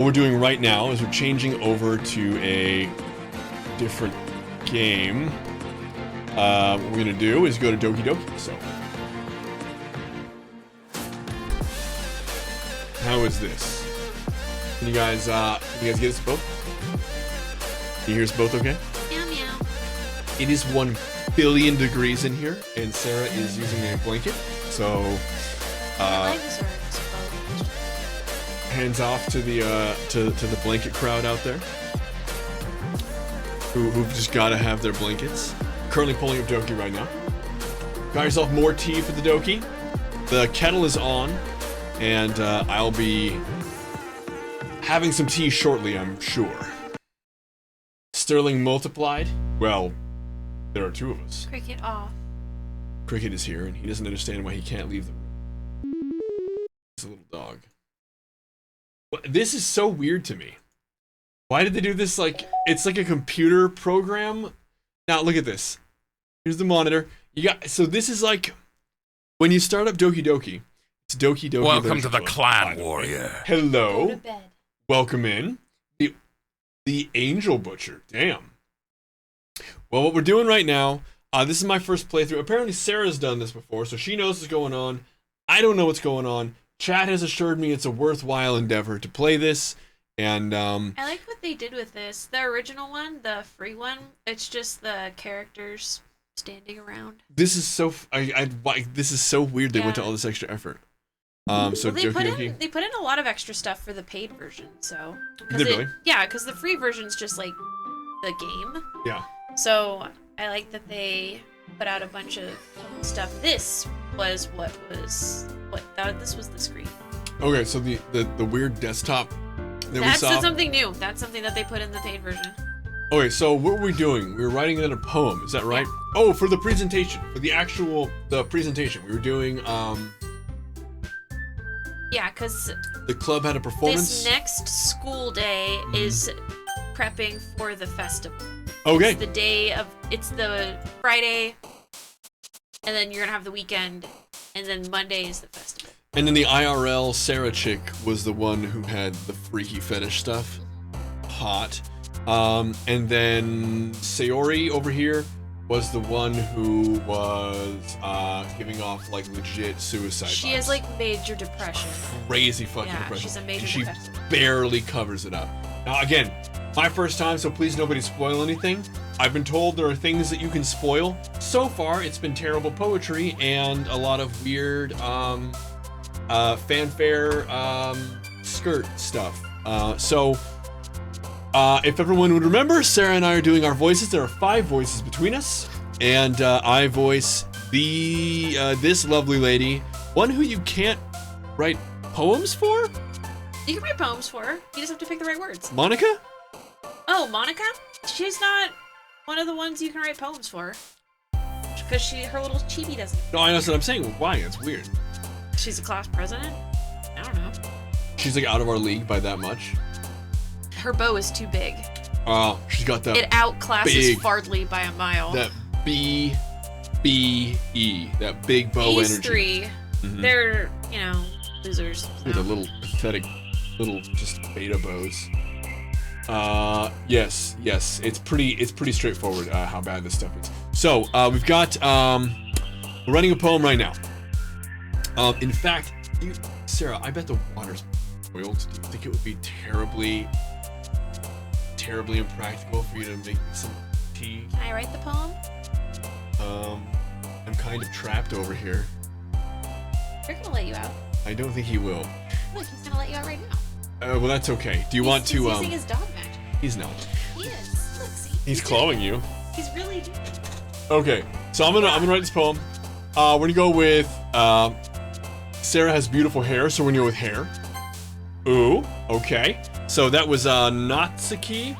What we're doing right now is we're changing over to a different game. What we're gonna do is go to Doki Doki. So, how is this? Can you guys get us both? Can you hear us both okay? Meow meow. It is 1 billion degrees in here, and Sarah is using a blanket. So, hands off to the to the blanket crowd out there, who've just got to have their blankets. Currently pulling up Doki right now. Got yourself more tea for the Doki. The kettle is on, and I'll be having some tea shortly, I'm sure. Sterling multiplied. Well, there are two of us. Cricket off. Cricket is here, and he doesn't understand why he can't leave the room. He's a little dog. This is so weird to me. Why did they do this? Like, it's like a computer program. Now look at this. Here's the monitor. So this is like when you start up Doki Doki. It's Doki Doki. Welcome to the Clan Warrior. Hello. Go to bed. Welcome in. The Angel Butcher. Damn. Well, what we're doing right now, this is my first playthrough. Apparently Sarah's done this before, so she knows what's going on. I don't know what's going on. Chat has assured me it's a worthwhile endeavor to play this, and I like what they did with this. The original one, the free one, it's just the characters standing around. This is so this is so weird. They went to all this extra effort. So well, they Doki put in a lot of extra stuff for the paid version. So really? Yeah, because the free version's just like the game. Yeah. So I like that they put out a bunch of stuff. This was this was the screen. Okay, so the weird desktop that we That's saw. something new. That's something that they put in the paid version. Okay, so what were we doing? We were writing another poem. Is that right? Yeah. Oh, for the presentation, for the presentation, we were doing Yeah, because the club had a performance. this next school day is prepping for the festival. Okay. It's the Friday, and then you're gonna have the weekend, and then Monday is the festival. And then the IRL Sarah chick was the one who had the freaky fetish stuff. Hot. And then Sayori over here was the one who was giving off like legit suicide She vibes. has like major depression. Crazy fucking Yeah, depression. she's a major And she depression. barely covers it up. Now again, my first time, so please nobody spoil anything. I've been told there are things that you can spoil. So far, it's been terrible poetry and a lot of weird fanfare skirt stuff. If everyone would remember, Sarah and I are doing our voices. There are 5 voices between us, and I voice this lovely lady, one who you can't write poems for. You can write poems for her. You just have to pick the right words. Monica? Oh, Monica? She's not one of the ones you can write poems for. Because her little chibi doesn't. No, I know what I'm saying. Why? It's weird. She's a class president? I don't know. She's like out of our league by that much. Her bow is too big. Oh, she's got that. It outclasses big- Fardley by a mile. That BBE, that big bow These energy. 3, they're, losers. With a little pathetic, little just beta bows. Yes, it's pretty straightforward how bad this stuff is. So we've got we're running a poem right now. In fact, Sarah, I bet the water's boiled. Do you think it would be terribly impractical for you to make me some tea? Can I write the poem? I'm kind of trapped over here. They're gonna let you out. I don't think he will. Look, he's gonna let you out right now. Well, that's okay. Do you want to? He's using his dog magic. He's not. He is. Look, see. He's clawing you. He's really doing it. Okay, so I'm gonna write this poem. We're gonna go with Sarah has beautiful hair, so we're gonna go with hair. Ooh, okay. So that was Natsuki.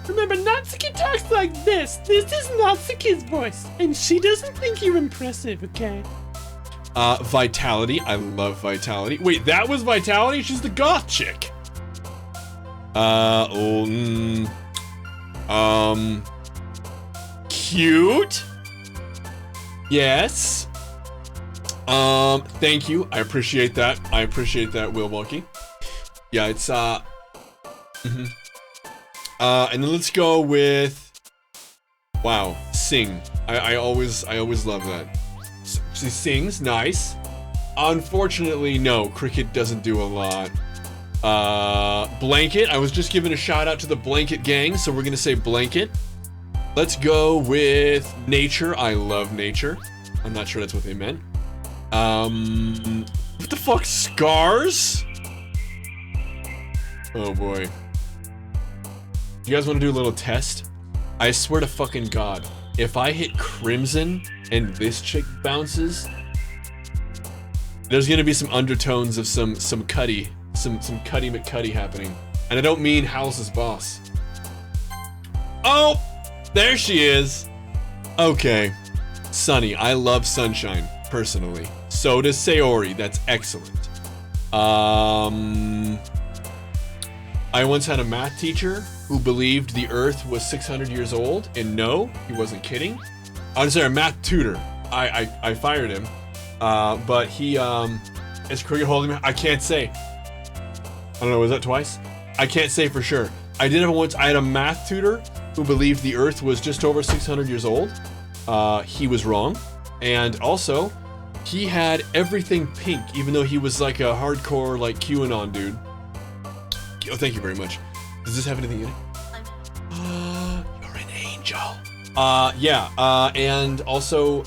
Remember, Natsuki talks like this. This is Natsuki's voice, and she doesn't think you're impressive, okay? Vitality. I love Vitality. Wait, that was Vitality? She's the goth chick. Cute. Yes. Thank you. I appreciate that. Will Monkey. Yeah, it's And then let's go with, wow, sing. I always love that. She sings, nice. Unfortunately, no, cricket doesn't do a lot. Blanket, I was just giving a shout out to the blanket gang, so we're gonna say blanket. Let's go with nature. I love nature. I'm not sure that's what they meant. What the fuck, scars? Oh boy. You guys want to do a little test? I swear to fucking God, if I hit crimson and this chick bounces, there's gonna be some undertones of some Cuddy McCuddy happening. And I don't mean House's boss. Oh, there she is. Okay, Sunny. I love sunshine personally. So does Sayori. That's excellent. I once had a math teacher who believed the Earth was 600 years old, and no, he wasn't kidding. I'm sorry, a math tutor. I fired him, but he is cricket holding me. I can't say. I don't know. Was that twice? I can't say for sure. I did have once. I had a math tutor who believed the Earth was just over 600 years old. He was wrong, and also he had everything pink, even though he was like a hardcore like QAnon dude. Oh, thank you very much. Does this have anything in it? You're an angel. Yeah, and also,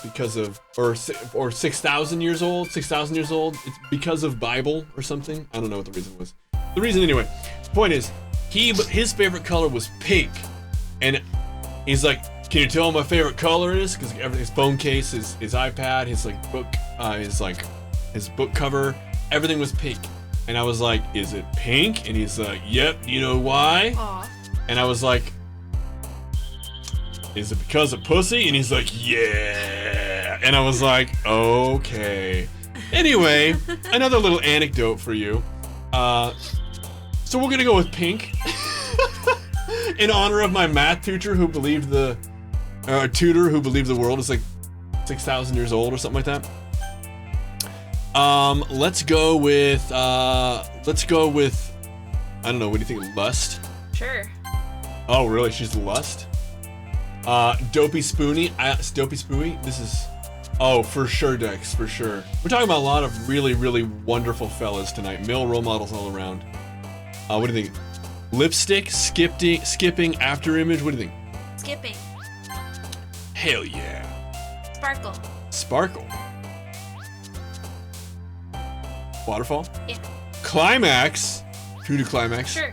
because of, or 6,000 years old, it's because of Bible or something. I don't know what the reason was. The reason anyway, the point is, his favorite color was pink, and he's like, can you tell what my favorite color is? Because his phone case, his iPad, his like book, his book cover, everything was pink. And I was like, is it pink? And he's like, yep, you know why? Aw. And I was like, is it because of pussy? And he's like, yeah. And I was like, okay. Anyway, another little anecdote for you. So we're gonna go with pink. In honor of my math tutor who believed the world is like 6,000 years old or something like that. Let's go with, I don't know, what do you think, lust? Sure. Oh, really? She's lust? Dopey Spoonie, this is, oh, for sure, Dex, for sure. We're talking about a lot of really, really wonderful fellas tonight. Male role models all around. What do you think? Lipstick, skipping, after image, what do you think? Skipping. Hell yeah. Sparkle. Sparkle. Waterfall? Yeah. Climax? Who do climax? Sure.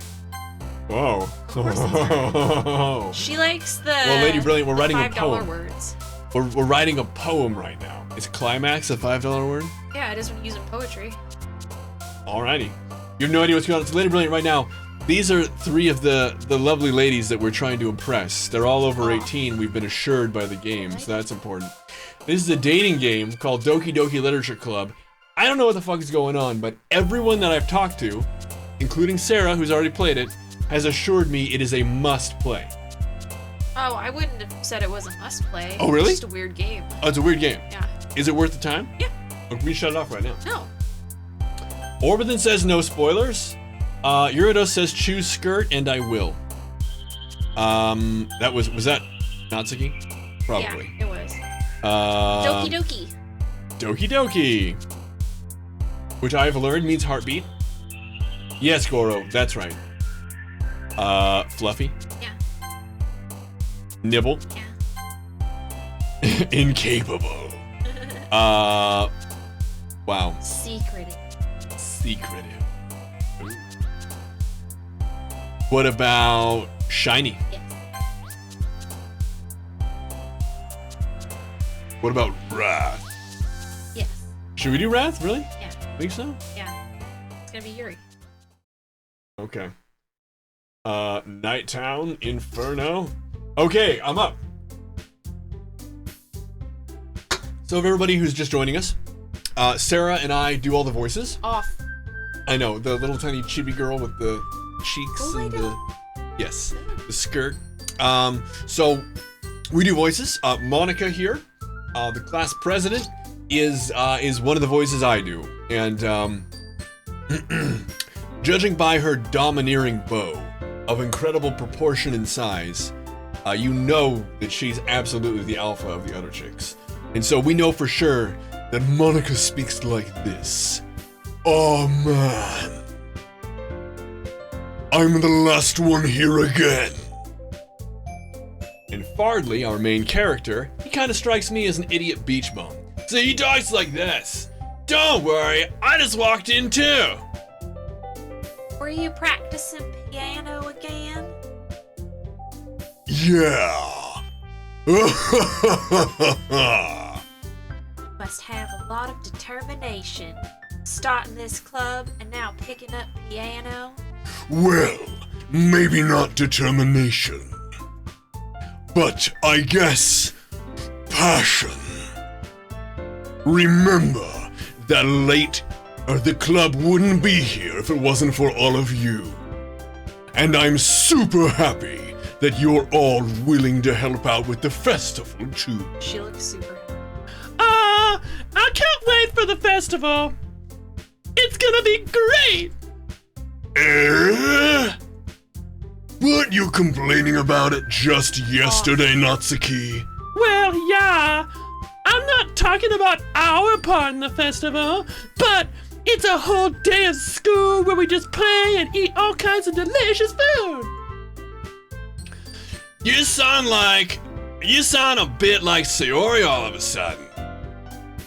Whoa. She likes the Well, Lady Brilliant, we're the writing a $5 poem. words. We're writing a poem right now. Is climax a $5 word? Yeah, it is when you use in poetry. Alrighty. You have no idea what's going on. It's Lady Brilliant right now. These are three of the lovely ladies that we're trying to impress. They're all over 18, we've been assured by the game, so that's important. This is a dating game called Doki Doki Literature Club. I don't know what the fuck is going on, but everyone that I've talked to, including Sarah, who's already played it, has assured me it is a must play. Oh, I wouldn't have said it was a must play. Oh, really? It's just a weird game. Oh, it's a weird game. Yeah. Is it worth the time? Yeah. Or can we shut it off right now? No. Orbithan says no spoilers. Uridos says choose skirt and I will. Was that Natsuki? Probably. Yeah, it was. Doki Doki. Doki Doki. Which I've learned means heartbeat. Yes, Goro, that's right. Fluffy. Yeah. Nibble. Yeah. Incapable. Wow. Secretive. Secretive. Ooh. What about shiny? Yes. What about wrath? Yes. Should we do wrath? Really? Yeah. Think so? Yeah. It's gonna be Yuri. Okay. Nighttown Inferno. Okay, I'm up. So, everybody who's just joining us, Sarah and I do all the voices. Off. I know, the little tiny chibi girl with the cheeks Oh, and I know. yes, the skirt. So we do voices. Monica here, the class president, is one of the voices I do. And, judging by her domineering bow of incredible proportion and size, you know that she's absolutely the alpha of the other chicks. And so we know for sure that Monica speaks like this. Oh man. I'm the last one here again. And Fardley, our main character, he kind of strikes me as an idiot beach bum. So he talks like this. Don't worry, I just walked in too. Were you practicing piano again? Yeah. Must have a lot of determination. Starting this club and now picking up piano. Well, maybe not determination, but I guess passion. Remember that the club wouldn't be here if it wasn't for all of you. And I'm super happy that you're all willing to help out with the festival too. She looks super happy. I can't wait for the festival. It's gonna be great. Weren't you complaining about it just yesterday, Natsuki? Well, yeah. I'm not talking about our part in the festival, but it's a whole day of school where we just play and eat all kinds of delicious food. You sound a bit like Sayori all of a sudden.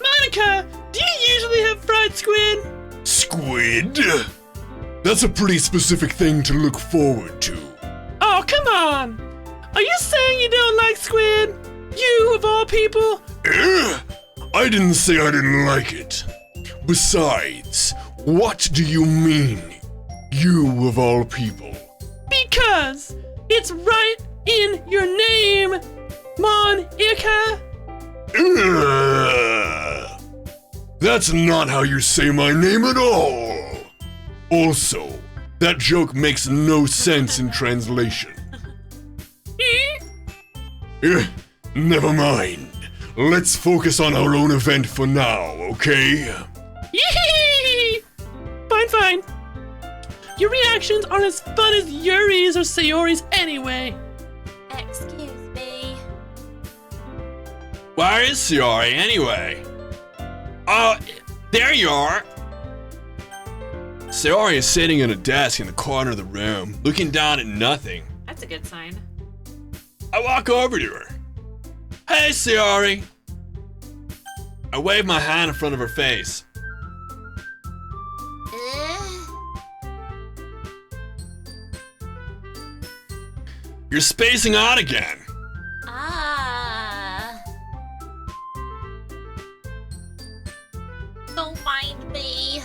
Monica, do you usually have fried squid? Squid? That's a pretty specific thing to look forward to. Oh, come on. Are you saying you don't like squid? You, of all people? I didn't say I didn't like it. Besides, what do you mean, you of all people? Because it's right in your name, Monica. That's not how you say my name at all. Also, that joke makes no sense in translation. Never mind. Let's focus on our own event for now, okay? Yee! Fine. Your reactions aren't as fun as Yuri's or Sayori's anyway. Excuse me. Where is Sayori anyway? Oh, there you are. Sayori is sitting at a desk in the corner of the room, looking down at nothing. That's a good sign. I walk over to her. Hey, Sayori. I wave my hand in front of her face. You're spacing out again. Don't mind me.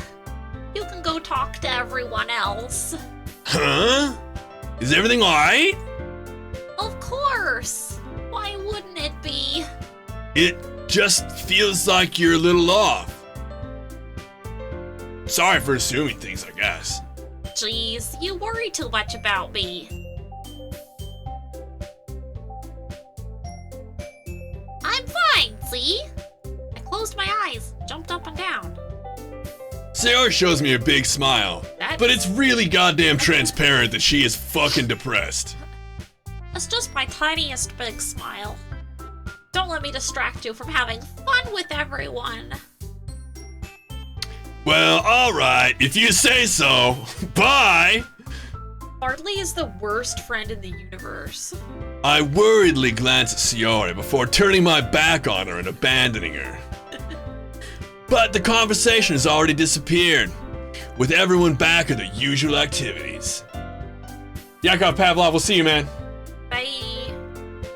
You can go talk to everyone else. Huh? Is everything alright? Of course. Why wouldn't it be? It just feels like you're a little off. Sorry for assuming things, I guess. Jeez, you worry too much about me. I'm fine, see? I closed my eyes, jumped up and down. Sayori shows me a big smile, but it's really goddamn transparent that she is fucking depressed. That's just my tiniest big smile. Don't let me distract you from having fun with everyone. Well, alright, if you say so. Bye! Hardly is the worst friend in the universe. I worriedly glance at Sayori before turning my back on her and abandoning her. But the conversation has already disappeared, with everyone back at their usual activities. Yakov Pavlov, we'll see you, man. Bye.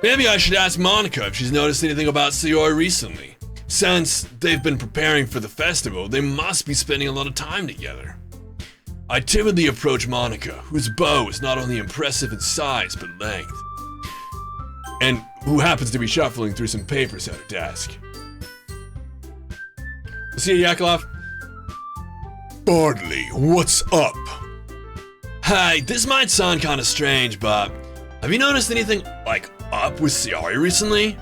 Maybe I should ask Monica if she's noticed anything about Sayori recently. Since they've been preparing for the festival, they must be spending a lot of time together. I timidly approach Monica, whose bow is not only impressive in size but length, and who happens to be shuffling through some papers at her desk. See you, Yakolov. Bardley, what's up? Hi, this might sound kind of strange, but have you noticed anything, up with Sayori recently?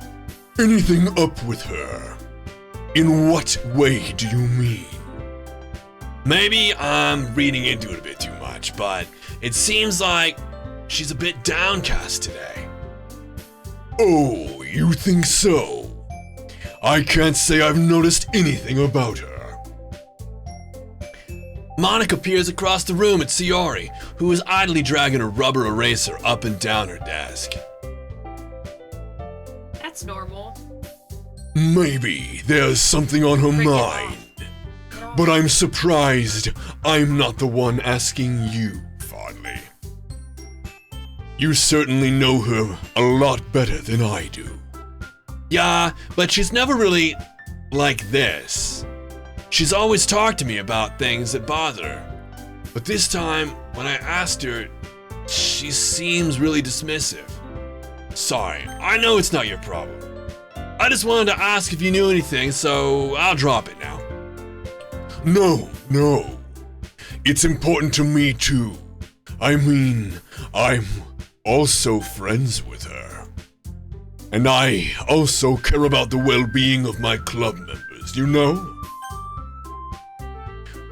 Anything up with her? In what way do you mean? Maybe I'm reading into it a bit too much, but it seems like she's a bit downcast today. Oh, you think so? I can't say I've noticed anything about her. Monica peers across the room at Sayori, who is idly dragging a rubber eraser up and down her desk. That's normal. Maybe there's something on her Break it mind. But I'm surprised I'm not the one asking you, Fondly. You certainly know her a lot better than I do. Yeah, but she's never really like this. She's always talked to me about things that bother her. But this time, when I asked her, she seems really dismissive. Sorry, I know it's not your problem. I just wanted to ask if you knew anything, so I'll drop it now. No. It's important to me too. I mean, I'm also friends with her. And I also care about the well-being of my club members, you know?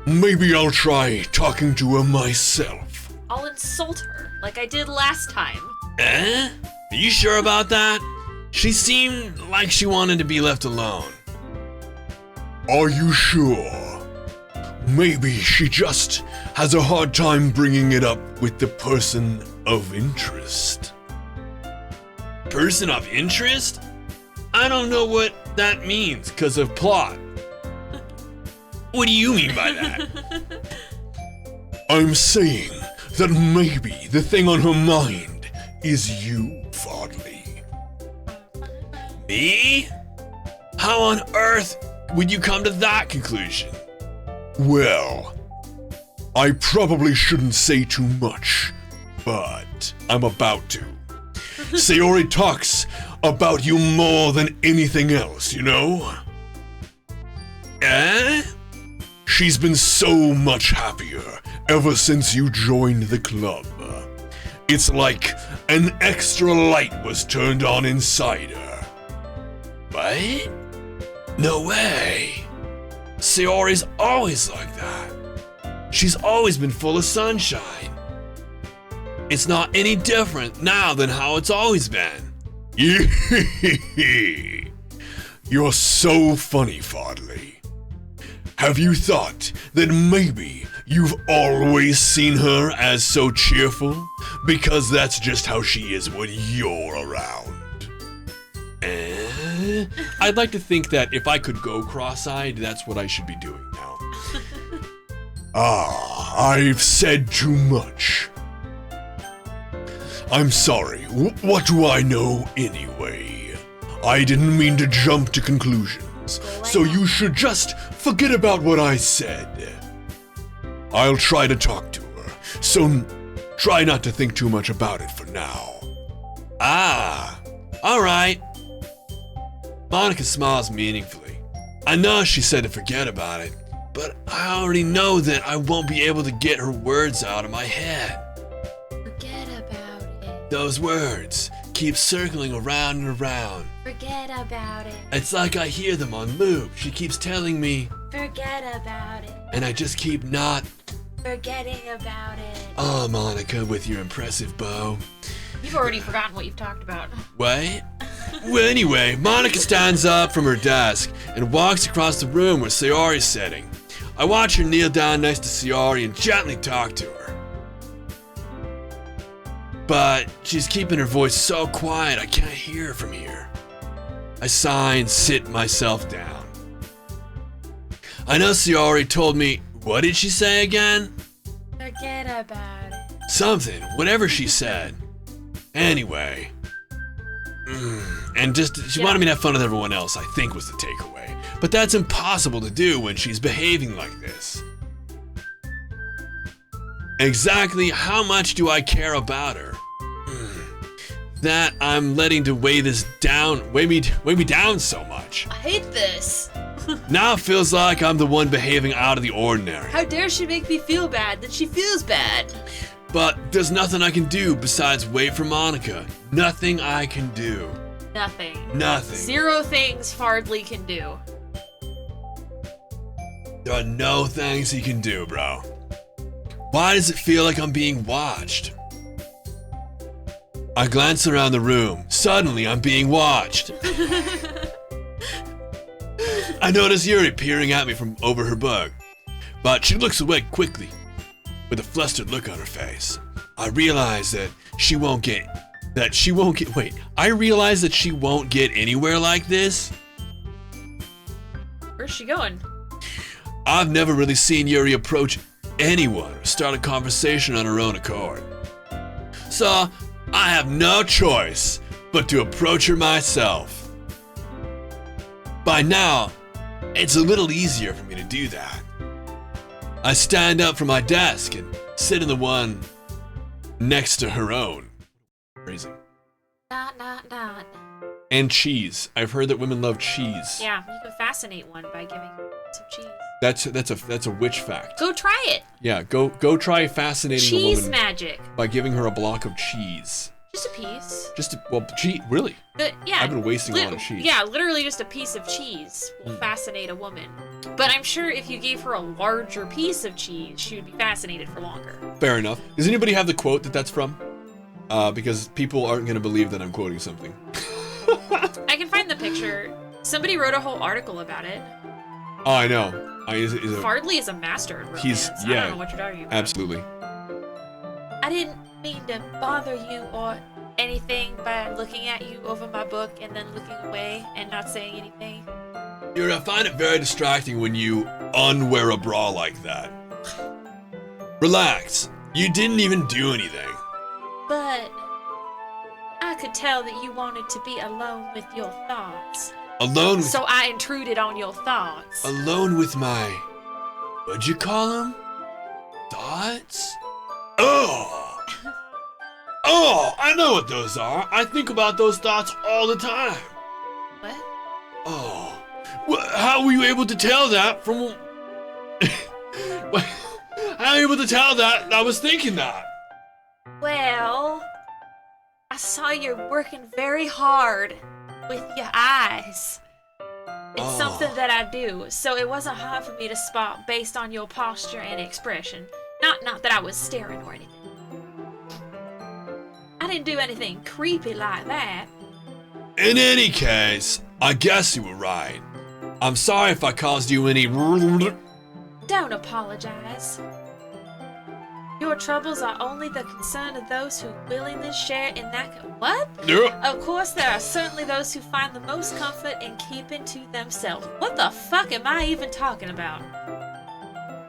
Maybe I'll try talking to her myself. I'll insult her, like I did last time. Eh? Are you sure about that? She seemed like she wanted to be left alone. Are you sure? Maybe she just has a hard time bringing it up with the person of interest. Person of interest? I don't know what that means because of plot. What do you mean by that? I'm saying that maybe the thing on her mind is you, Fondly. Me? How on earth would you come to that conclusion? Well, I probably shouldn't say too much, but I'm about to. Sayori talks about you more than anything else, you know? Eh? She's been so much happier ever since you joined the club. It's like an extra light was turned on inside her. What? No way. Sayori's always like that. She's always been full of sunshine. It's not any different now than how it's always been. You're so funny, Fondly. Have you thought that maybe you've always seen her as so cheerful? Because that's just how she is when you're around. I'd like to think that if I could go cross-eyed, that's what I should be doing now. I've said too much. I'm sorry. What do I know anyway? I didn't mean to jump to conclusions, so you should just forget about what I said. I'll try to talk to her, so try not to think too much about it for now. All right. Monica smiles meaningfully. I know she said to forget about it, but I already know that I won't be able to get her words out of my head. Forget about it. Those words keep circling around and around. Forget about it. It's like I hear them on loop. She keeps telling me, Forget about it. and I just keep not. Forgetting about it. Oh, Monica, with your impressive bow. You've already forgotten what you've talked about. What? Well, anyway, Monica stands up from her desk and walks across the room where Sayori's sitting. I watch her kneel down next to Sayori and gently talk to her. But she's keeping her voice so quiet I can't hear her from here. I sigh and sit myself down. I know Sayori told me, what did she say again? Forget about it. Something, whatever she said. Anyway. And just, she wanted me to have fun with everyone else, I think was the takeaway. But that's impossible to do when she's behaving like this. Exactly how much do I care about her? That I'm letting to weigh this down, weigh me down so much. I hate this. Now it feels like I'm the one behaving out of the ordinary. How dare she make me feel bad that she feels bad? But there's nothing I can do besides wait for Monica. Nothing I can do. Nothing. Nothing. 0 things Fardley can do. There are no things he can do, bro. Why does it feel like I'm being watched? I glance around the room. Suddenly, I'm being watched. I notice Yuri peering at me from over her book, but she looks away quickly, with a flustered look on her face. I realize that she won't get anywhere like this. Where's she going? I've never really seen Yuri approach anyone or start a conversation on her own accord. So, I have no choice but to approach her myself. By now, it's a little easier for me to do that. I stand up from my desk and sit in the one next to her own. Crazy. And cheese. I've heard that women love cheese. Yeah, you can fascinate one by giving her some cheese. That's a witch fact. Go try it. Yeah, go try fascinating a Cheese woman magic. by giving her a block of cheese. Just a piece. Cheese, really? Yeah. I've been wasting a lot of cheese. Yeah, literally just a piece of cheese will fascinate a woman. But I'm sure if you gave her a larger piece of cheese, she would be fascinated for longer. Fair enough. Does anybody have the quote that's from? Because people aren't going to believe that I'm quoting something. I can find the picture. Somebody wrote a whole article about it. Oh, I know. Fardley is a master in romance. I don't know what you're talking about. Absolutely. I didn't mean to bother you or anything by looking at you over my book and then looking away and not saying anything. I find it very distracting when you unwear a bra like that. Relax. You didn't even do anything. But I could tell that you wanted to be alone with your thoughts. Alone with... So I intruded on your thoughts. Alone with my... What'd you call them? Thoughts? Oh! Oh, I know what those are. I think about those thoughts all the time. What? Oh. How were you able to tell that from... How were you able to tell that I was thinking that? Well, I saw you working very hard with your eyes. It's something that I do, so it wasn't hard for me to spot based on your posture and expression. Not that I was staring or anything. I didn't do anything creepy like that. In any case, I guess you were right. I'm sorry if I caused you any... Don't apologize. Your troubles are only the concern of those who willingly share in that... What? Yeah. Of course, there are certainly those who find the most comfort in keeping to themselves. What the fuck am I even talking about?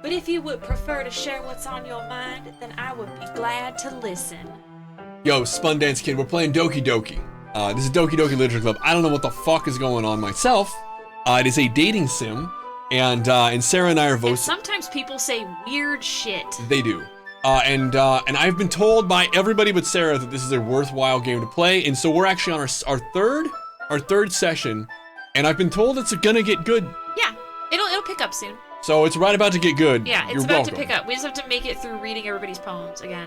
But if you would prefer to share what's on your mind, then I would be glad to listen. Yo, Spun Dance Kid, we're playing Doki Doki. This is Doki Doki Literature Club. I don't know what the fuck is going on myself. It is a dating sim, and Sarah and I are voting. And sometimes people say weird shit. They do. And I've been told by everybody but Sarah that this is a worthwhile game to play, and so we're actually on our third session, and I've been told it's gonna get good. Yeah, it'll pick up soon. So it's right about to get good. Yeah, it's You're about welcome. to pick up. We just have to make it through reading everybody's poems again.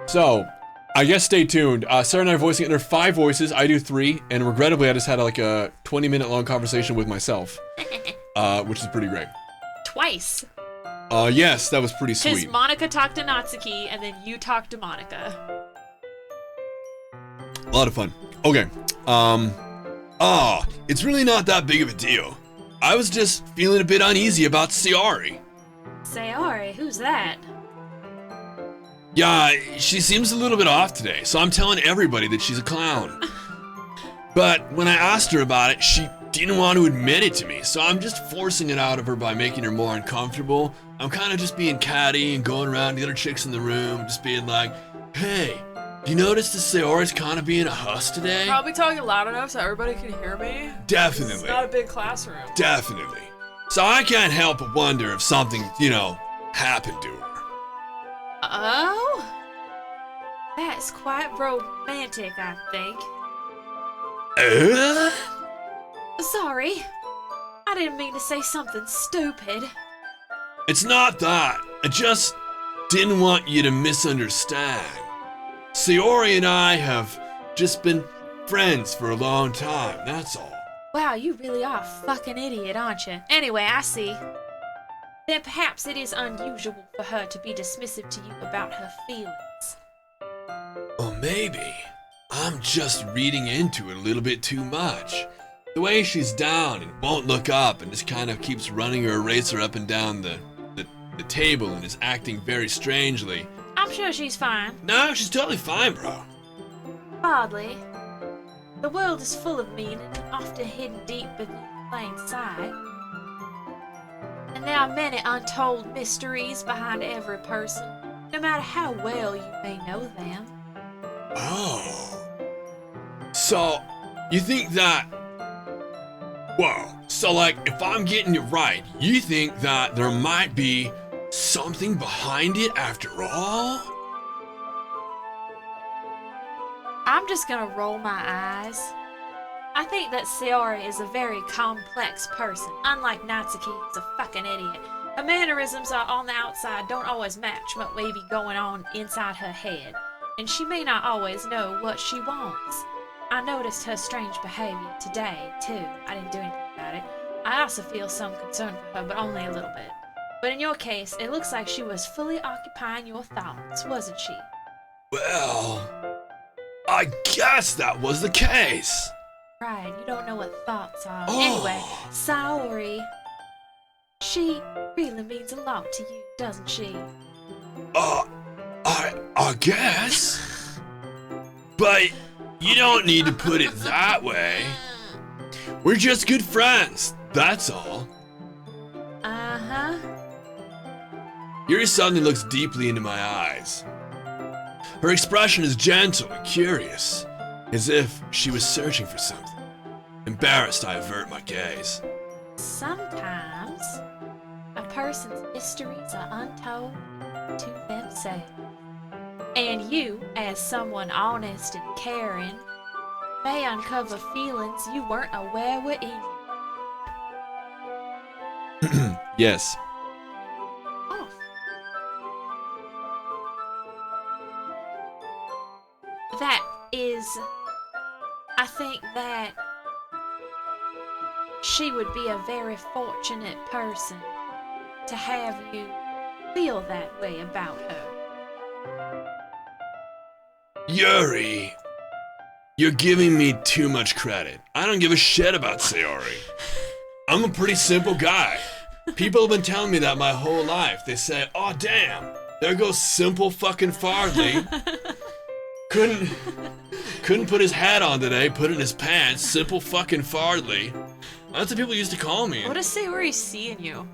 So I guess stay tuned. Sarah and I are voicing it. There are 5 voices. I do 3, and regrettably, I just had like a 20-minute long conversation with myself, which is pretty great. Twice. Yes, that was pretty Because sweet. Monica talked to Natsuki, and then you talked to Monica. A lot of fun. Okay. It's really not that big of a deal. I was just feeling a bit uneasy about Sayori. Sayori, who's that? Yeah, she seems a little bit off today, so I'm telling everybody that she's a clown. But when I asked her about it, she didn't want to admit it to me, so I'm just forcing it out of her by making her more uncomfortable. I'm kind of just being catty and going around to the other chicks in the room, just being like, hey, do you notice that Sayori's kind of being a huss today? Probably talking loud enough so everybody can hear me. Definitely. It's not a big classroom. Definitely. So I can't help but wonder if something, happened to her. Oh? That's quite romantic, I think. Sorry. I didn't mean to say something stupid. It's not that. I just didn't want you to misunderstand. Sayori and I have just been friends for a long time, that's all. Wow, you really are a fucking idiot, aren't you? Anyway, I see. Then perhaps it is unusual for her to be dismissive to you about her feelings. Or maybe I'm just reading into it a little bit too much. The way she's down and won't look up and just kind of keeps running her eraser up and down the table and is acting very strangely. I'm sure she's fine. No, she's totally fine, bro. Hardly. The world is full of meaning and often hidden deep beneath plain sight. And there are many untold mysteries behind every person, no matter how well you may know them. Oh. So, you think that... Whoa. So, like, if I'm getting it right, you think that there might be something behind it after all? I'm just gonna roll my eyes. I think that Sayori is a very complex person. Unlike Natsuki, who's a fucking idiot. Her mannerisms are on the outside don't always match what may be going on inside her head. And she may not always know what she wants. I noticed her strange behavior today, too. I didn't do anything about it. I also feel some concern for her, but only a little bit. But in your case, it looks like she was fully occupying your thoughts, wasn't she? Well, I guess that was the case. Right, you don't know what thoughts are. Oh. Anyway, Sayori. She really means a lot to you, doesn't she? I guess. But you don't need to put it that way. We're just good friends, that's all. Uh-huh. Yuri suddenly looks deeply into my eyes. Her expression is gentle and curious, as if she was searching for something. Embarrassed, I avert my gaze. Sometimes, a person's mysteries are untold to themselves. And you, as someone honest and caring, may uncover feelings you weren't aware were in you. Yes. Oh. That is, I think that she would be a very fortunate person to have you feel that way about her. Yuri, you're giving me too much credit. I don't give a shit about Sayori. I'm a pretty simple guy. People have been telling me that my whole life. They say, oh damn, there goes simple fucking Farley. Couldn't put his hat on today, put it in his pants, simple fucking Farley. That's what people used to call me. What does Sayori see in you?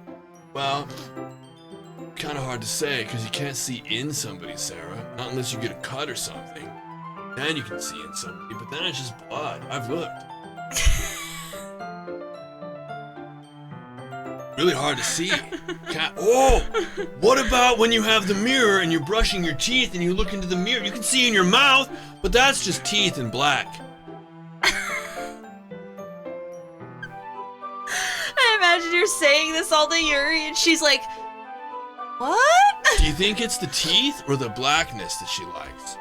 Well, kind of hard to say, because you can't see in somebody, Sarah. Not unless you get a cut or something. Then you can see in somebody, but then it's just blood. I've looked. Really hard to see. Oh! What about when you have the mirror and you're brushing your teeth and you look into the mirror? You can see in your mouth, but that's just teeth in black. I imagine you're saying this all to Yuri and she's like, what? Do you think it's the teeth or the blackness that she likes?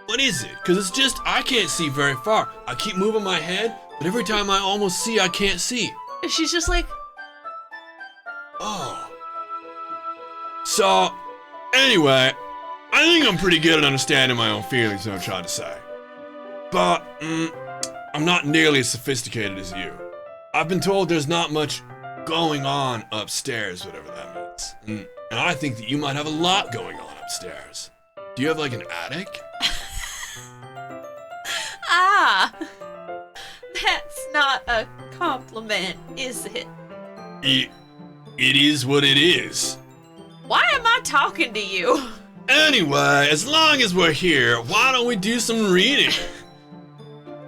What is it? Because it's just, I can't see very far. I keep moving my head, but every time I almost see, I can't see. And she's just like, Oh. So, anyway, I think I'm pretty good at understanding my own feelings, is what I'm trying to say. But, I'm not nearly as sophisticated as you. I've been told there's not much going on upstairs, whatever that means. And I think that you might have a lot going on upstairs. Do you have like an attic? Ah! That's not a compliment, is it? It is what it is. Why am I talking to you? Anyway, as long as we're here, why don't we do some reading?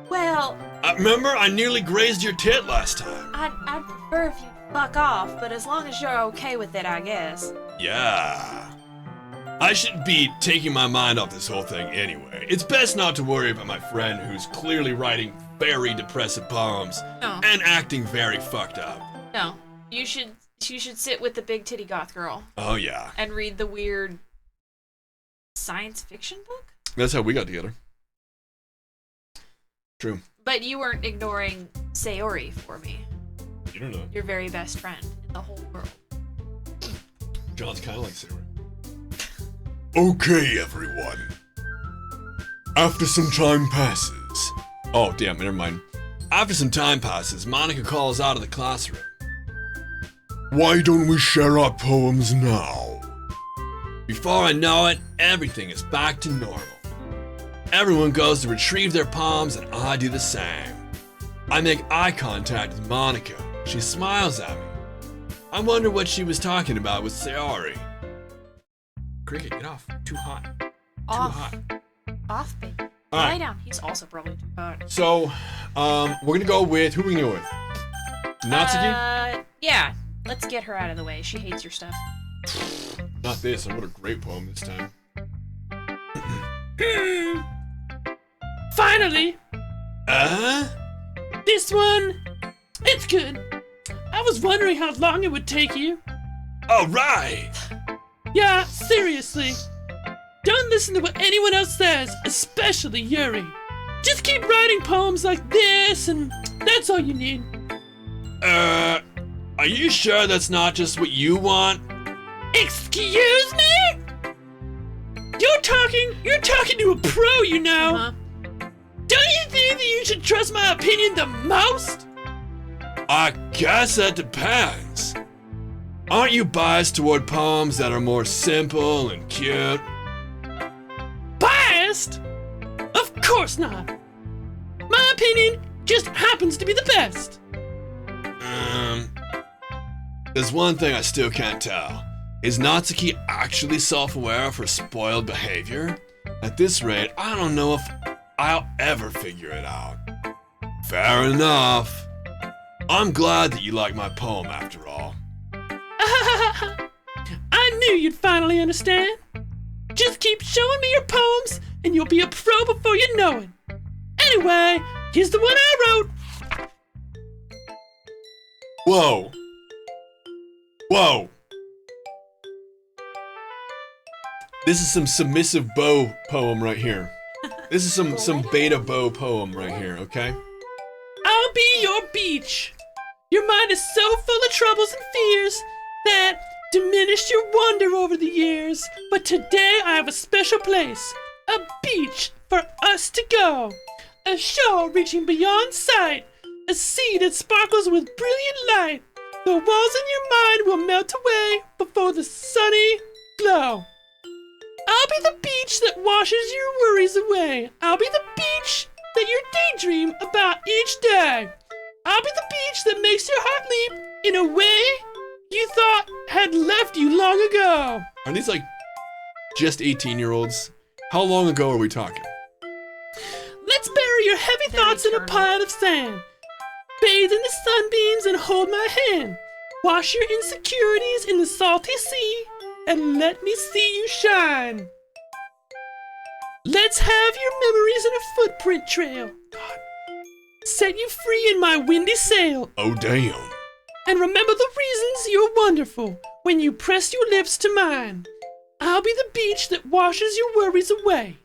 Well, Remember, I nearly grazed your tit last time. I'd prefer if you fuck off, but as long as you're okay with it, I guess. Yeah. I should be taking my mind off this whole thing anyway. It's best not to worry about my friend who's clearly writing very depressive poems No. and acting very fucked up. No. You should sit with the big titty goth girl Oh yeah. and read the weird science fiction book? That's how we got together. True. But you weren't ignoring Sayori for me. You don't know. Your very best friend in the whole world. John's kind of like Sayori. Okay, everyone. After some time passes. Oh, damn, never mind. After some time passes, Monica calls out of the classroom. Why don't we share our poems now? Before I know it, everything is back to normal. Everyone goes to retrieve their poems and I do the same. I make eye contact with Monica. She smiles at me. I wonder what she was talking about with Sayori. Cricket, get off. Too hot. Too Off. hot. Off, baby. All right. Lie down. He's also probably too hot. So, we're gonna go with, who are we gonna go with? Natsuki? Yeah. Let's get her out of the way. She hates your stuff. Not this, I wrote a great poem this time. Finally, this one, it's good. I was wondering how long it would take you. Alright! Yeah, seriously. Don't listen to what anyone else says, especially Yuri. Just keep writing poems like this, and that's all you need. Are you sure that's not just what you want? Excuse me? You're talking to a pro, you know. Uh-huh. Don't you think that you should trust my opinion the most? I guess that depends. Aren't you biased toward poems that are more simple and cute? Biased? Of course not. My opinion just happens to be the best. There's one thing I still can't tell. Is Natsuki actually self-aware of her spoiled behavior? At this rate, I don't know if I'll ever figure it out. Fair enough. I'm glad that you like my poem after all. I knew you'd finally understand. Just keep showing me your poems and you'll be a pro before you know it. Anyway, here's the one I wrote. Whoa. Whoa. This is some submissive bow poem right here. This is some beta bow poem right here, okay? I'll be your beach. Your mind is so full of troubles and fears that diminished your wonder over the years. But today I have a special place, a beach for us to go. A shore reaching beyond sight, a sea that sparkles with brilliant light. The walls in your mind will melt away before the sunny glow. I'll be the beach that washes your worries away. I'll be the beach that you daydream about each day. I'll be the beach that makes your heart leap in a way you thought had left you long ago. Are these like just 18-year-olds? How long ago are we talking? Let's bury your heavy They're thoughts in a eternal. pile of sand. Bathe in the sunbeams and hold my hand. Wash your insecurities in the salty sea and let me see you shine. Let's have your memories in a footprint trail. God. Set you free in my windy sail. Oh, damn. And remember the reasons you're wonderful when you press your lips to mine. I'll be the beach that washes your worries away.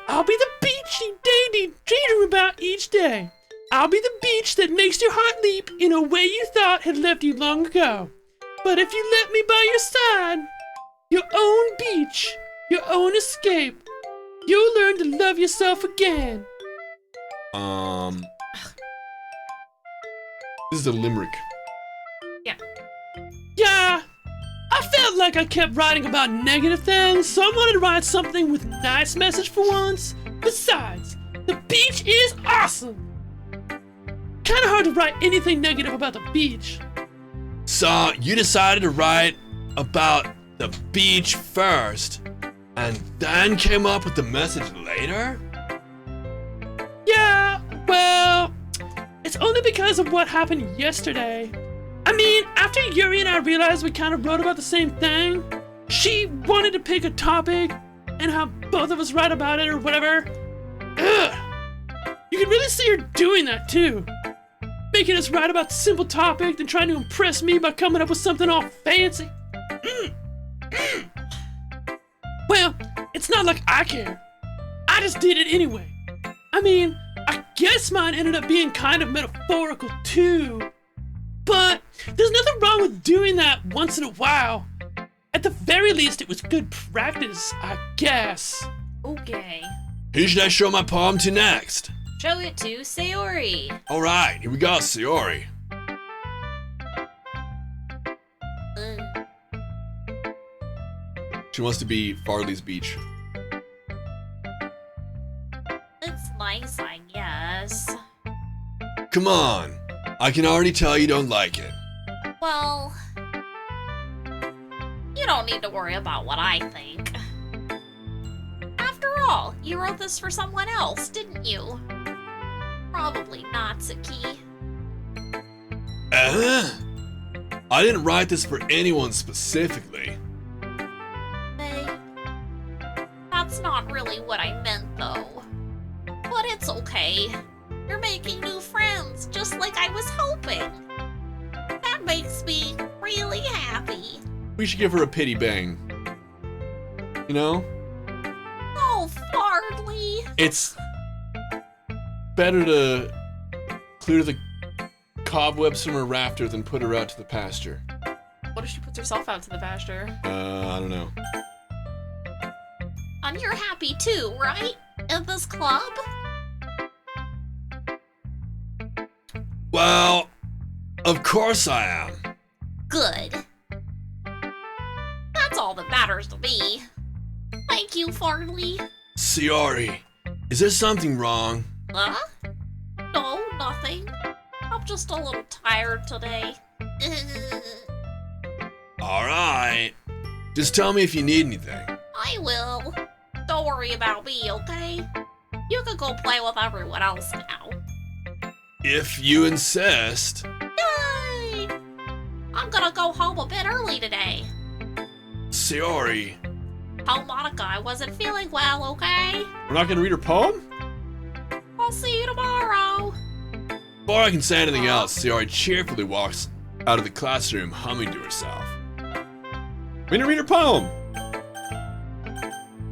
I'll be the beach you daydream about each day. I'll be the beach that makes your heart leap in a way you thought had left you long ago. But if you let me by your side, your own beach, your own escape, you'll learn to love yourself again. This is a limerick. Yeah, I felt like I kept writing about negative things, so I wanted to write something with a nice message for once. Besides, the beach is awesome. Kinda hard to write anything negative about the beach. So, you decided to write about the beach first, and then came up with the message later? Yeah, well, it's only because of what happened yesterday. I mean, after Yuri and I realized we kind of wrote about the same thing, she wanted to pick a topic and have both of us write about it or whatever. Ugh. You can really see her doing that too. Making us write about the simple topic, then trying to impress me by coming up with something all fancy. Well, it's not like I care. I just did it anyway. I mean, I guess mine ended up being kind of metaphorical too. But there's nothing wrong with doing that once in a while. At the very least, it was good practice, I guess. Okay. Who should I show my poem to next? Show it to Sayori. Alright, here we go, Sayori. She wants to be Farley's beach. It's nice, I guess. Come on. I can already tell you don't like it. Well, you don't need to worry about what I think. After all, you wrote this for someone else, didn't you? Probably Natsuki. I didn't write this for anyone specifically. Hey, that's not really what I meant, though. But it's okay. You're making new friends, just like I was hoping. That makes me really happy. We should give her a pity bang. You know? Oh, Fardley. It's better to clear the cobwebs from her rafter than put her out to the pasture. What if she puts herself out to the pasture? I don't know. And you're happy too, right? In this club? Well, of course I am. Good. That's all that matters to me. Thank you, Farley. Sayori, is there something wrong? Huh? No, nothing. I'm just a little tired today. Alright. Just tell me if you need anything. I will. Don't worry about me, okay? You can go play with everyone else now. If you insist. Yay! I'm gonna go home a bit early today. Sayori, Tell Monica I wasn't feeling well, okay? we're not gonna read her poem? I'll see you tomorrow. Before I can say anything else, Sayori cheerfully walks out of the classroom humming to herself. We're gonna read her poem.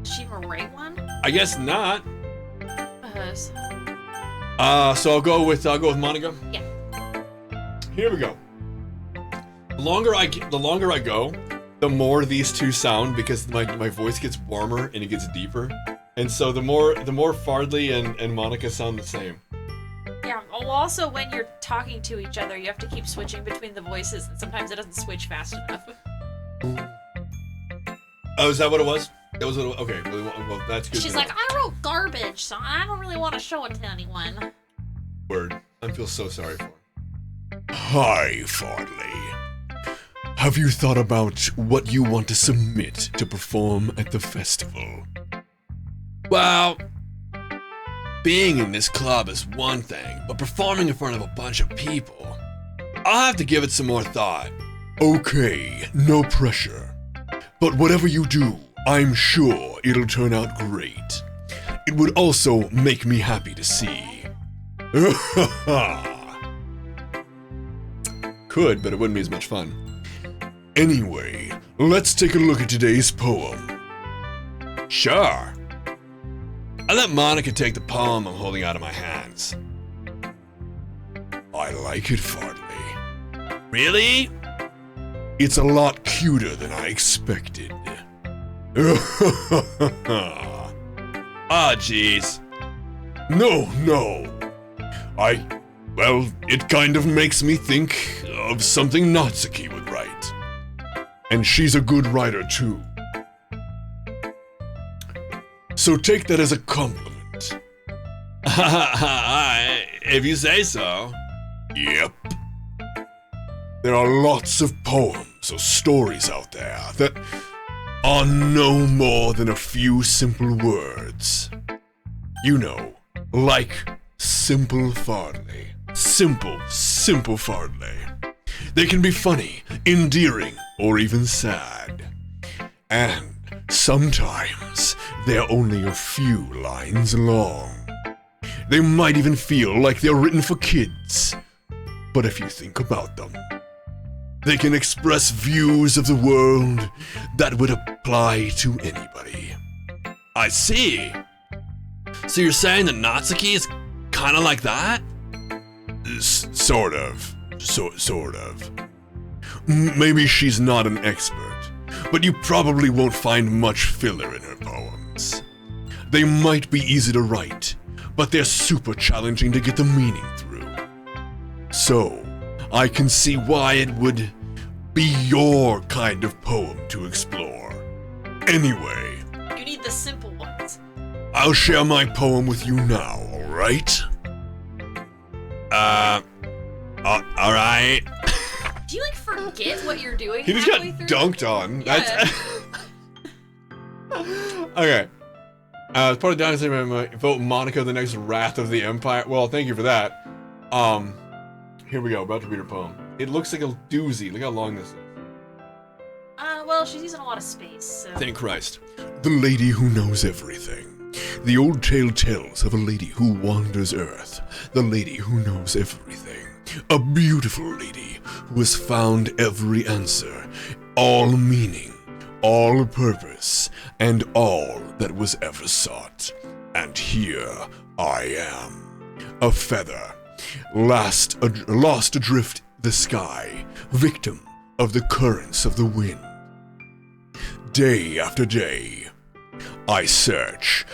Is she Marie one? I guess not. Yes. So I'll go with Monica. Yeah. Here we go. The longer I go, the more these two sound because my voice gets warmer and it gets deeper, and so the more Fardley and Monica sound the same. Yeah. Oh, also, when you're talking to each other, you have to keep switching between the voices, and sometimes it doesn't switch fast enough. Oh, is that what it was? That was what it was? Okay. Well, that's good. She's to know. like, I wrote garbage, so I don't really want to show it to anyone. Word. I feel so sorry for him. Hi, Farley. Have you thought about what you want to submit to perform at the festival? Well, being in this club is one thing, but performing in front of a bunch of people, I'll have to give it some more thought. Okay, no pressure. But whatever you do, I'm sure it'll turn out great. It would also make me happy to see. Could, but it wouldn't be as much fun. Anyway, let's take a look at today's poem. Sure. I let Monica take the poem I'm holding out of my hands. I like it, Farley. Really? It's a lot cuter than I expected. Ah, jeez. No. Well, it kind of makes me think of something Natsuki would write. And she's a good writer, too. So take that as a compliment. If you say so. Yep. There are lots of poems or stories out there that are no more than a few simple words. You know, like Simple Farley. Simple Farley. They can be funny, endearing, or even sad. And sometimes they're only a few lines long. They might even feel like they're written for kids. But if you think about them, they can express views of the world that would apply to anybody. I see. So you're saying that Natsuki is kind of like that? Sort of. Sort of. Maybe she's not an expert, but you probably won't find much filler in her poems. They might be easy to write, but they're super challenging to get the meaning through. So, I can see why it would be your kind of poem to explore. Anyway, You need the simple ones. I'll share my poem with you now, alright? Alright. Do you like forget what you're doing? He just got halfway through? dunked on. Yeah. Okay. As part of the dynasty, vote Monica the next Wrath of the Empire. Well, thank you for that. Here we go. About to read her poem. It looks like a doozy. Look how long this is. Well, she's using a lot of space, so. Thank Christ. The lady who knows everything. The old tale tells of a lady who wanders Earth. The lady who knows everything. A beautiful lady who has found every answer, all meaning, all purpose, and all that was ever sought. And here I am, a feather, lost adrift the sky, victim of the currents of the wind. Day after day, I search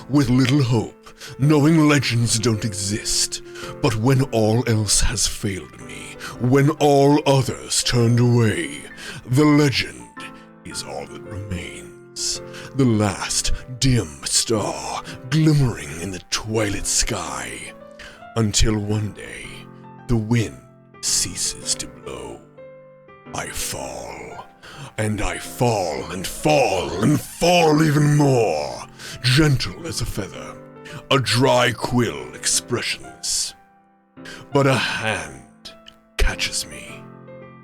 with little hope, knowing legends don't exist. But when all else has failed me, when all others turned away, the legend is all that remains. The last dim star glimmering in the twilight sky, until one day the wind ceases to blow. I fall, and I fall, and fall, and fall even more, gentle as a feather, a dry quill expressionless. But a hand catches me,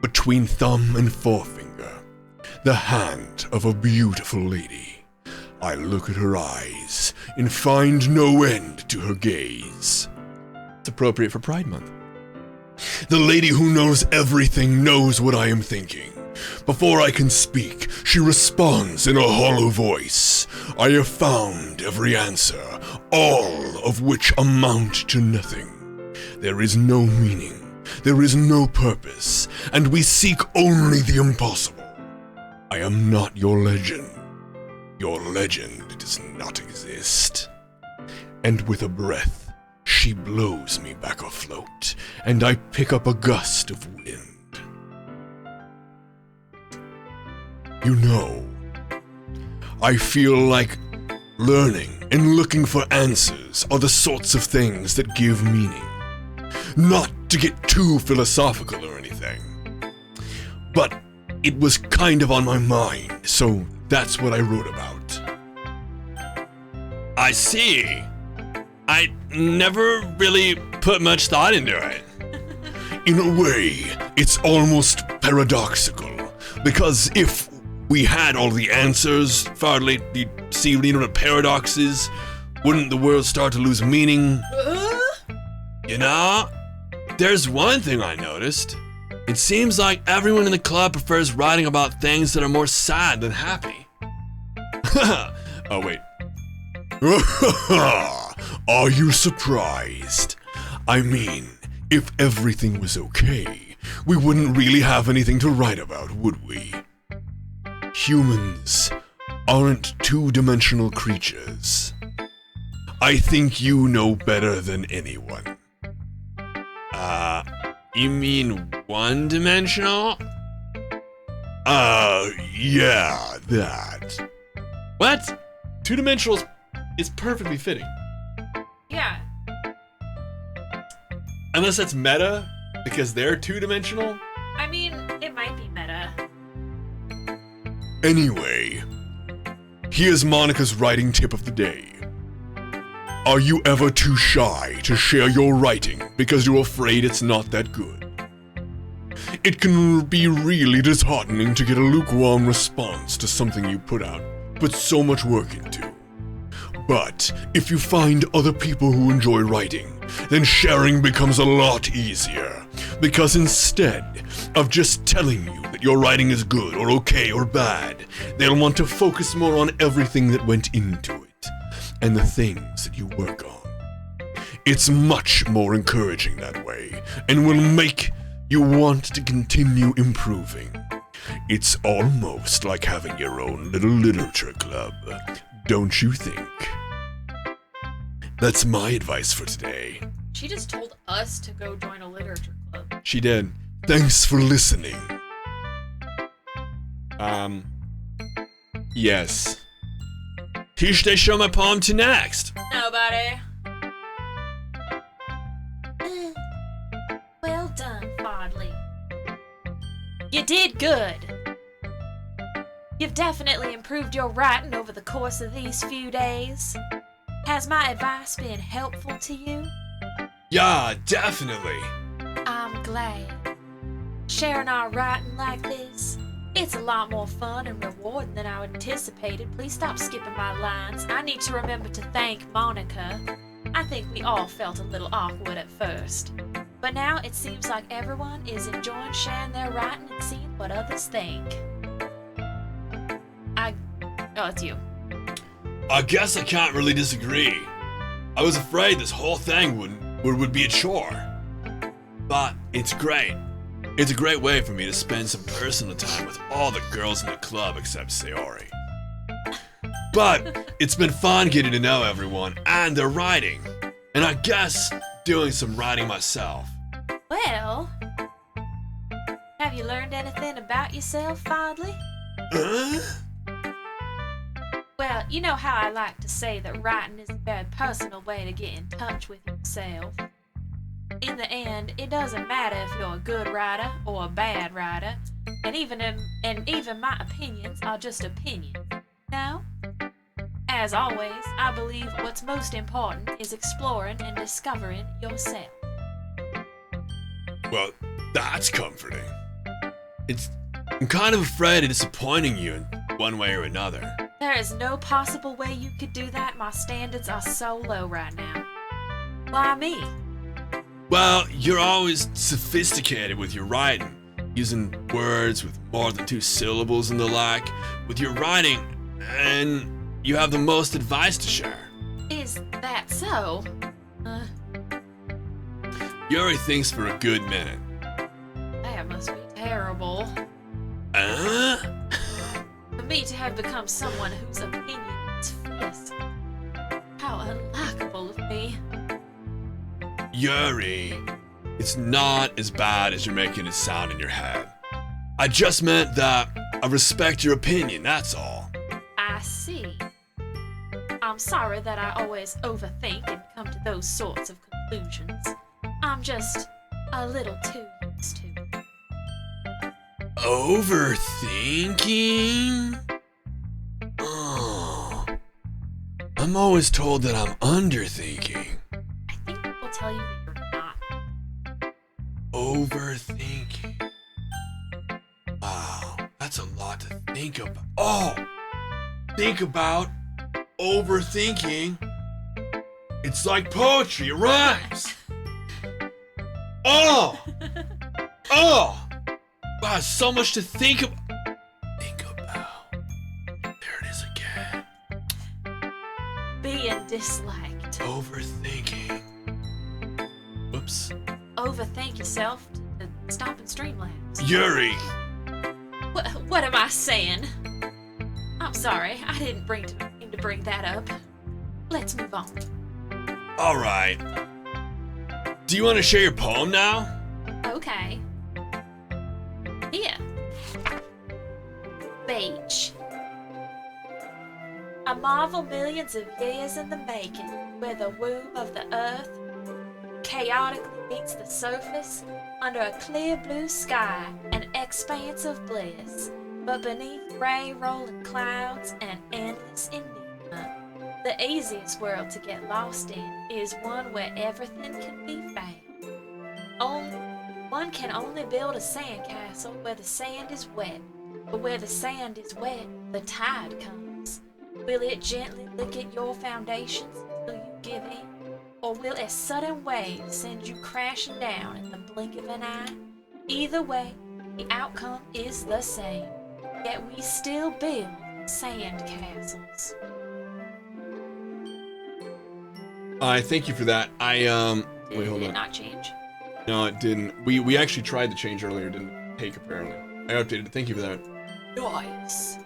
between thumb and forefinger, the hand of a beautiful lady. I look at her eyes and find no end to her gaze. It's appropriate for Pride Month. The lady who knows everything knows what I am thinking. Before I can speak, she responds in a hollow voice. I have found every answer, all of which amount to nothing. There is no meaning, there is no purpose, and we seek only the impossible. I am not your legend. Your legend does not exist. And with a breath, she blows me back afloat, and I pick up a gust of wind. You know, I feel like learning and looking for answers are the sorts of things that give meaning. Not to get too philosophical or anything, but it was kind of on my mind, so that's what I wrote about. I see. I never really put much thought into it. In a way, it's almost paradoxical, because if we had all the answers, Farley, you see, you know what paradox is? Wouldn't the world start to lose meaning? You know, there's one thing I noticed. It seems like everyone in the club prefers writing about things that are more sad than happy. Oh, wait. Are you surprised? I mean, if everything was okay, we wouldn't really have anything to write about, would we? Humans aren't two-dimensional creatures. I think you know better than anyone. You mean one-dimensional? Yeah, that. What? Two-dimensional is perfectly fitting. Yeah. Unless that's meta, because they're two-dimensional. I mean, it might be meta. Anyway, here's Monica's writing tip of the day. Are you ever too shy to share your writing because you're afraid it's not that good? It can be really disheartening to get a lukewarm response to something you put out, put so much work into. But if you find other people who enjoy writing, then sharing becomes a lot easier. Because instead of just telling you that your writing is good or okay or bad, they'll want to focus more on everything that went into it and the things that you work on. It's much more encouraging that way, and will make you want to continue improving. It's almost like having your own little literature club, don't you think? That's my advice for today. She just told us to go join a literature club. She did. Thanks for listening. Yes. Who should I show my poem to next? Nobody. Well done, Fodley. You did good. You've definitely improved your writing over the course of these few days. Has my advice been helpful to you? Yeah, definitely. I'm glad. Sharing our writing like this, it's a lot more fun and rewarding than I anticipated. Please stop skipping my lines. I need to remember to thank Monica. I think we all felt a little awkward at first. But now it seems like everyone is enjoying sharing their writing and seeing what others think. Oh, it's you. I guess I can't really disagree. I was afraid this whole thing would be a chore. But it's great. It's a great way for me to spend some personal time with all the girls in the club except Sayori. But it's been fun getting to know everyone and their writing. And I guess doing some writing myself. Well, have you learned anything about yourself, Fodley? Well, you know how I like to say that writing is a very personal way to get in touch with yourself. In the end, it doesn't matter if you're a good writer or a bad writer, and even my opinions are just opinions. No? As always, I believe what's most important is exploring and discovering yourself. Well, that's comforting. I'm kind of afraid of disappointing you in one way or another. There is no possible way you could do that. My standards are so low right now. Why me? Well, you're always sophisticated with your writing, using words with more than 2 syllables and the like, with your writing, and you have the most advice to share. Is that so? Yuri thinks for a good minute. That must be terrible. For me to have become someone whose opinion is fierce. How unlikable of me. Yuri, it's not as bad as you're making it sound in your head. I just meant that I respect your opinion, that's all. I see. I'm sorry that I always overthink and come to those sorts of conclusions. I'm just a little too used to. Overthinking? Oh. I'm always told that I'm underthinking. I think people tell you that you're not. Overthinking. Wow, that's a lot to think about. Oh! Think about overthinking. It's like poetry, it rhymes. Oh! Oh! Wow, so much to think about. Think about. There it is again. Being disliked. Overthinking. Whoops. Overthink yourself to stop and Streamlabs. Yuri! What am I saying? I'm sorry, I didn't mean to bring that up. Let's move on. Alright. Do you want to share your poem now? Okay. Here. Beach. A marvel millions of years in the making, where the womb of the earth chaotically meets the surface under a clear blue sky, an expanse of bliss, but beneath gray rolling clouds and endless enigma. The easiest world to get lost in is one where everything can be found. One can only build a sandcastle where the sand is wet, but where the sand is wet, the tide comes. Will it gently lick at your foundations until you give in? Or will a sudden wave send you crashing down in the blink of an eye? Either way, the outcome is the same, yet we still build sand castles. I thank you for that. Wait, hold Did it on. not change? No, it didn't. We actually tried to change earlier. It didn't take apparently. I updated it. Thank you for that. Nice.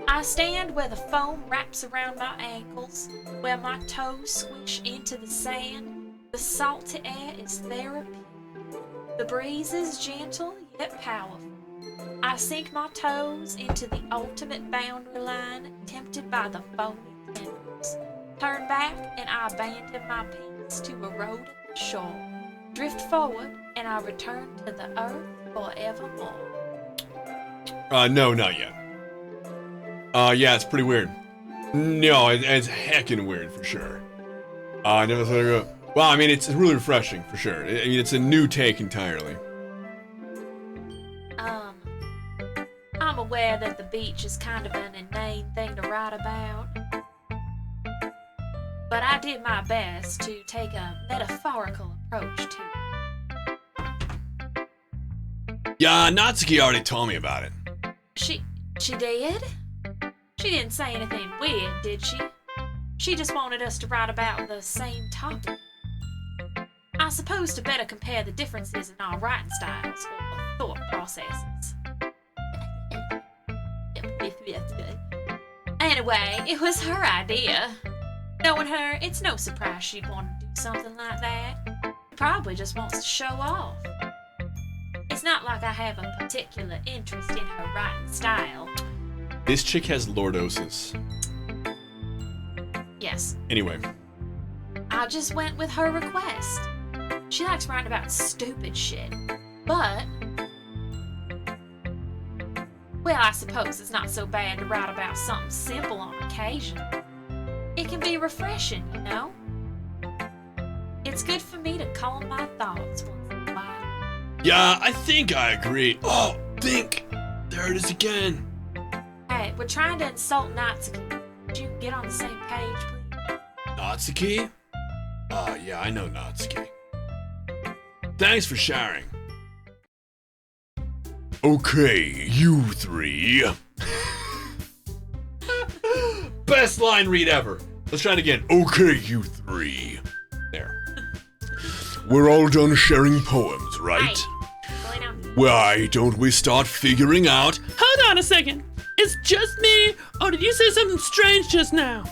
I stand where the foam wraps around my ankles, where my toes squish into the sand. The salty air is therapy. The breeze is gentle yet powerful. I sink my toes into the ultimate boundary line, tempted by the foamy tendrils. Turn back and I abandon my peace to erode the shore. Drift forward and I return to the earth forevermore. No, not yet. Yeah, it's pretty weird. No, it's heckin' weird for sure. I never thought I'd go. Well, I mean, it's really refreshing for sure. I mean, it's a new take entirely. I'm aware that the beach is kind of an inane thing to write about. But I did my best to take a metaphorical approach to it. Yeah, Natsuki already told me about it. She did? She didn't say anything weird, did she? She just wanted us to write about the same topic. I suppose to better compare the differences in our writing styles or thought processes. Anyway, it was her idea. Knowing her, it's no surprise she'd want to do something like that. She probably just wants to show off. It's not like I have a particular interest in her writing style. This chick has lordosis. Yes, Anyway, I just went with her request. She likes writing about stupid shit, but... Well, I suppose it's not so bad to write about something simple on occasion. It can be refreshing, you know? It's good for me to calm my thoughts once in a while. Yeah, I think I agree. Oh, think! There it is again. Hey, we're trying to insult Natsuki. Could you get on the same page, please? Natsuki? Oh, yeah, I know Natsuki. Thanks for sharing. Okay, you three. best line read ever. Let's try it again. Okay, you three. There. We're all done sharing poems, right? Hey, going on. Why don't we start figuring out? Hold on a second. It's just me, or did you say something strange just now?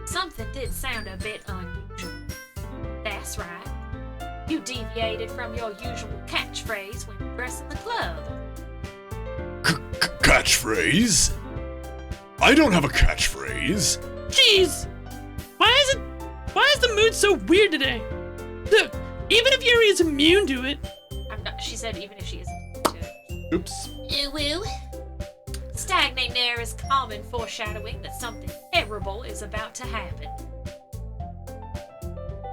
Something did sound a bit unusual. That's right. You deviated from your usual catchphrase when dressing the club. Catchphrase? I don't have a catchphrase. Jeez! Why is the mood so weird today? Look, even if Yuri is immune to it. I'm not. She said even if she isn't to it. Oops. Ooh. Stagnating there is common foreshadowing that something terrible is about to happen.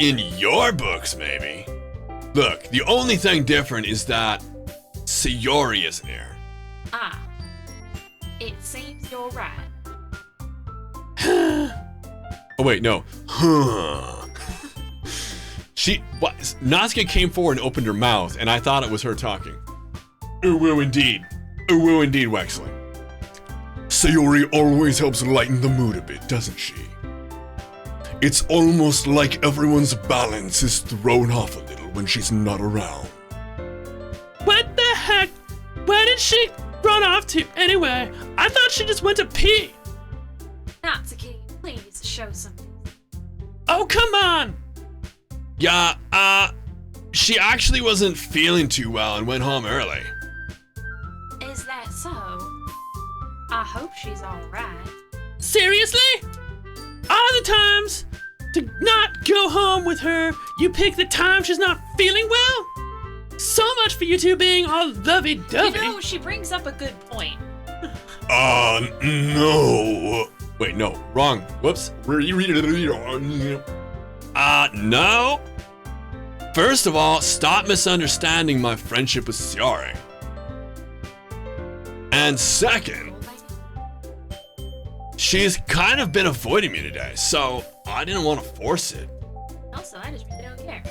In your books, maybe. Look, the only thing different is that Sayori isn't here. Ah. It seems you're right. Oh wait, no. Huh. Natsuki came forward and opened her mouth, and I thought it was her talking. Ooh, woo, indeed. Ooh, woo, indeed, Wexley. Sayori always helps lighten the mood a bit, doesn't she? It's almost like everyone's balance is thrown off a little when she's not around. What the heck? Where did she run off to anyway? I thought she just went to pee. Natsuki, please show some. Oh, come on! Yeah, she actually wasn't feeling too well and went home early. Is that so? I hope she's alright. Seriously? All the times to not go home with her, you pick the time she's not feeling well? So much for you two being all lovey-dovey. You know, she brings up a good point. No. Wait, no, wrong. Whoops. No. First of all, stop misunderstanding my friendship with Sayori. And second, she's kind of been avoiding me today, so I didn't want to force it. Also, I just really don't care.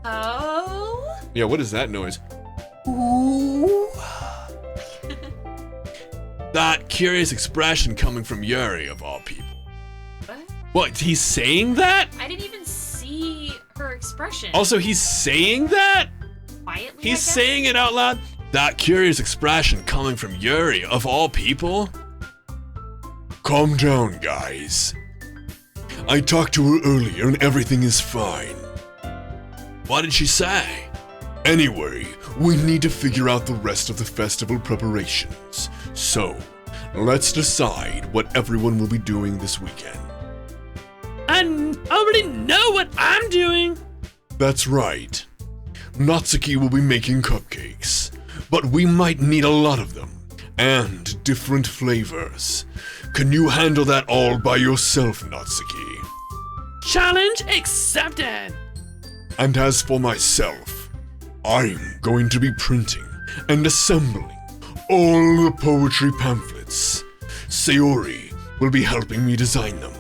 Oh? Yeah, what is that noise? That curious expression coming from Yuri, of all people. What? What, he's saying that? I didn't even see her expression. Also, he's saying that? Quietly, I He's guess? saying it out loud? That curious expression coming from Yuri, of all people? Calm down, guys. I talked to her earlier and everything is fine. What did she say? Anyway, we need to figure out the rest of the festival preparations. So, let's decide what everyone will be doing this weekend. I already know what I'm doing. That's right. Natsuki will be making cupcakes, but we might need a lot of them, and different flavors. Can you handle that all by yourself, Natsuki? Challenge accepted. And as for myself, I'm going to be printing and assembling all the poetry pamphlets. Sayori will be helping me design them.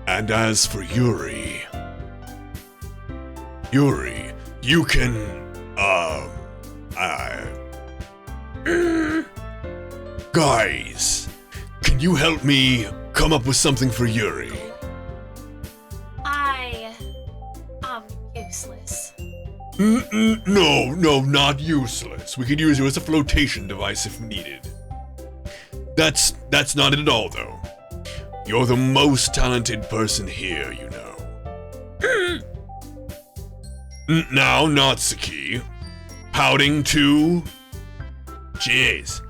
And as for Yuri, you can, guys, can you help me come up with something for Yuri? I'm useless. No, not useless. We could use you as a flotation device if needed. That's not it at all, though. You're the most talented person here, you know. Now, Natsuki, pouting too? Jeez,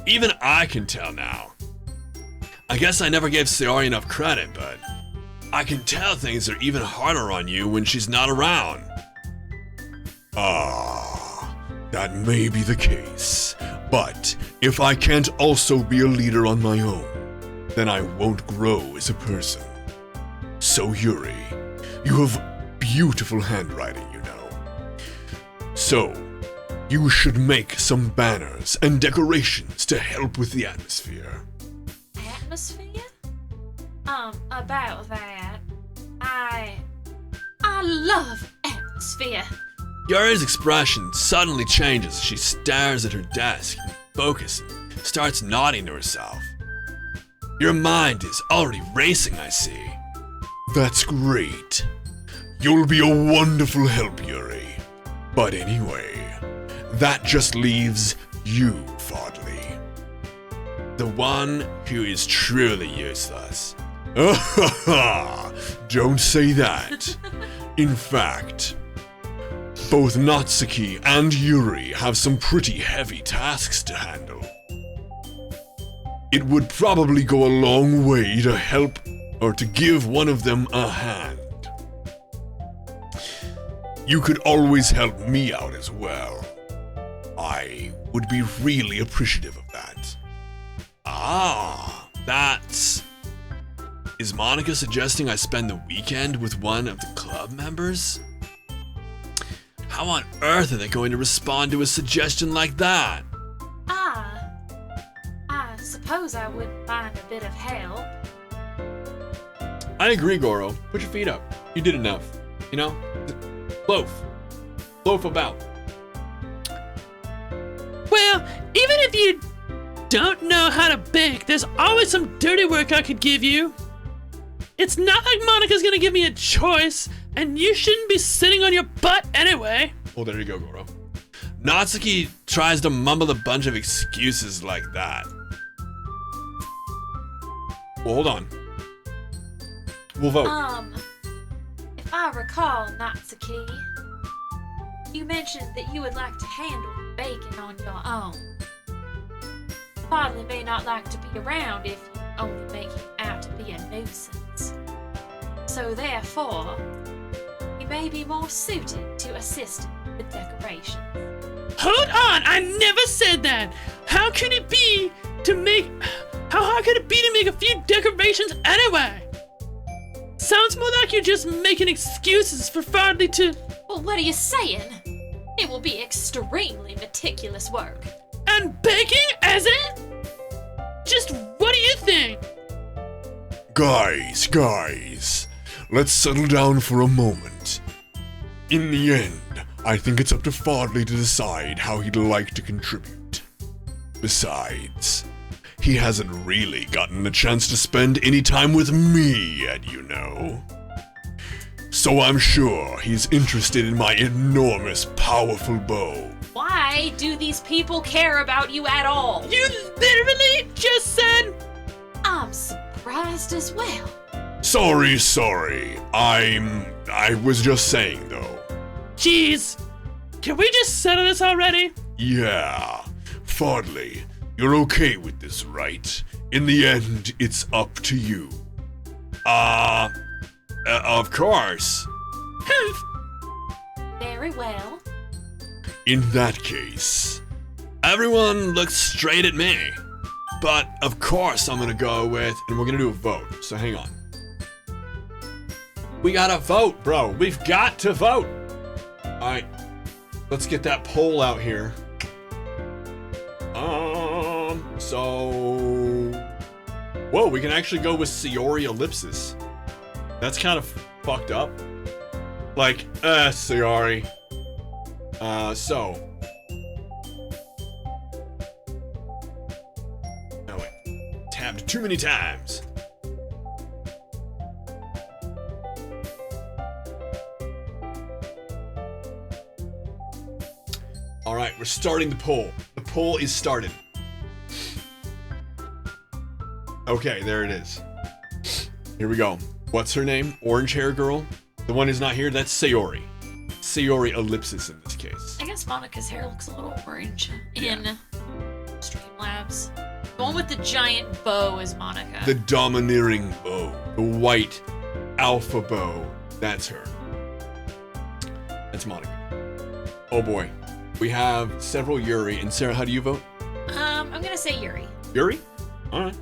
even I can tell now. I guess I never gave Sayori enough credit, but I can tell things are even harder on you when she's not around. That may be the case. But if I can't also be a leader on my own, then I won't grow as a person. So Yuri, you have beautiful handwriting, you know. So, you should make some banners and decorations to help with the atmosphere. Atmosphere? About that, I love atmosphere. Yuri's expression suddenly changes as she stares at her desk and focuses, starts nodding to herself. Your mind is already racing, I see. That's great. You'll be a wonderful help, Yuri. But anyway, that just leaves you, Fodley. The one who is truly useless. Don't say that. In fact, both Natsuki and Yuri have some pretty heavy tasks to handle. It would probably go a long way to help or to give one of them a hand. You could always help me out as well. I would be really appreciative of that. That's... Is Monica suggesting I spend the weekend with one of the club members? How on earth are they going to respond to a suggestion like that? I suppose I wouldn't mind a bit of help. I agree, Goro. Put your feet up. You did enough. You know? Loaf about. Well, even if you don't know how to bake, there's always some dirty work I could give you. It's not like Monica's gonna give me a choice, and you shouldn't be sitting on your butt anyway. Oh, there you go, Goro. Natsuki tries to mumble a bunch of excuses like that. Well, hold on. We'll vote. If I recall, Natsuki, you mentioned that you would like to handle baking on your own. Father may not like to be around if you only make him out to be a nuisance. So therefore, he may be more suited to assist with decorations. Hold on, I never said that. How could it be to make... How hard could it be to make a few decorations anyway? Sounds more like you're just making excuses for Fardley to... Well, what are you saying? It will be extremely meticulous work. And baking, is it? Just what do you think? Guys, let's settle down for a moment. In the end, I think it's up to Fodley to decide how he'd like to contribute. Besides, he hasn't really gotten a chance to spend any time with me yet, you know. So I'm sure he's interested in my enormous, powerful bow. Why do these people care about you at all? You literally just said... I'm surprised as well. Sorry. I was just saying, though. Jeez. Can we just settle this already? Yeah. Fardley, you're okay with this, right? In the end, it's up to you. Of course. Very well. In that case, Everyone looks straight at me. But of course I'm gonna go with, and we're gonna do a vote, so hang on. We gotta vote, bro. We've got to vote. Alright, let's get that poll out here. So... Whoa, we can actually go with Sayori Ellipsis. That's kind of fucked up. Like, Sayori. So... Oh wait, tabbed too many times. Alright, we're starting the poll. The poll is started. Okay, there it is. Here we go. What's her name? Orange hair girl? The one who's not here, that's Sayori. Sayori Ellipsis in this case. I guess Monica's hair looks a little orange in Streamlabs. The one with the giant bow is Monica. The domineering bow. The white alpha bow. That's her. That's Monica. Oh boy. We have several Yuri. And Sarah, how do you vote? I'm gonna say Yuri. Yuri? Alright.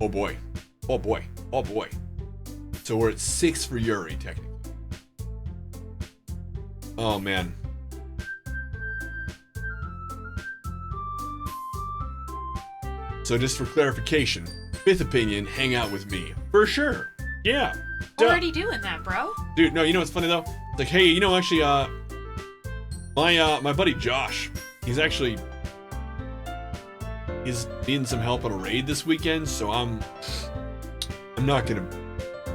Oh boy. Oh boy. Oh boy. So we're at 6 for Yuri, technically. Oh man. So just for clarification, 5th opinion, hang out with me. For sure. Yeah. Duh. Already doing that, bro. Dude, no, you know what's funny though? It's like, hey, you know, actually, my buddy Josh, he's needing some help on a raid this weekend, so I'm not gonna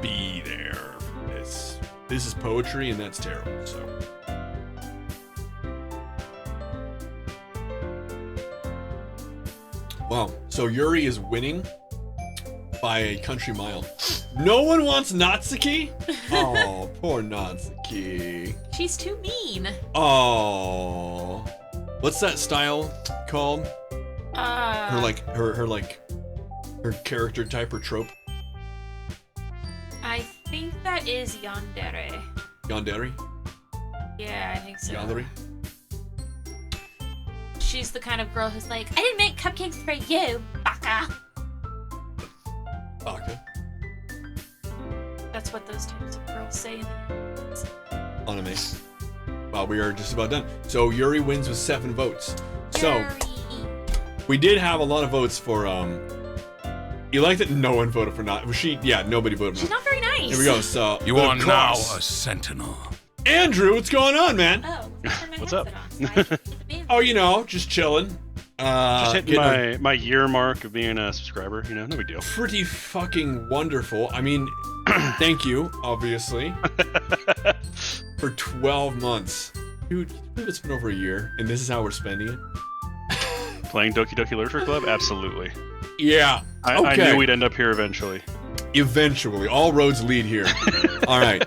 be there for this. This is poetry, and that's terrible, so. Wow, so Yuri is winning by a country mile. No one wants Natsuki? Oh, poor Natsuki. She's too mean. Oh, what's that style called? Her character type or trope? I think that is Yandere. Yandere? Yeah, I think so. Yandere? She's the kind of girl who's like, I didn't make cupcakes for you, baka. Baka. That's what those types of girls say in the Anime. Well, we are just about done. So Yuri wins with 7 votes. So we did have a lot of votes for you like that no one voted for not nobody voted for She's not very nice. Here we go. So You are now a sentinel. Andrew, what's going on, man? Oh, What's up? Oh, you know, just chilling. Just hitting getting my year mark of being a subscriber, you know, no big deal. pretty fucking wonderful. I mean, thank you, obviously, for 12 months. Dude, can you believe it's been over a year, and this is how we're spending it? Playing Doki Doki Literature Club? Absolutely. Yeah. I knew we'd end up here eventually. Eventually. All roads lead here. All right.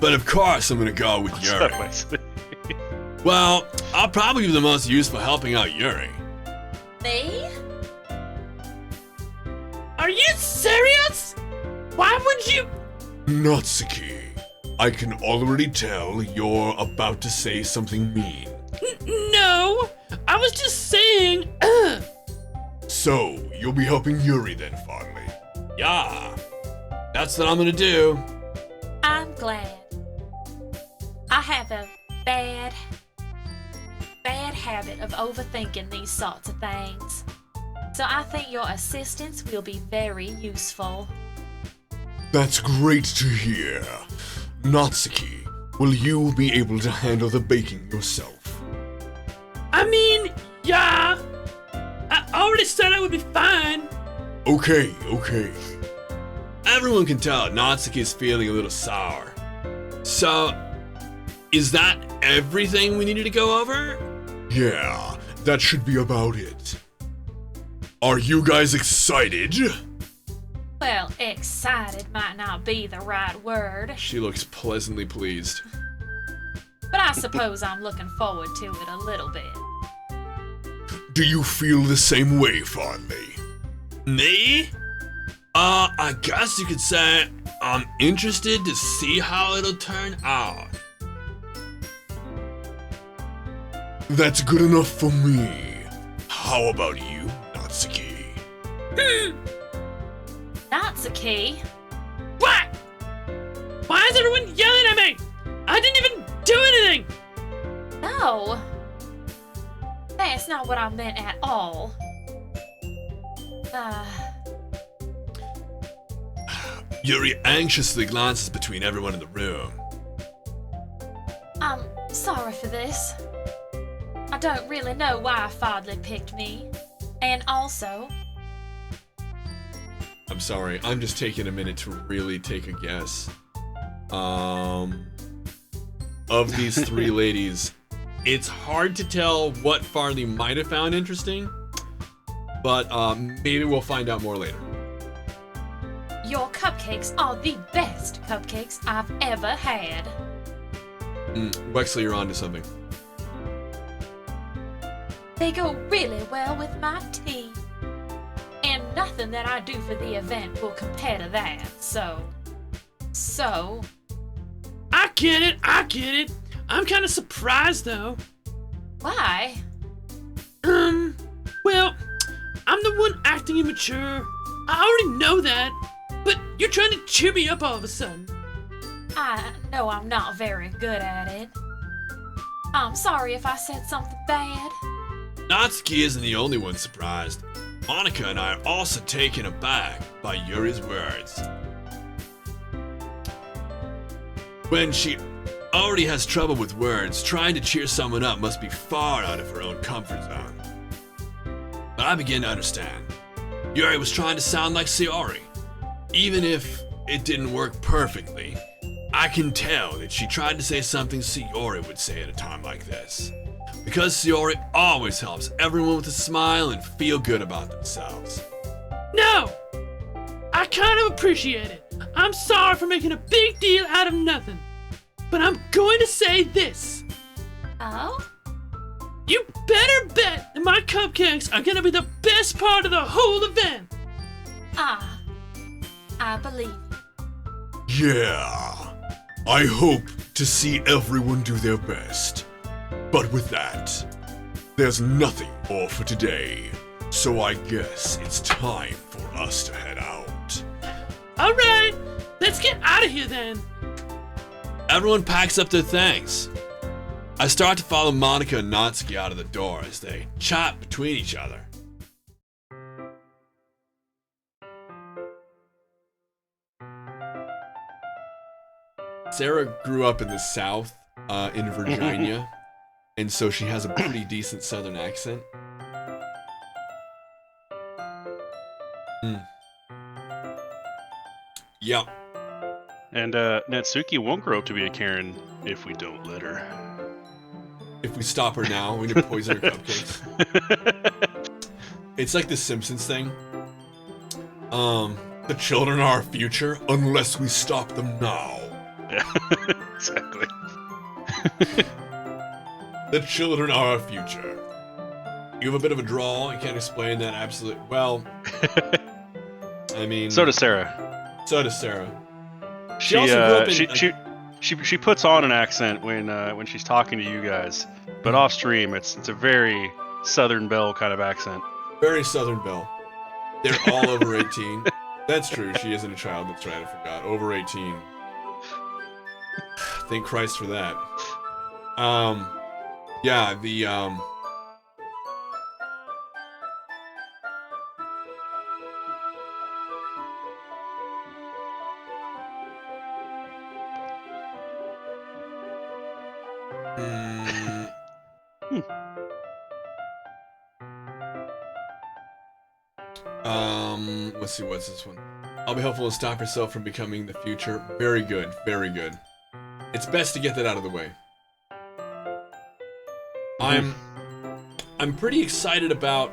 But of course I'm gonna go with What's Yuri. up, Wesley? Well, I'll probably be the most useful helping out Yuri. Me? Are you serious? Why would you... Natsuki, I can already tell you're about to say something mean. No, I was just saying... So, you'll be helping Yuri then, Farley. Yeah. That's what I'm gonna do. I'm glad. I have a bad habit of overthinking these sorts of things. So I think your assistance will be very useful. That's great to hear. Natsuki, will you be able to handle the baking yourself? I mean, yeah. already said I would be fine. Okay. Everyone can tell Natsuki's feeling a little sour. So, is that everything we needed to go over? Yeah, that should be about it. Are you guys excited? Well, excited might not be the right word, She looks pleasantly pleased. but I suppose I'm looking forward to it a little bit. Do you feel the same way, Farley? Me? I guess you could say I'm interested to see how it'll turn out. That's good enough for me. How about you, Natsuki? Natsuki? What? Why is everyone yelling at me? I didn't even do anything. No. That's not what I meant at all. Yuri anxiously glances between everyone in the room. I'm sorry for this. I don't really know why Fodley picked me. And also, I'm sorry, I'm just taking a minute to really take a guess. Of these three ladies, it's hard to tell what Farley might have found interesting, but maybe we'll find out more later. your cupcakes are the best cupcakes I've ever had. Wexley, you're onto something. They go really well with my tea. And nothing that I do for the event will compare to that, so... I get it. I'm kind of surprised though. Why? Well, I'm the one acting immature. I already know that. But you're trying to cheer me up all of a sudden. I know I'm not very good at it. I'm sorry if I said something bad. Natsuki isn't the only one surprised. Monica and I are also taken aback by Yuri's words. When she already has trouble with words, trying to cheer someone up must be far out of her own comfort zone. But I begin to understand. Yuri was trying to sound like Sayori. Even if it didn't work perfectly, I can tell that she tried to say something Sayori would say at a time like this. Because Sayori always helps everyone with a smile and feel good about themselves. No! I kind of appreciate it. I'm sorry for making a big deal out of nothing. But I'm going to say this. Oh? You better bet that my cupcakes are going to be the best part of the whole event. I believe. Yeah. I hope to see everyone do their best. But with that, there's nothing more for today. So I guess it's time for us to head out. All right, let's get out of here then. Everyone packs up their things. I start to follow Monica and Natsuki out of the door as they chat between each other. Sarah grew up in the South, in Virginia, and so she has a pretty decent Southern accent. Yep. And Natsuki won't grow up to be a Karen if we don't let her. If we stop her now, we need to poison her cupcakes. It's like the Simpsons thing. The children are our future unless we stop them now. Yeah, exactly. The children are our future. You have a bit of a drawl. You can't explain that absolutely. Well, I mean. So does Sarah. So does Sarah. She also grew up in, she puts on an accent when she's talking to you guys, but off stream it's a very Southern Belle kind of accent. Very Southern Belle. They're all over 18. That's true. She isn't a child. That's right. I forgot. Over 18. Thank Christ for that. Yeah, the Let's see, what's this one? I'll be helpful to stop yourself from becoming the future. Very good, very good. It's best to get that out of the way. I'm pretty excited about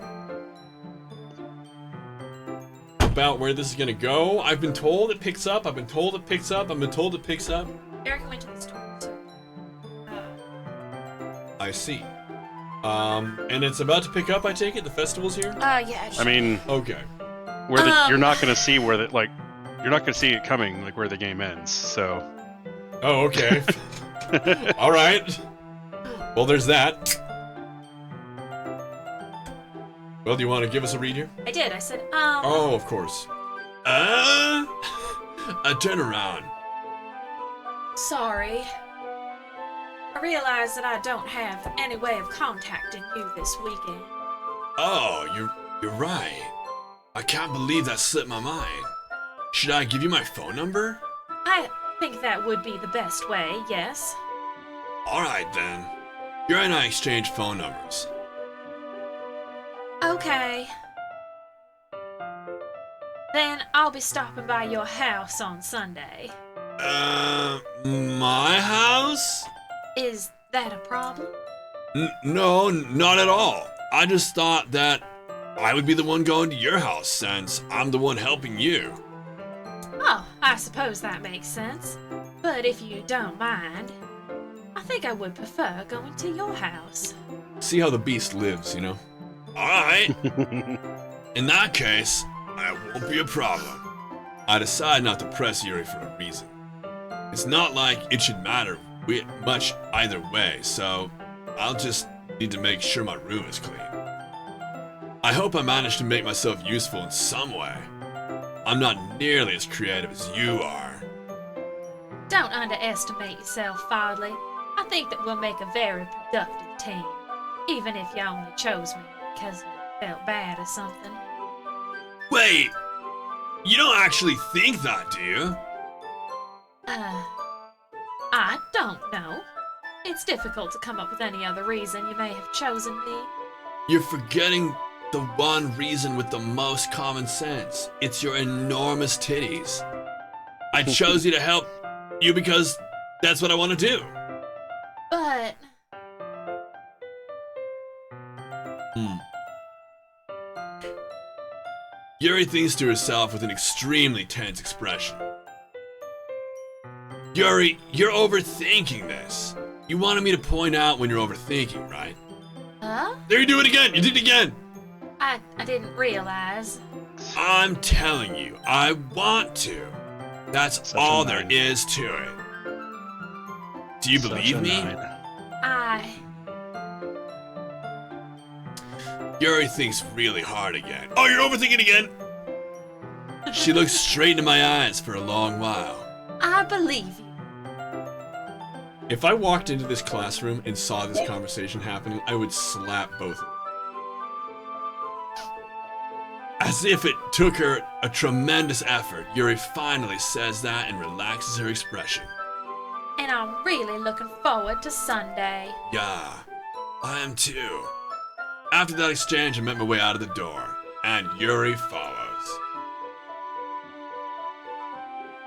where this is gonna go. I've been told it picks up. I've been told it picks up. I've been told it picks up. Eric went to the store. So. I see. And it's about to pick up. I take it the festival's here. Yeah. I mean, Okay. where you're not gonna see where the you're not gonna see it coming like where the game ends. So. Oh, okay. All right. Well, there's that. Well, do you want to give us a read here? I did. I said, Oh, of course. Turn around. Sorry. I realize that I don't have any way of contacting you this weekend. Oh, you're right. I can't believe that slipped my mind. Should I give you my phone number? I think that would be the best way, yes. Alright then. You and I exchange phone numbers. Okay. Then I'll be stopping by your house on Sunday. My house? Is that a problem? No, not at all. I just thought that I would be the one going to your house since I'm the one helping you. Oh, I suppose that makes sense. But if you don't mind, I think I would prefer going to your house. See how the beast lives, you know? Alright. In that case, that won't be a problem. I decide not to press Yuri for a reason. It's not like it should matter much either way, so I'll just need to make sure my room is clean. I hope I managed to make myself useful in some way. I'm not nearly as creative as you are. Don't underestimate yourself, Fodley. I think that we'll make a very productive team, even if you only chose me because you felt bad or something. Wait! You don't actually think that, do you? I don't know. It's difficult to come up with any other reason you may have chosen me. You're forgetting the one reason with the most common sense. It's your enormous titties. I chose you to help you because that's what I want to do. But... Yuri thinks to herself with an extremely tense expression. Yuri, you're overthinking this. You wanted me to point out when you're overthinking, right? Huh? There you do it again! You did it again! I didn't realize. I'm telling you, I want to. That's Such a all there nine. is to it. Do you Such believe a me? nine. Yuri thinks really hard again. Oh, you're overthinking again! She looks straight into my eyes for a long while. I believe you. If I walked into this classroom and saw this conversation happening, I would slap both of them. As if it took her a tremendous effort, Yuri finally says that and relaxes her expression. And I'm really looking forward to Sunday. Yeah, I am too. After that exchange, I met my way out of the door, and Yuri follows.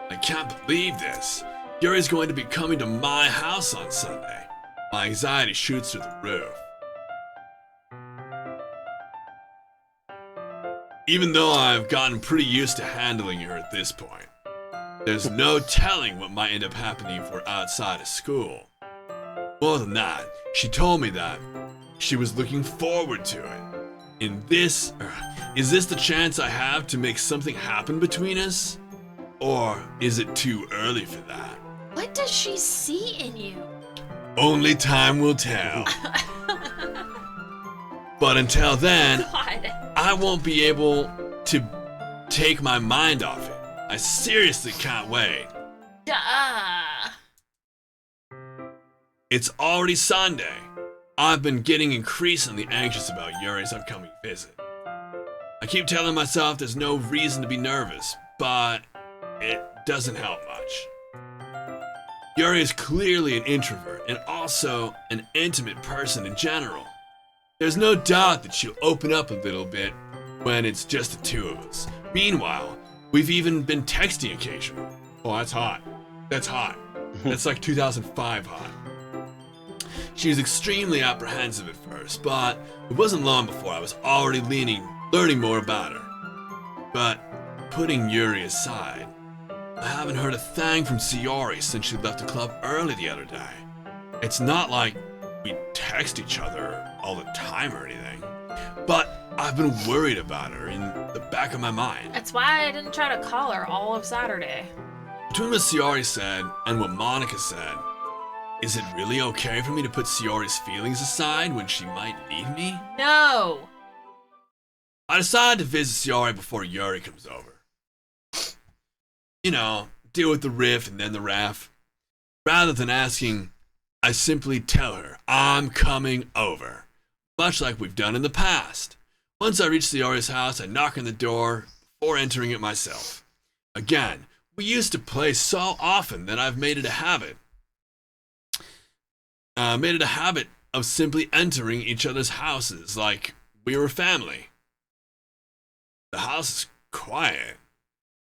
I can't believe this. Yuri's going to be coming to my house on Sunday. My anxiety shoots through the roof. Even though I've gotten pretty used to handling her at this point, there's no telling what might end up happening for outside of school. More than that, she told me that she was looking forward to it. Is this the chance I have to make something happen between us? Or is it too early for that? What does she see in you? Only time will tell. But until then, God. I won't be able to take my mind off it. I seriously can't wait. Duh. It's already Sunday. I've been getting increasingly anxious about Yuri's upcoming visit. I keep telling myself there's no reason to be nervous, but it doesn't help much. Yuri is clearly an introvert and also an intimate person in general. There's no doubt that she'll open up a little bit when it's just the two of us. Meanwhile, we've even been texting occasionally. Oh, that's hot. That's hot. That's like 2005 hot. She was extremely apprehensive at first, but it wasn't long before I was already learning more about her. But putting Yuri aside, I haven't heard a thing from Sayori since she left the club early the other day. It's not like we text each other all the time or anything, but I've been worried about her in the back of my mind. That's why I didn't try to call her all of Saturday. Between what Sayori said and what Monica said, is it really okay for me to put Sayori's feelings aside when she might need me? No! I decided to visit Sayori before Yuri comes over. You know, deal with the riff and then the raff. Rather than asking, I simply tell her I'm coming over, much like we've done in the past. Once I reach Sayori's house, I knock on the door before entering it myself. Again, we used to play so often that I've made it a habit. Of simply entering each other's houses like we were family. The house is quiet.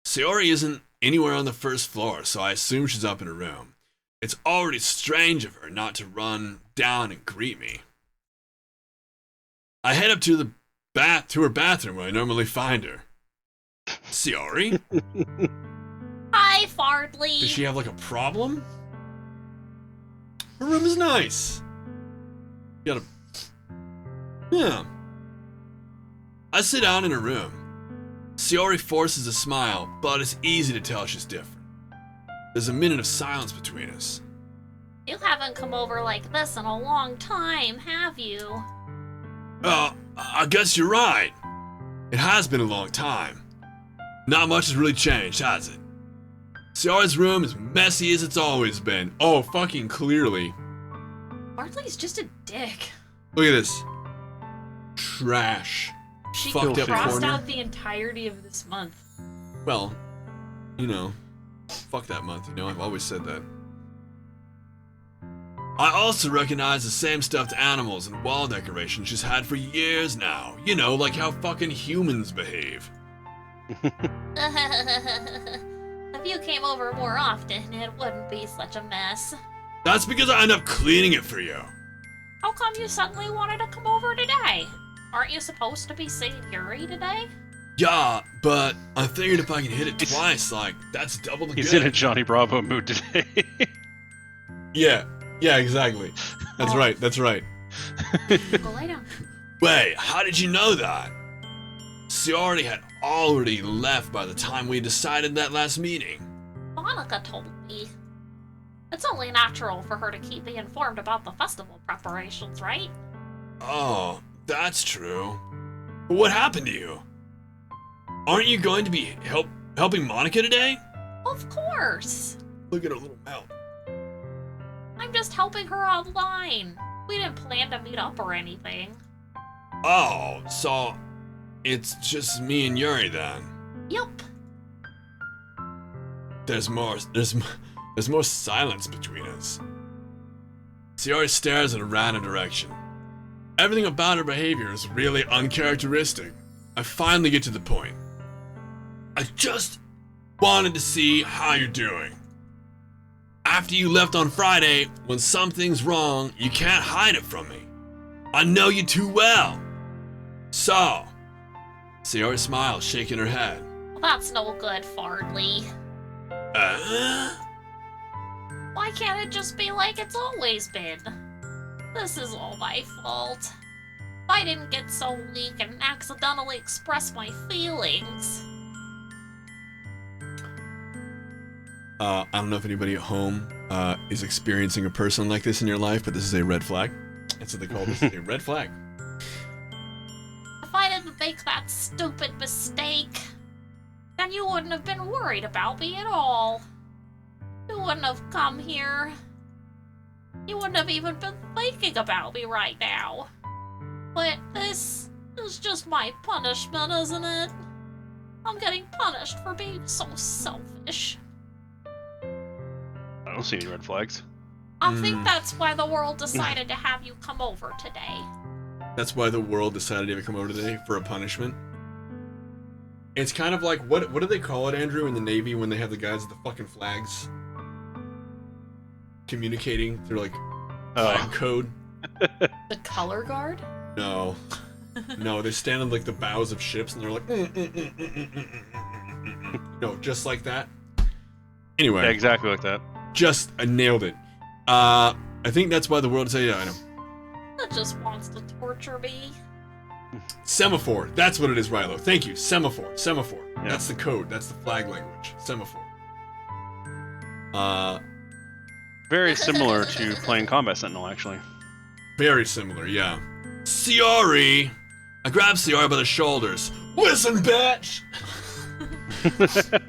Sayori isn't anywhere on the first floor, so I assume she's up in her room. It's already strange of her not to run down and greet me. I head up to her bathroom where I normally find her. Sayori? Hi, Fardley. Does she have like a problem? Her room is nice. Yeah. I sit down in her room. Sayori forces a smile, but it's easy to tell she's different. There's a minute of silence between us. You haven't come over like this in a long time, have you? I guess you're right. It has been a long time. Not much has really changed, has it? Sayori's room is messy as it's always been. Oh, fucking clearly. Fardley's just a dick. Look at this. Trash. She Fucked up crossed corner. out the entirety of this month. Well, you know, fuck that month, you know, I've always said that. I also recognize the same stuffed animals and wall decorations she's had for years now. You know, like how fucking humans behave. If you came over more often, it wouldn't be such a mess. That's because I end up cleaning it for you. How come you suddenly wanted to come over today? Aren't you supposed to be seeing Yuri today? Yeah, but I figured if I can hit it twice, like, that's double the He's good. in a Johnny Bravo mood today. Yeah, exactly. That's right, that's right. Go lay down. Wait, how did you know that? Sayori had already left by the time we decided that last meeting. Monica told me. It's only natural for her to keep me informed about the festival preparations, right? Oh, that's true. But what happened to you? Aren't you going to be helping Monica today? Of course. Look at her little mouth. I'm just helping her online. We didn't plan to meet up or anything. Oh, so it's just me and Yuri then. Yup. There's more silence between us. Sayori stares in a random direction. Everything about her behavior is really uncharacteristic. I finally get to the point. I just wanted to see how you're doing. After you left on Friday, when something's wrong, you can't hide it from me. I know you too well. So, Sayori smiles, shaking her head. Well, that's no good, Fardley. Why can't it just be like it's always been? This is all my fault. If I didn't get so weak and accidentally express my feelings. I don't know if anybody at home is experiencing a person like this in your life, but this is a red flag. That's what they call this, a red flag. If I didn't make that stupid mistake, then you wouldn't have been worried about me at all. You wouldn't have come here. You wouldn't have even been thinking about me right now. But this is just my punishment, isn't it? I'm getting punished for being so selfish. I don't see any red flags. I think that's why the world decided to have you come over today. That's why the world decided to come over today for a punishment. It's kind of like what do they call it, Andrew, in the Navy when they have the guys with the fucking flags communicating through like flag code? The color guard? No. No, they stand on like the bows of ships and they're like no, just like that. Anyway. Yeah, exactly like that. Just I nailed it. I think that's why the world is item. That just wants to torture me. Semaphore. That's what it is, Rilo. Thank you. Semaphore. Semaphore. Yeah. That's the code. That's the flag language. Semaphore. Very similar to playing Combat Sentinel, actually. Very similar, yeah. Siori! I grabbed Siori by the shoulders. Listen, bitch!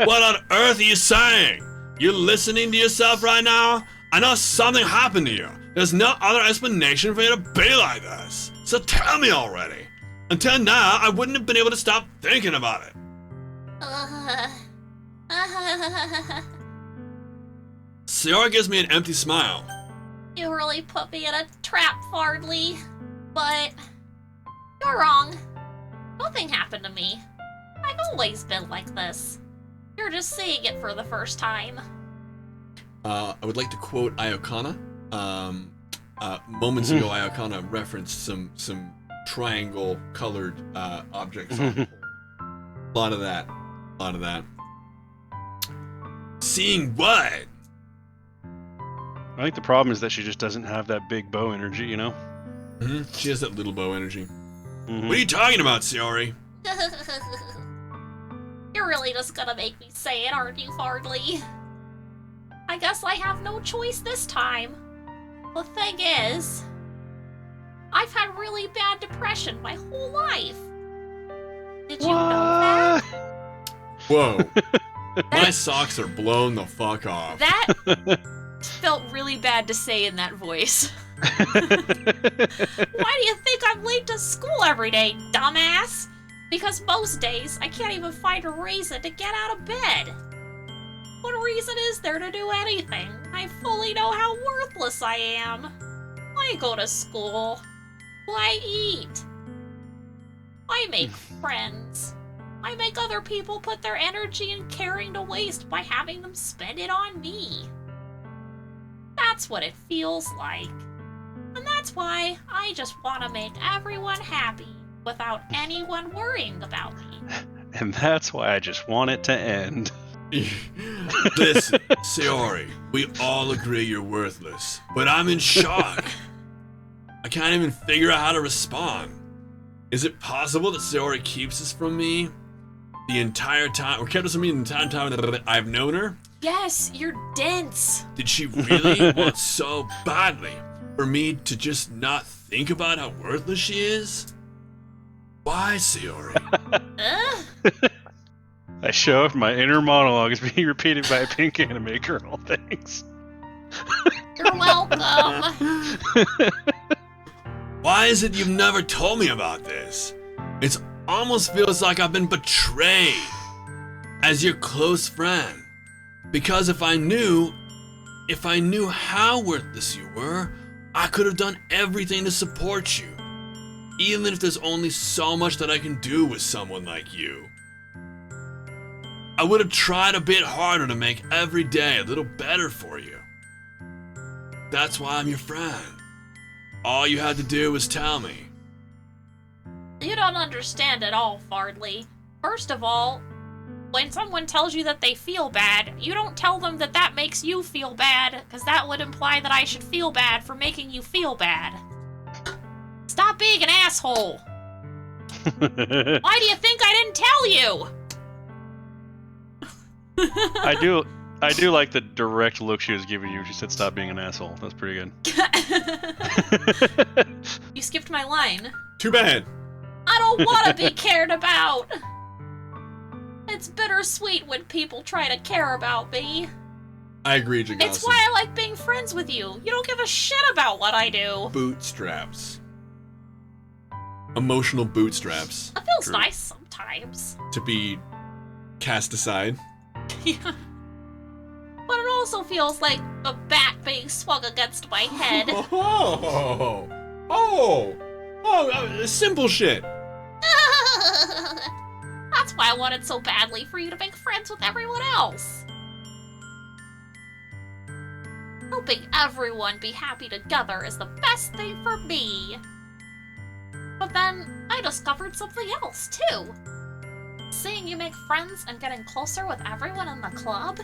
What on earth are you saying? You listening to yourself right now? I know something happened to you. There's no other explanation for you to be like this. So tell me already. Until now, I wouldn't have been able to stop thinking about it. Siori gives me an empty smile. You really put me in a trap, Fardley. But you're wrong. Nothing happened to me. I've always been like this. You're just seeing it for the first time. I would like to quote Iokana. Moments ago, Iokana referenced some triangle-colored objects. A lot of that. Seeing what? I think the problem is that she just doesn't have that big bow energy, you know? Mm-hmm. She has that little bow energy. Mm-hmm. What are you talking about, Siori? You're really just gonna make me say it, aren't you, Fardley? I guess I have no choice this time. The thing is, I've had really bad depression my whole life. Did you know that? Whoa. My socks are blown the fuck off. That felt really bad to say in that voice. Why do you think I'm late to school every day, dumbass? Because most days, I can't even find a reason to get out of bed. What reason is there to do anything? I fully know how worthless I am. I go to school. I eat. I make friends. I make other people put their energy and caring to waste by having them spend it on me. That's what it feels like. And that's why I just want to make everyone happy without anyone worrying about me. And that's why I just want it to end. Listen, Siori, we all agree you're worthless, but I'm in shock. I can't even figure out how to respond. Is it possible that Siori keeps this from me the entire time, or kept this from me the entire time that I've known her? Yes, you're dense. Did she really want so badly for me to just not think about how worthless she is? Why, Siori? I show up, my inner monologue is being repeated by a pink anime girl. Thanks. You're welcome. Why is it you've never told me about this? It almost feels like I've been betrayed as your close friend. Because if I knew how worthless you were, I could have done everything to support you. Even if there's only so much that I can do with someone like you. I would have tried a bit harder to make every day a little better for you. That's why I'm your friend. All you had to do was tell me. You don't understand at all, Fardley. First of all, when someone tells you that they feel bad, you don't tell them that that makes you feel bad, because that would imply that I should feel bad for making you feel bad. Stop being an asshole! Why do you think I didn't tell you? I do like the direct look she was giving you. She said, "Stop being an asshole." That's pretty good. You skipped my line. Too bad. I don't want to be cared about. It's bittersweet when people try to care about me. I agree, Jagasa. It's why I like being friends with you. You don't give a shit about what I do. Bootstraps. Emotional bootstraps. It feels True. nice sometimes. To be cast aside. Yeah. But it also feels like a bat being swung against my head. Simple shit. That's why I wanted so badly for you to make friends with everyone else. Helping everyone be happy together is the best thing for me. But then, I discovered something else, too. Seeing you make friends and getting closer with everyone in the club,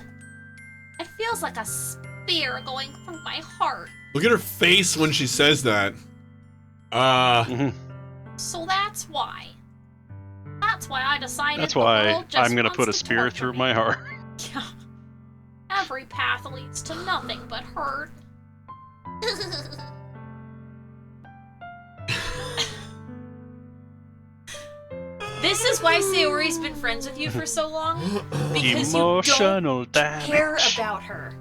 it feels like a spear going through my heart. Look at her face when she says that. So that's why. That's why I decided That's the why world just I'm gonna wants put a to spear torture through me. my heart. Yeah. Every path leads to nothing but hurt. This is why Sayori's been friends with you for so long. Because Emotional you don't care damage. about her.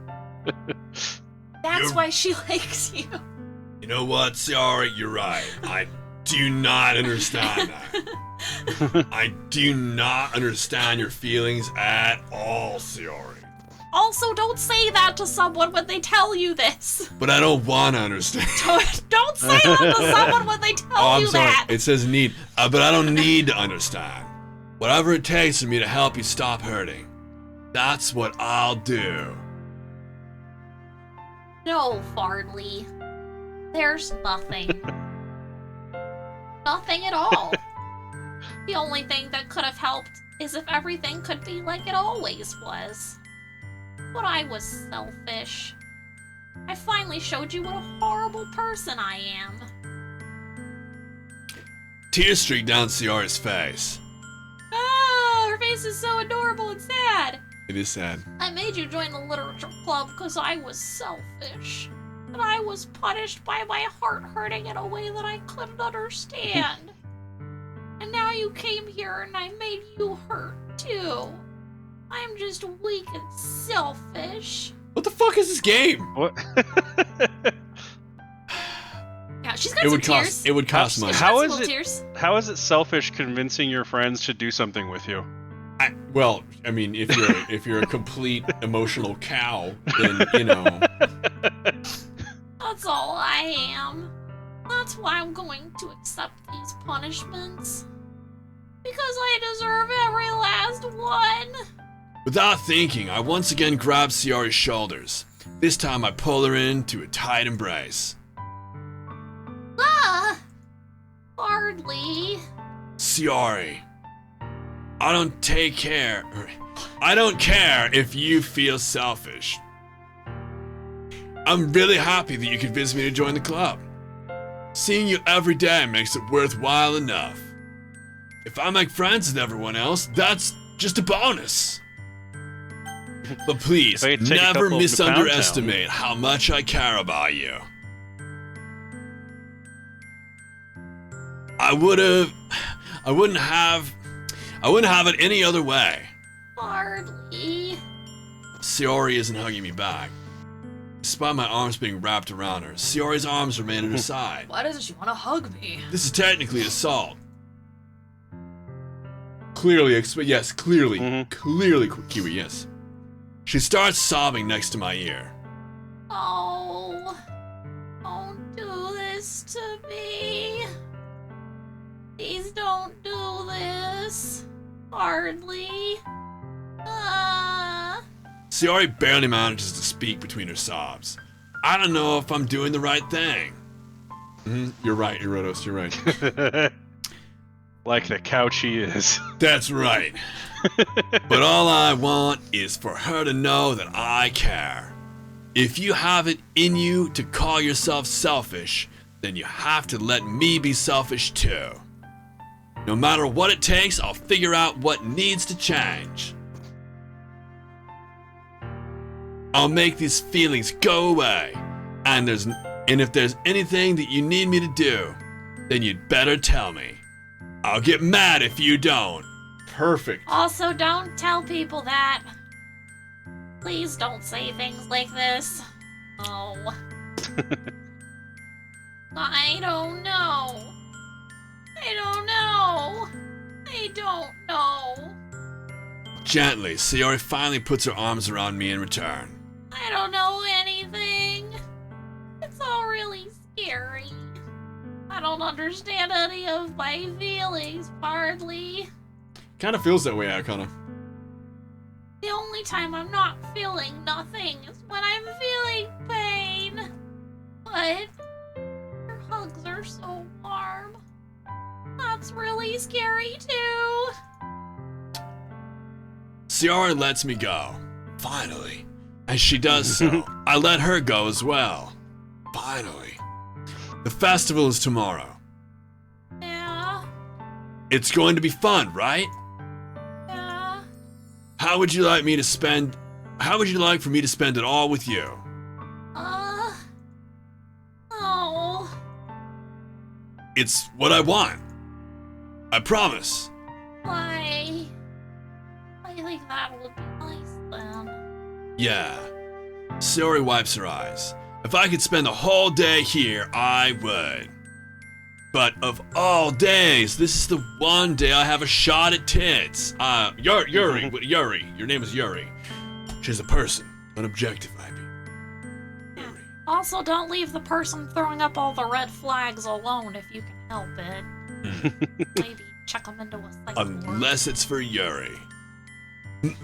That's why she likes you. You know what, Sayori? You're right. I do not understand that. I do not understand your feelings at all, Sayori. Also, don't say that to someone when they tell you this. But I don't want to understand. Don't say that to someone when they tell Oh, I'm you sorry. that. It says need, but I don't need to understand. Whatever it takes for me to help you stop hurting, that's what I'll do. No, Fardley. There's nothing. Nothing at all. The only thing that could have helped is if everything could be like it always was. But I was selfish. I finally showed you what a horrible person I am. Tears streak down Sayori's face. Oh, her face is so adorable and sad. It is sad. I made you join the literature club because I was selfish. And I was punished by my heart hurting in a way that I couldn't understand. And now you came here and I made you hurt too. I'm just weak and selfish. What the fuck is this game? What? Yeah, she's got It some would tears. cost. It would cost money. She's How got is some it- tears. How is it selfish convincing your friends to do something with you? Well, I mean, if you're a complete emotional cow, then you know. That's all I am. That's why I'm going to accept these punishments. Because I deserve every last one. Without thinking, I once again grab Sayori's shoulders. This time I pull her into a tight embrace. Ah! Hardly. Sayori, I don't care if you feel selfish. I'm really happy that you convinced me to join the club. Seeing you every day makes it worthwhile enough. If I make friends with everyone else, that's just a bonus. But please, If I could take a never couple of them to misunderestimate how much I care about you. I wouldn't have it any other way. Hardly. Sayori isn't hugging me back. Despite my arms being wrapped around her, Sayori's arms remain at her side. Why doesn't she want to hug me? This is technically assault. Clearly, clearly, Mhm. clearly, Kiwi, yes. She starts sobbing next to my ear. Oh, don't do this to me. Please don't do this. Hardly. Sayori barely manages to speak between her sobs. I don't know if I'm doing the right thing. You're right, Erotos, you're right. Like the couch he is. That's right. But all I want is for her to know that I care. If you have it in you to call yourself selfish, then you have to let me be selfish too. No matter what it takes, I'll figure out what needs to change. I'll make these feelings go away. And if there's anything that you need me to do, then you'd better tell me. I'll get mad if you don't. Perfect. Also, don't tell people that. Please don't say things like this. Oh. I don't know. I don't know. I don't know. Gently, Sayori finally puts her arms around me in return. I don't know anything. It's all really scary. I don't understand any of my feelings, hardly. Kind of feels that way, Akana. The only time I'm not feeling nothing is when I'm feeling pain. But your hugs are so warm. That's really scary too. Ciara lets me go. Finally. As she does so, I let her go as well. Finally. The festival is tomorrow. Yeah, It's going to be fun, right? yeah. How would you like for me to spend it all with you? Oh. It's what I want. I promise. Why? I think that would be nice then. Yeah. Sori wipes her eyes. If I could spend the whole day here, I would. But of all days, this is the one day I have a shot at tits. Yuri, your name is Yuri. She's a person, an objective, I mean. Yuri. Also, don't leave the person throwing up all the red flags alone if you can help it. Maybe check them into a psych ward. Unless it's for Yuri.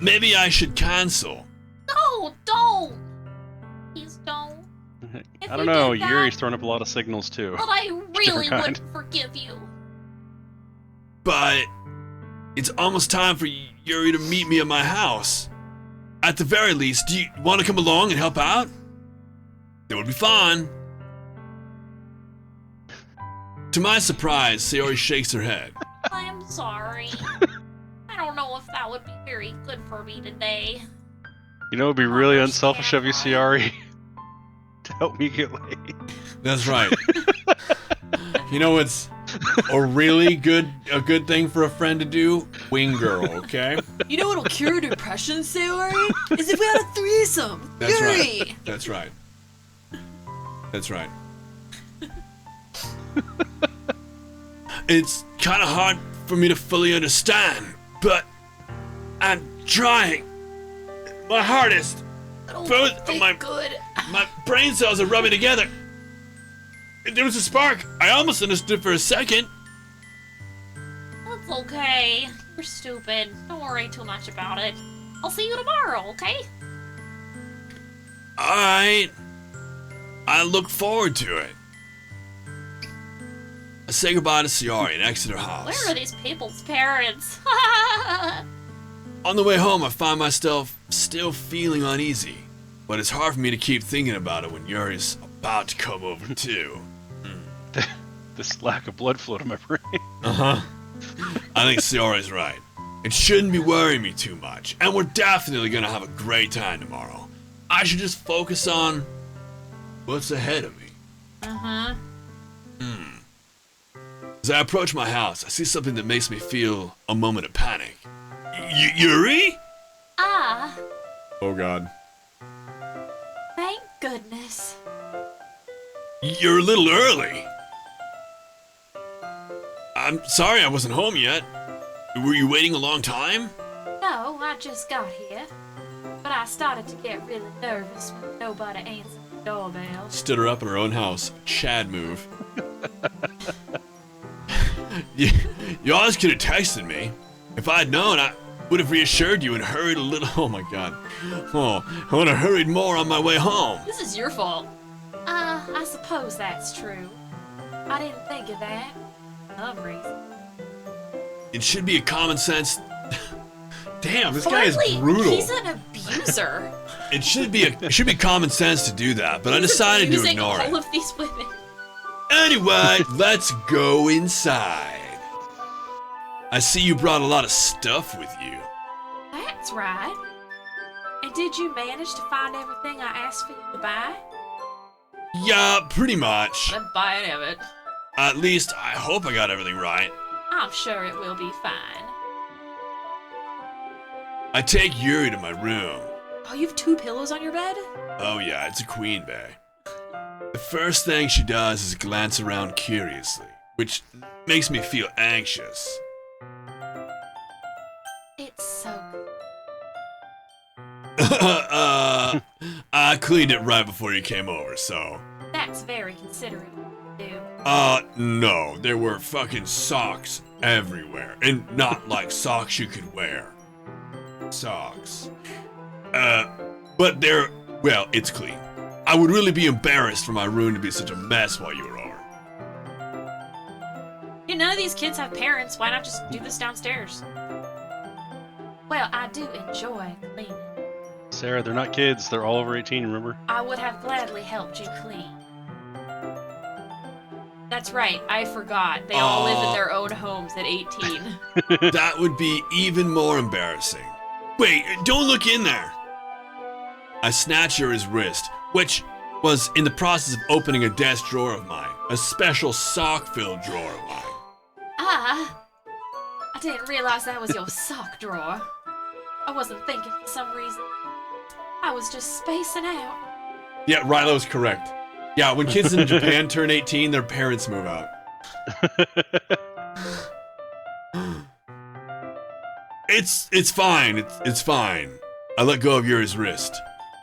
Maybe I should cancel. No, don't! Please don't. If I don't you know. did that, Yuri's throwing up a lot of signals too. But I really kind. wouldn't forgive you. But it's almost time for Yuri to meet me at my house. At the very least, do you want to come along and help out? It would be fun. To my surprise, Sayori shakes her head. I'm sorry. I don't know if that would be very good for me today. You know, it'd be really Understand unselfish of you, why. Ciari, to help me get laid. That's right. You know what's a good thing for a friend to do? Wing girl, okay? You know what'll cure depression, Sayori? Is if we had a threesome. That's Yuri! right. That's right. That's right. It's kind of hard for me to fully understand, but I'm trying my hardest. It'll Both be of my good. brain cells are rubbing together. There was a spark. I almost understood for a second. That's okay. You're stupid. Don't worry too much about it. I'll see you tomorrow, okay? Alright. I look forward to it. I say goodbye to Ciari and exit her house. Where are these people's parents? On the way home, I find myself still feeling uneasy, but it's hard for me to keep thinking about it when Yuri's about to come over too. This lack of blood flow to my brain. Uh-huh. I think Ciari's right. It shouldn't be worrying me too much, and we're definitely gonna have a great time tomorrow. I should just focus on what's ahead of me. Uh-huh. As I approach my house, I see something that makes me feel a moment of panic. Yuri? Ah, Oh god. thank goodness. You're a little early. I'm sorry I wasn't home yet. Were you waiting a long time? No, I just got here. But I started to get really nervous when nobody answered the doorbell. Stood her up in her own house. Chad move. You always could have texted me. If I'd known, I would have reassured you and hurried a little. Oh my god. Oh, I would have hurried more on my way home. This is your fault. I suppose that's true. I didn't think of that. For some reason. It should be a common sense. Damn, this guy is Finally, brutal. he's an abuser. It should be common sense to do that, but I He's decided to abusing ignore all it. of these women. Anyway, let's go inside. I see you brought a lot of stuff with you. That's right. And did you manage to find everything I asked for you to buy? Yeah, pretty much. I didn't buy any of it. At least I hope I got everything right. I'm sure it will be fine. I take Yuri to my room. Oh, you have 2 pillows on your bed? Oh yeah, it's a queen bed. The first thing she does is glance around curiously, which makes me feel anxious. It's so good. I cleaned it right before you came over, so. That's very considerate of you to do. No, there were fucking socks everywhere, and not like socks you could wear. Socks. But they're, well, it's clean. I would really be embarrassed for my room to be such a mess while you were over. Yeah, none of these kids have parents. Why not just do this downstairs? Well, I do enjoy cleaning. Sarah, they're not kids. They're all over 18, remember? I would have gladly helped you clean. That's right, I forgot. They all live in their own homes at 18. That would be even more embarrassing. Wait, don't look in there! I snatched her his wrist, which was in the process of opening a desk drawer of mine, a special sock-filled drawer of mine. Ah, I didn't realize that was your sock drawer. I wasn't thinking for some reason. I was just spacing out. Yeah, Rilo's correct. Yeah, when kids in Japan turn 18, their parents move out. It's fine, it's fine. I let go of Yuri's wrist.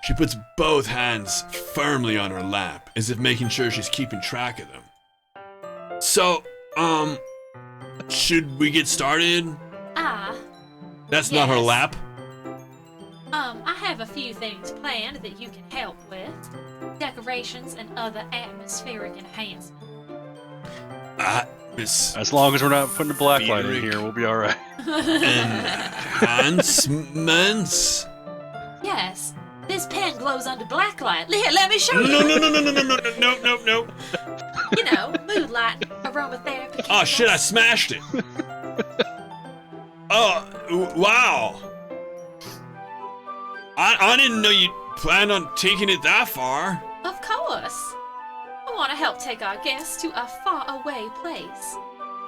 She puts both hands firmly on her lap, as if making sure she's keeping track of them. So, should we get started? Ah, That's not her Yes. lap. I have a few things planned that you can help with. Decorations and other atmospheric enhancements. Miss As long as we're not putting a black light in Frederick. here, we'll be alright. enhancements? Yes, this pen glows under blacklight. Here, let me show you. No. You know, mood lighting, aromatherapy. Oh shit, I smashed it. Oh, wow. I didn't know you planned on taking it that far. Of course. I want to help take our guests to a faraway place.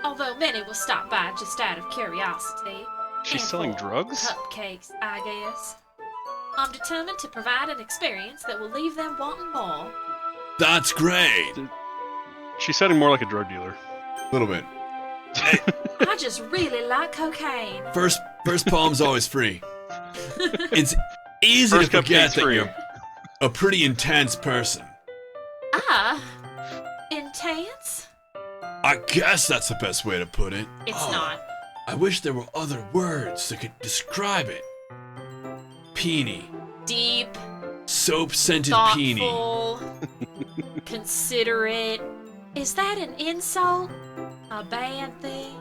Although many will stop by just out of curiosity. She's And selling for drugs? Cupcakes, I guess. I'm determined to provide an experience that will leave them wanting more. That's great. She's sounding more like a drug dealer. A little bit. I just really like cocaine. First poem's always free. It's easy First to forget cupcake's that free. you're a pretty intense person. Ah, intense? I guess that's the best way to put it. It's Oh, not. I wish there were other words that could describe it. Peony. Deep, Soap-scented peony. thoughtful, considerate. Is that an insult? A bad thing?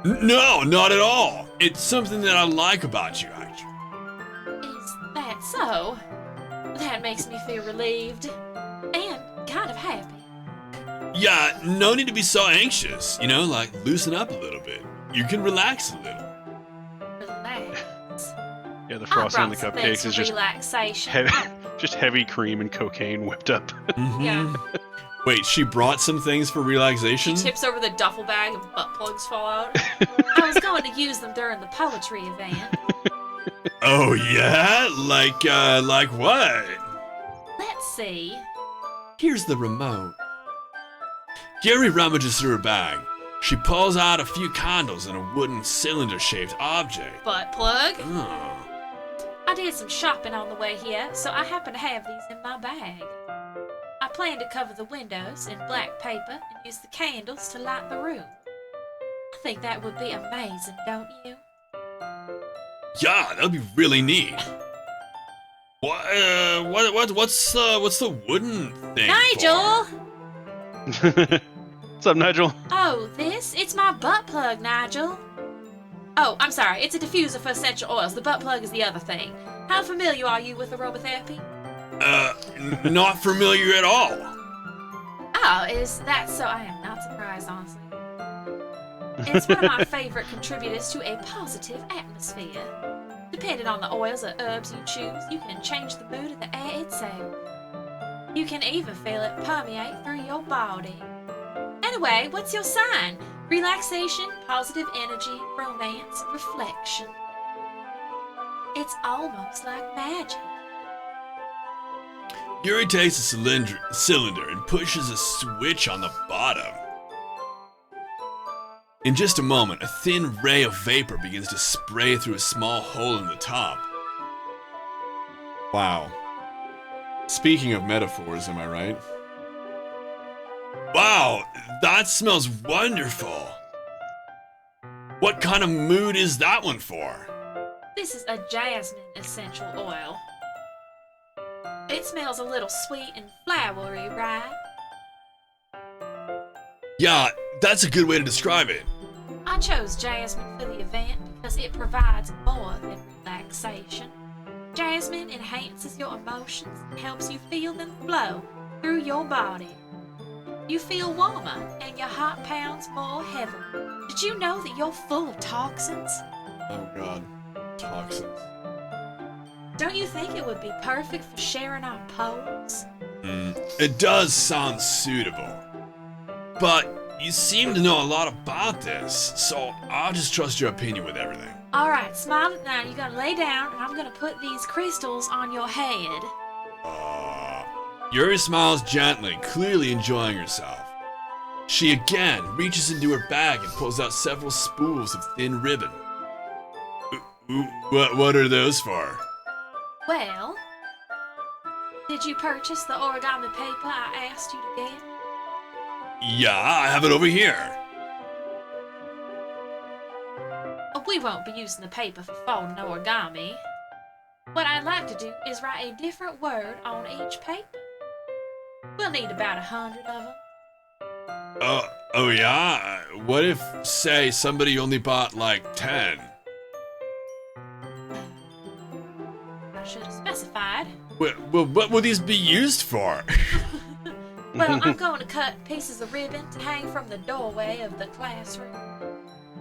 No, not at all. It's something that I like about you, actually. Is that so? That makes me feel relieved. And kind of happy. Yeah, no need to be so anxious. You know, like loosen up a little bit. You can relax a little. Relax. Yeah, the I frosting on brought the some things cupcakes for is just relaxation. just heavy cream and cocaine whipped up. Yeah. Wait, she brought some things for relaxation? Tips over the duffel bag and butt plugs fall out. I was going to use them during the poetry event. Oh yeah? Like what? Let's see. Here's the remote. Gary rummages through her bag. She pulls out a few candles and a wooden cylinder-shaped object. Butt plug. Oh. I did some shopping on the way here, so I happen to have these in my bag. I plan to cover the windows in black paper and use the candles to light the room. I think that would be amazing, don't you? Yeah, that'd be really neat. What's the wooden thing? Nigel! What's up, Nigel? Oh, this? It's my butt plug, Nigel. Oh, I'm sorry. It's a diffuser for essential oils. The butt plug is the other thing. How familiar are you with aromatherapy? Not familiar at all. Oh, is that so? I am not surprised, honestly. It's one of my favorite contributors to a positive atmosphere. Depending on the oils or herbs you choose, you can change the mood of the air itself. You can even feel it permeate through your body. Anyway, what's your sign? Relaxation, positive energy, romance, reflection. It's almost like magic. Yuri takes a cylinder and pushes a switch on the bottom. In just a moment, a thin ray of vapor begins to spray through a small hole in the top. Wow. Speaking of metaphors, am I right? Wow, that smells wonderful. What kind of mood is that one for? This is a jasmine essential oil. It smells a little sweet and flowery, right? Yeah, that's a good way to describe it. I chose jasmine for the event because it provides more than relaxation. Jasmine enhances your emotions and helps you feel them flow through your body. You feel warmer and your heart pounds more heavily. Did you know that you're full of toxins? Oh god. Toxins. Don't you think it would be perfect for sharing our poems? It does sound suitable. But you seem to know a lot about this, so I'll just trust your opinion with everything. Alright, smile now. You're gonna lay down and I'm gonna put these crystals on your head. Yuri smiles gently, clearly enjoying herself. She again reaches into her bag and pulls out several spools of thin ribbon. What are those for? Well, did you purchase the origami paper I asked you to get? Yeah, I have it over here. We won't be using the paper for folding origami. What I'd like to do is write a different word on each paper. We'll need about 100 of them. Oh yeah? What if, say, somebody only bought like 10? I should have specified. Well, what will these be used for? Well, I'm going to cut pieces of ribbon to hang from the doorway of the classroom.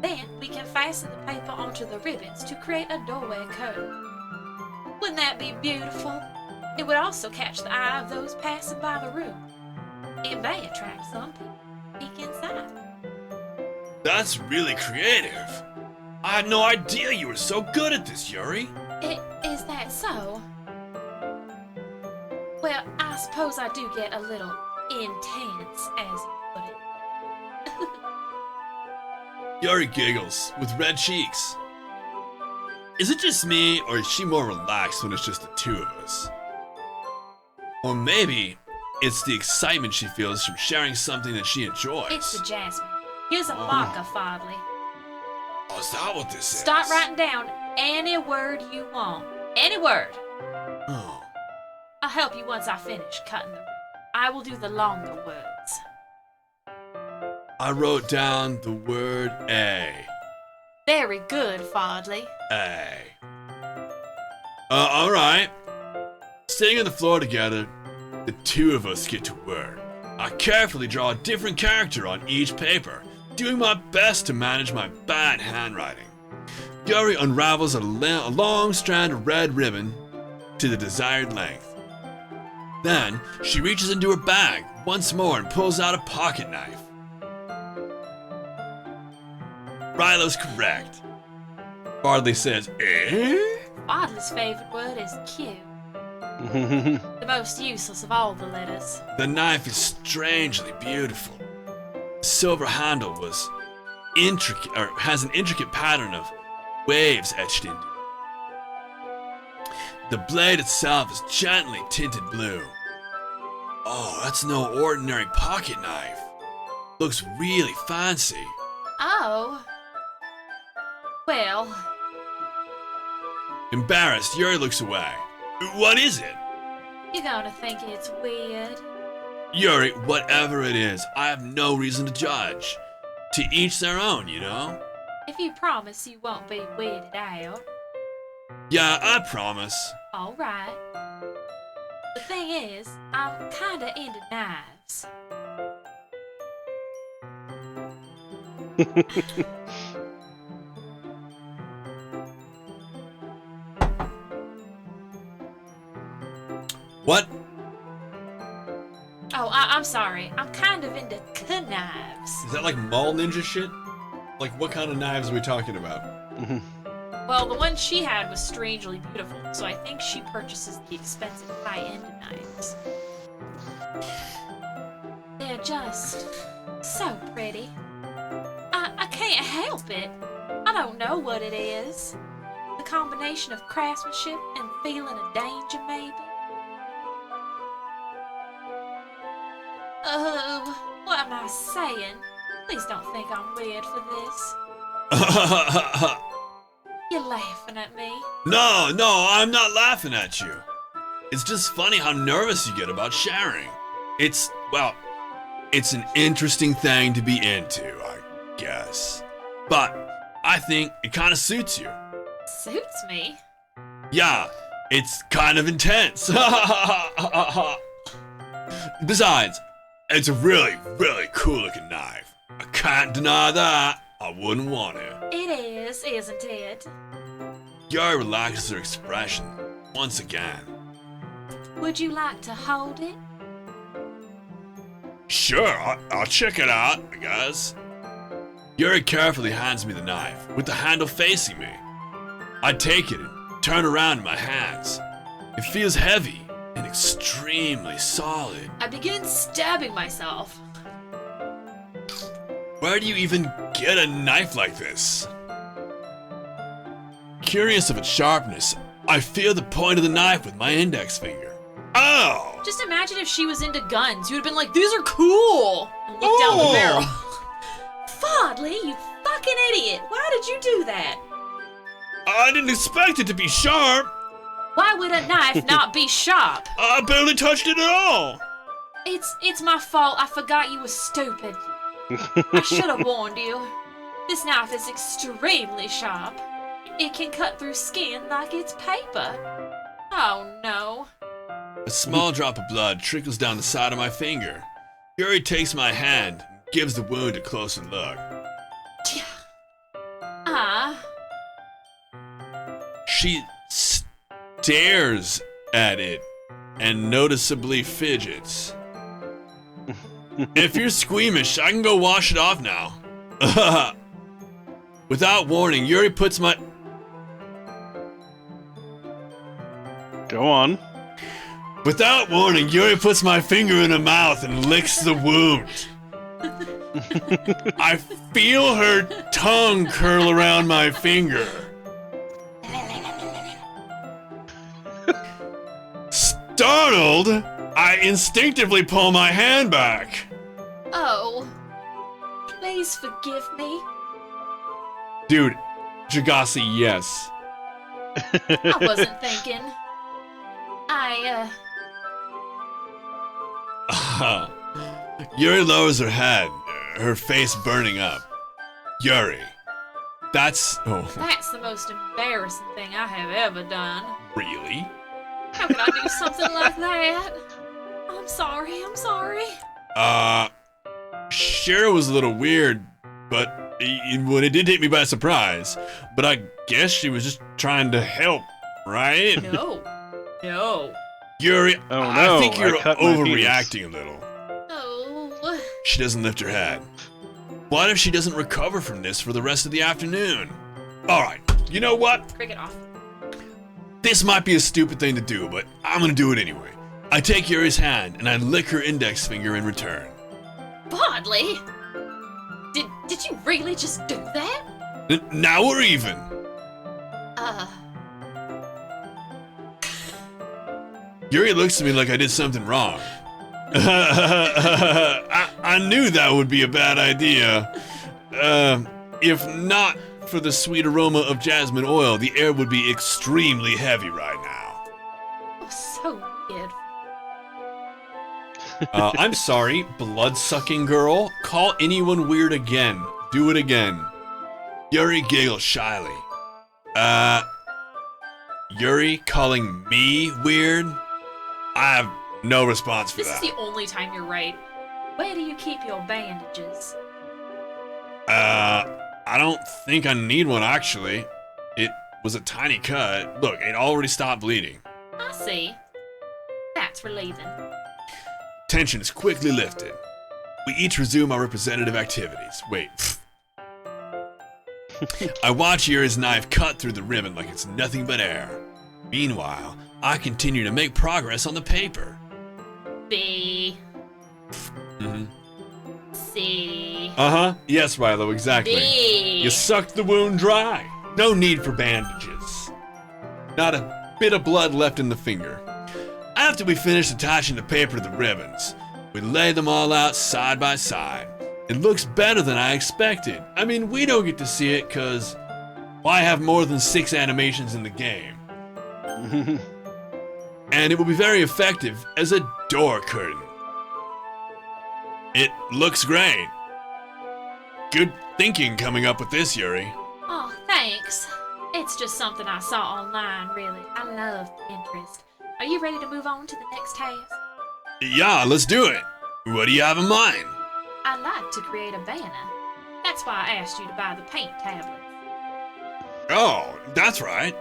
Then we can fasten the paper onto the ribbons to create a doorway curtain. Wouldn't that be beautiful? It would also catch the eye of those passing by the room. It may attract some people to peek inside. That's really creative. I had no idea you were so good at this, Yuri. Is that so? Well, I suppose I do get a little intense, as you put it. Yuri giggles with red cheeks. Is it just me, or is she more relaxed when it's just the two of us? Or maybe it's the excitement she feels from sharing something that she enjoys. It's the jasmine. Here's a maca, Fodley. Oh, is that what this is? Start writing down any word you want. Any word. Oh. I'll help you once I finish cutting the ribbon. I will do the longer words. I wrote down the word A. Very good, Fodley. A. Alright. Sitting on the floor together, the two of us get to work. I carefully draw a different character on each paper, doing my best to manage my bad handwriting. Yuri unravels a long strand of red ribbon to the desired length. Then, she reaches into her bag once more and pulls out a pocket knife. Rilo's correct. Bardley says, eh? Fodley's favorite word is Q. The most useless of all the letters. The knife is strangely beautiful. The silver handle was intricate, or has an intricate pattern of waves etched into it. The blade itself is gently tinted blue. Oh, that's no ordinary pocket knife. Looks really fancy. Oh. Well, Embarrassed, Yuri looks away. What is it? you're gonna think it's weird. Yuri, whatever it is, I have no reason to judge. To each their own, you know? If you promise you won't be weirded out. Yeah, I promise. Alright. The thing is, I'm kinda into knives. What? Oh, I'm sorry. I'm kind of into knives. Is that like mall ninja shit? Like what kind of knives are we talking about? Well, the one she had was strangely beautiful, so I think she purchases the expensive high-end knives. They're just so pretty. I can't help it. I don't know what it is. The combination of craftsmanship and feeling of danger, maybe? Oh, what am I saying? Please don't think I'm weird for this. You're laughing at me. No, I'm not laughing at you. It's just funny how nervous you get about sharing. It's an interesting thing to be into, I guess. But I think it kind of suits you. Suits me. Yeah, it's kind of intense. Besides, it's a really, really cool looking knife. I can't deny that. I wouldn't want it. It is, isn't it? Yuri relaxes her expression once again. Would you like to hold it? Sure, I'll check it out, I guess. Yuri carefully hands me the knife, with the handle facing me. I take it and turn around in my hands. It feels heavy and extremely solid. I begin stabbing myself. Where do you even get a knife like this? Curious of its sharpness, I feel the point of the knife with my index finger. Oh! Just imagine if she was into guns. You would have been like, these are cool! And look down the barrel. Fodley, you fucking idiot! Why did you do that? I didn't expect it to be sharp. Why would a knife not be sharp? I barely touched it at all. It's my fault. I forgot you were stupid. I should have warned you. This knife is extremely sharp. It can cut through skin like it's paper. Oh no. A small drop of blood trickles down the side of my finger. Yuri takes my hand and gives the wound a closer look. Ah. She stares at it and noticeably fidgets. If you're squeamish, I can go wash it off now. Without warning, Yuri puts my... Go on. Without warning, Yuri puts my finger in her mouth and licks the wound. I feel her tongue curl around my finger. Startled, I instinctively pull my hand back. Oh. Please forgive me. Dude, Jagasi, yes. I wasn't thinking. Yuri lowers her head, her face burning up. Yuri, that's... Oh, That's the most embarrassing thing I have ever done. really? How could I do something like that? I'm sorry. Sure it was a little weird, but it did take me by surprise. But I guess she was just trying to help, right? No. Yuri, Oh, I no, think you're I cut my overreacting a little. Oh. She doesn't lift her head. What if she doesn't recover from this for the rest of the afternoon? Alright, you know what? Cricket off. This might be a stupid thing to do, but I'm gonna do it anyway. I take Yuri's hand and I lick her index finger in return. Bodley? Did you really just do that? Now we're even. Yuri looks at me like I did something wrong. I knew that would be a bad idea. If not for the sweet aroma of jasmine oil, the air would be extremely heavy right now. Oh, so weird. I'm sorry, blood-sucking girl. Call anyone weird again. Do it again. Yuri giggles shyly. Yuri calling me weird? I have no response for This that. is the only time you're right. Where do you keep your bandages? I don't think I need one actually. It was a tiny cut. Look, it already stopped bleeding. I see. That's relieving. Tension is quickly lifted. We each resume our representative activities. Wait. I watch Yuri's knife cut through the ribbon like it's nothing but air. Meanwhile, I continue to make progress on the paper. B. Mm-hmm. C. Uh-huh. Yes, Rilo, exactly. D. You sucked the wound dry. No need for bandages. Not a bit of blood left in the finger. After we finish attaching the paper to the ribbons, we lay them all out side by side. It looks better than I expected. I mean, we don't get to see it because why have more than 6 animations in the game? And it will be very effective as a door curtain. It looks great. Good thinking coming up with this, Yuri. Oh, thanks. It's just something I saw online, really. I love Pinterest. Are you ready to move on to the next task? Yeah, let's do it. What do you have in mind? I'd like to create a banner. That's why I asked you to buy the paint tablets. Oh, that's right.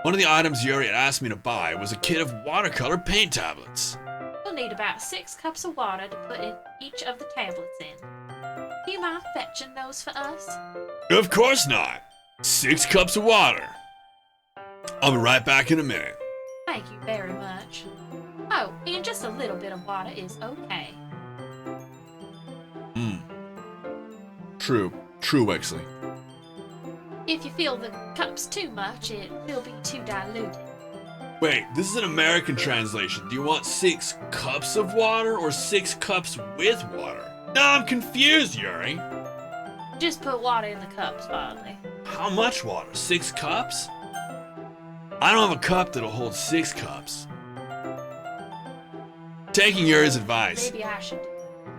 One of the items Yuri had asked me to buy was a kit of watercolor paint tablets. You'll need about 6 cups of water to put in each of the tablets in. Do you mind fetching those for us? Of course not. 6 cups of water. I'll be right back in a minute. Thank you very much. Oh, and just a little bit of water is okay. True, Wexley. If you feel the cup's too much, it will be too diluted. Wait, this is an American translation. Do you want 6 cups of water or 6 cups with water? No, I'm confused, Yuri. Just put water in the cups, Bodley. How much water? 6 cups? I don't have a cup that'll hold 6 cups. Taking Yuri's advice, Maybe I should.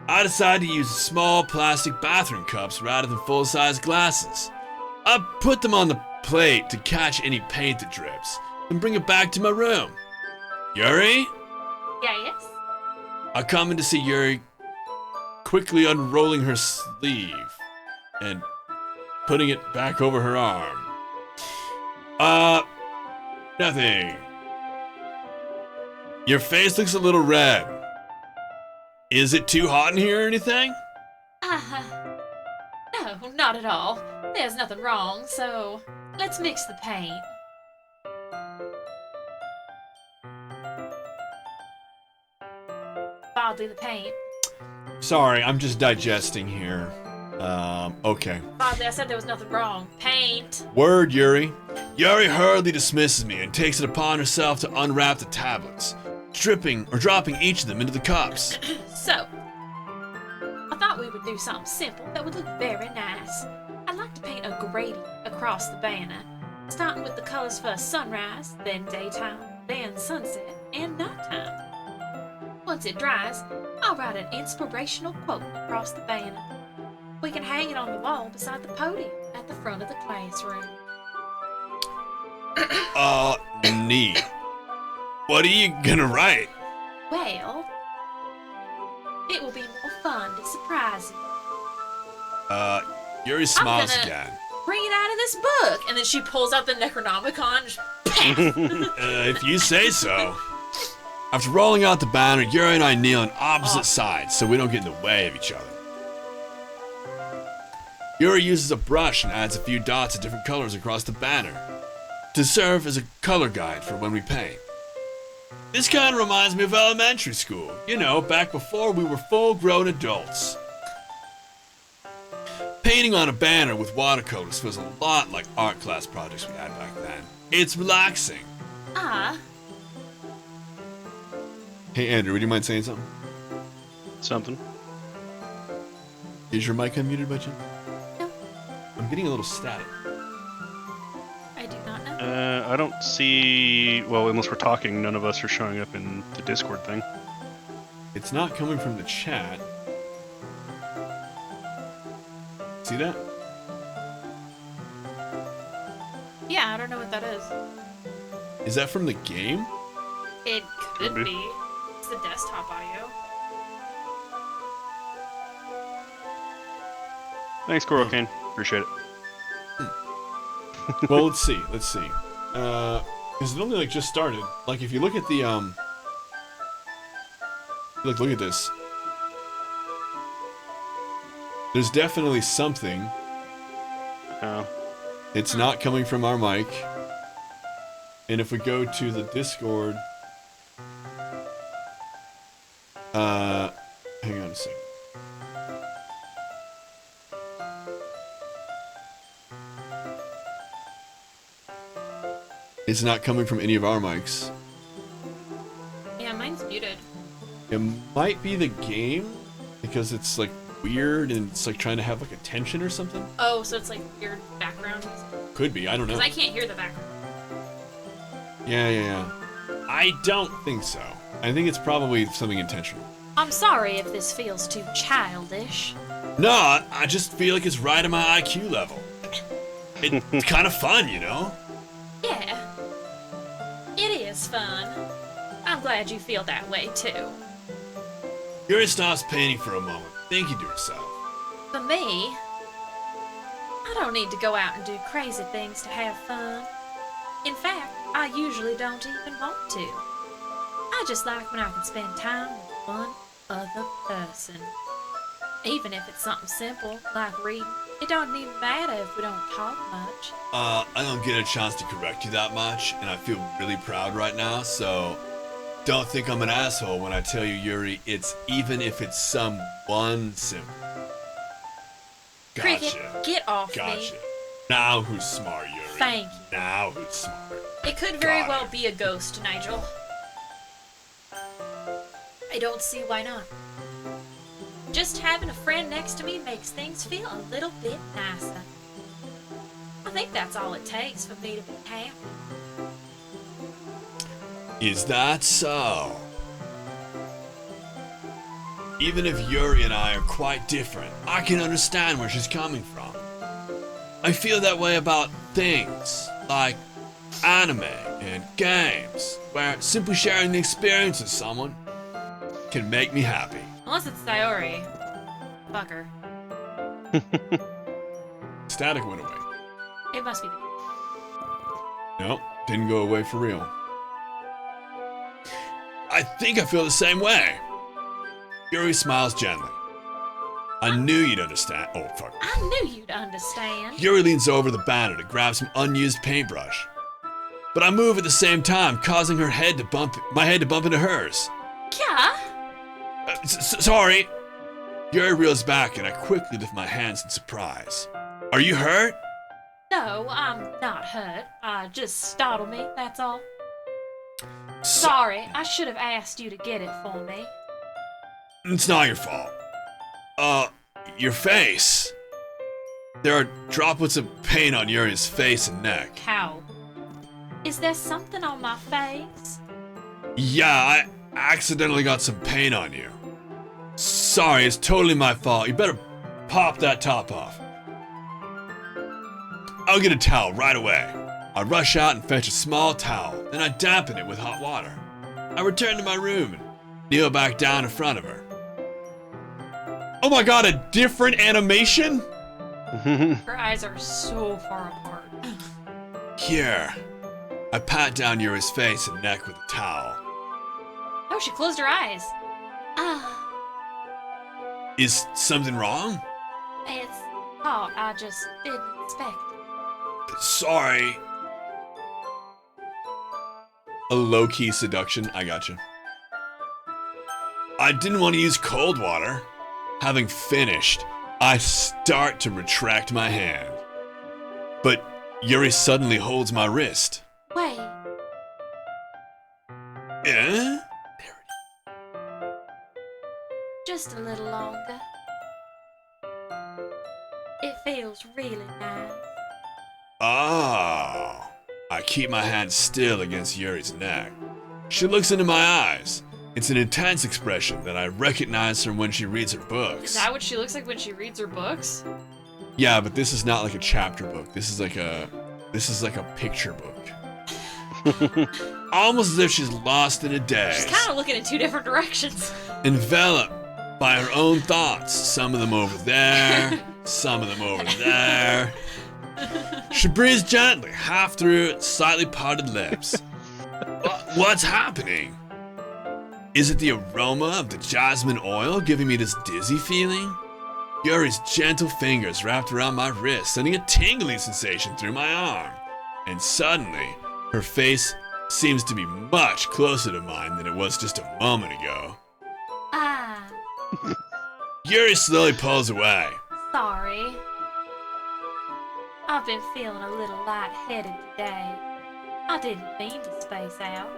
I decided to use small plastic bathroom cups rather than full-size glasses. I put them on the plate to catch any paint that drips, and bring it back to my room. Yuri? Yes? I come in to see Yuri quickly unrolling her sleeve and putting it back over her arm. Nothing. Your face looks a little red. Is it too hot in here or anything? No, not at all. There's nothing wrong, so let's mix the paint. Bodley, the paint. Sorry, I'm just digesting here. Okay. Bodley, I said there was nothing wrong. Paint. Word, Yuri. Yuri hurriedly dismisses me and takes it upon herself to unwrap the tablets, dropping each of them into the cups. So, I thought we would do something simple that would look very nice. I'd like to paint a gradient across the banner, starting with the colors for sunrise, then daytime, then sunset, and nighttime. Once it dries, I'll write an inspirational quote across the banner. We can hang it on the wall beside the podium at the front of the classroom. Neat. What are you gonna write? Well, it will be more fun to surprise you. Yuri smiles gonna- again. Bring it out of this book! And then she pulls out the Necronomicon and just If you say so. After rolling out the banner, Yuri and I kneel on opposite sides so we don't get in the way of each other. Yuri uses a brush and adds a few dots of different colors across the banner to serve as a color guide for when we paint. This kind of reminds me of elementary school, you know, back before we were full-grown adults. Painting on a banner with watercolors feels a lot like art class projects we had back then. It's relaxing. Hey, Andrew, would you mind saying something? Something. Is your mic unmuted by chance? No. I'm getting a little static. I do not know. I don't see. Well, unless we're talking, none of us are showing up in the Discord thing. It's not coming from the chat. See that? Yeah, I don't know what that is. Is that from the game? It Could could be. be. It's the desktop audio. Thanks, Corocane. Appreciate it. Well, let's see. Because it only like just started. Like if you look at the look at this. There's definitely something. Oh. It's not coming from our mic. And if we go to the Discord, hang on a second. It's not coming from any of our mics. Yeah, mine's muted. It might be the game because it's like weird and it's like trying to have like a tension or something? Oh, so it's like weird background music? Could be, I don't know. Because I can't hear the background. Yeah. I don't think so. I think it's probably something intentional. I'm sorry if this feels too childish. No, I just feel like it's right at my IQ level. It's kind of fun, you know? Yeah. It is fun. I'm glad you feel that way, too. Yuri stops painting for a moment, thinking to herself. For me, I don't need to go out and do crazy things to have fun. In fact, I usually don't even want to. I just like when I can spend time with one other person. Even if it's something simple, like reading. It don't even matter if we don't talk much. I don't get a chance to correct you that much, and I feel really proud right now, so don't think I'm an asshole when I tell you, Yuri, it's even if it's someone simple. Gotcha. Cricket, get off Gotcha. me. Now who's smart, Yuri? Thank you. Now who's smart? It could very Got well it. be a ghost, Nigel. I don't see why not. Just having a friend next to me makes things feel a little bit nicer. I think that's all it takes for me to be happy. Is that so? Even if Yuri and I are quite different, I can understand where she's coming from. I feel that way about things like anime and games, where simply sharing the experience with someone can make me happy. Unless it's Sayori. Fuck her. Static went away. It must be the... Nope, didn't go away for real. I think I feel the same way. Yuri smiles gently. I knew you'd understand. Oh, fuck. I knew you'd understand. Yuri leans over the banner to grab some unused paintbrush. But I move at the same time, causing my head to bump into hers. Yeah? Sorry. Yuri reels back and I quickly lift my hands in surprise. Are you hurt? No, I'm not hurt. Just startled me, that's all. Sorry, I should have asked you to get it for me. It's not your fault. Your face. There are droplets of paint on Yuri's face and neck. How? Is there something on my face? Yeah, I accidentally got some paint on you. Sorry, it's totally my fault. You better pop that top off. I'll get a towel right away. I rush out and fetch a small towel, then I dampen it with hot water. I return to my room and kneel back down in front of her. Oh my god, a different animation? Her eyes are so far apart. Here. I pat down Yuri's face and neck with a towel. Oh, she closed her eyes. Is something wrong? It's hot. I just didn't expect it. Sorry. A low-key seduction, I gotcha. I didn't want to use cold water. Having finished, I start to retract my hand. But Yuri suddenly holds my wrist. Wait, Eh? just a little longer. It feels really nice. Oh. I keep my hand still against Yuri's neck. She looks into my eyes. It's an intense expression that I recognize from when she reads her books. Is that what she looks like when she reads her books? Yeah, but this is not like a chapter book. This is like a picture book. Almost as if she's lost in a daze. She's kind of looking in two different directions. Enveloped by her own thoughts. Some of them over there, some of them over there. She breathes gently, half through slightly parted lips. What's happening? Is it the aroma of the jasmine oil giving me this dizzy feeling? Yuri's gentle fingers wrapped around my wrist, sending a tingling sensation through my arm. And suddenly, her face seems to be much closer to mine than it was just a moment ago. Yuri slowly pulls away. Sorry. I've been feeling a little lightheaded today. I didn't mean to space out.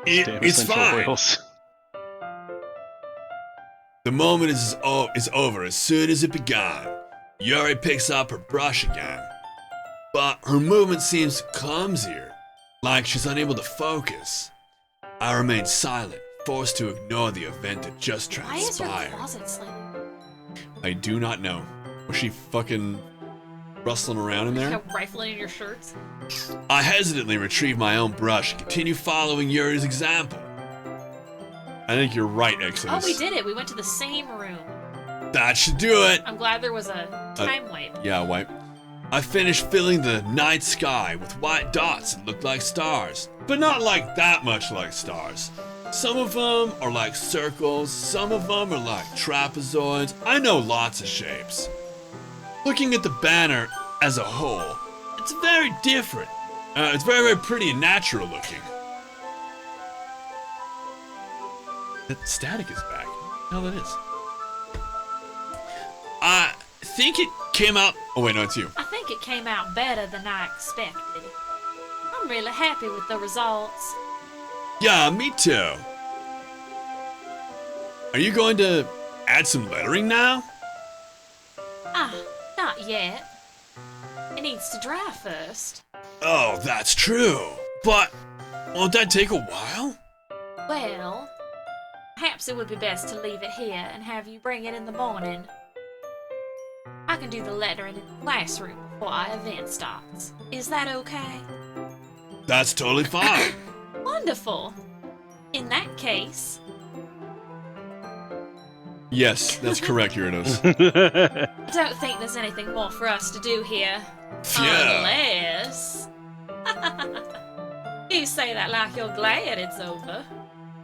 Damn It's essential fine. oils. The moment is over as soon as it began. Yuri picks up her brush again, but her movement seems clumsier, like she's unable to focus. I remain silent, forced to ignore the event that just Why is your transpired. closet slated? I do not know. Was she fucking rustling around in there? Rifling in your shirts? I hesitantly retrieve my own brush and continue following Yuri's example. I think you're right, Exodus. Oh, we did it. We went to the same room. That should do it. I'm glad there was a time wipe. Yeah, wipe. I finished filling the night sky with white dots that looked like stars, but not like that much like stars. Some of them are like circles, some of them are like trapezoids. I know lots of shapes. Looking at the banner as a whole, it's very different. It's very, very pretty and natural looking. That static is back. What the hell that is? I think it came out. Oh wait, no, it's you. I think it came out better than I expected. I'm really happy with the results. Yeah, me too. Are you going to add some lettering now? Not yet. It needs to dry first. Oh, that's true. But won't that take a while? Well, perhaps it would be best to leave it here and have you bring it in the morning. I can do the lettering in the classroom before our event starts. Is that okay? That's totally fine. Wonderful. In that case, Yes, that's correct, Uranos. I don't think there's anything more for us to do here. Yeah. Unless... You say that like you're glad it's over.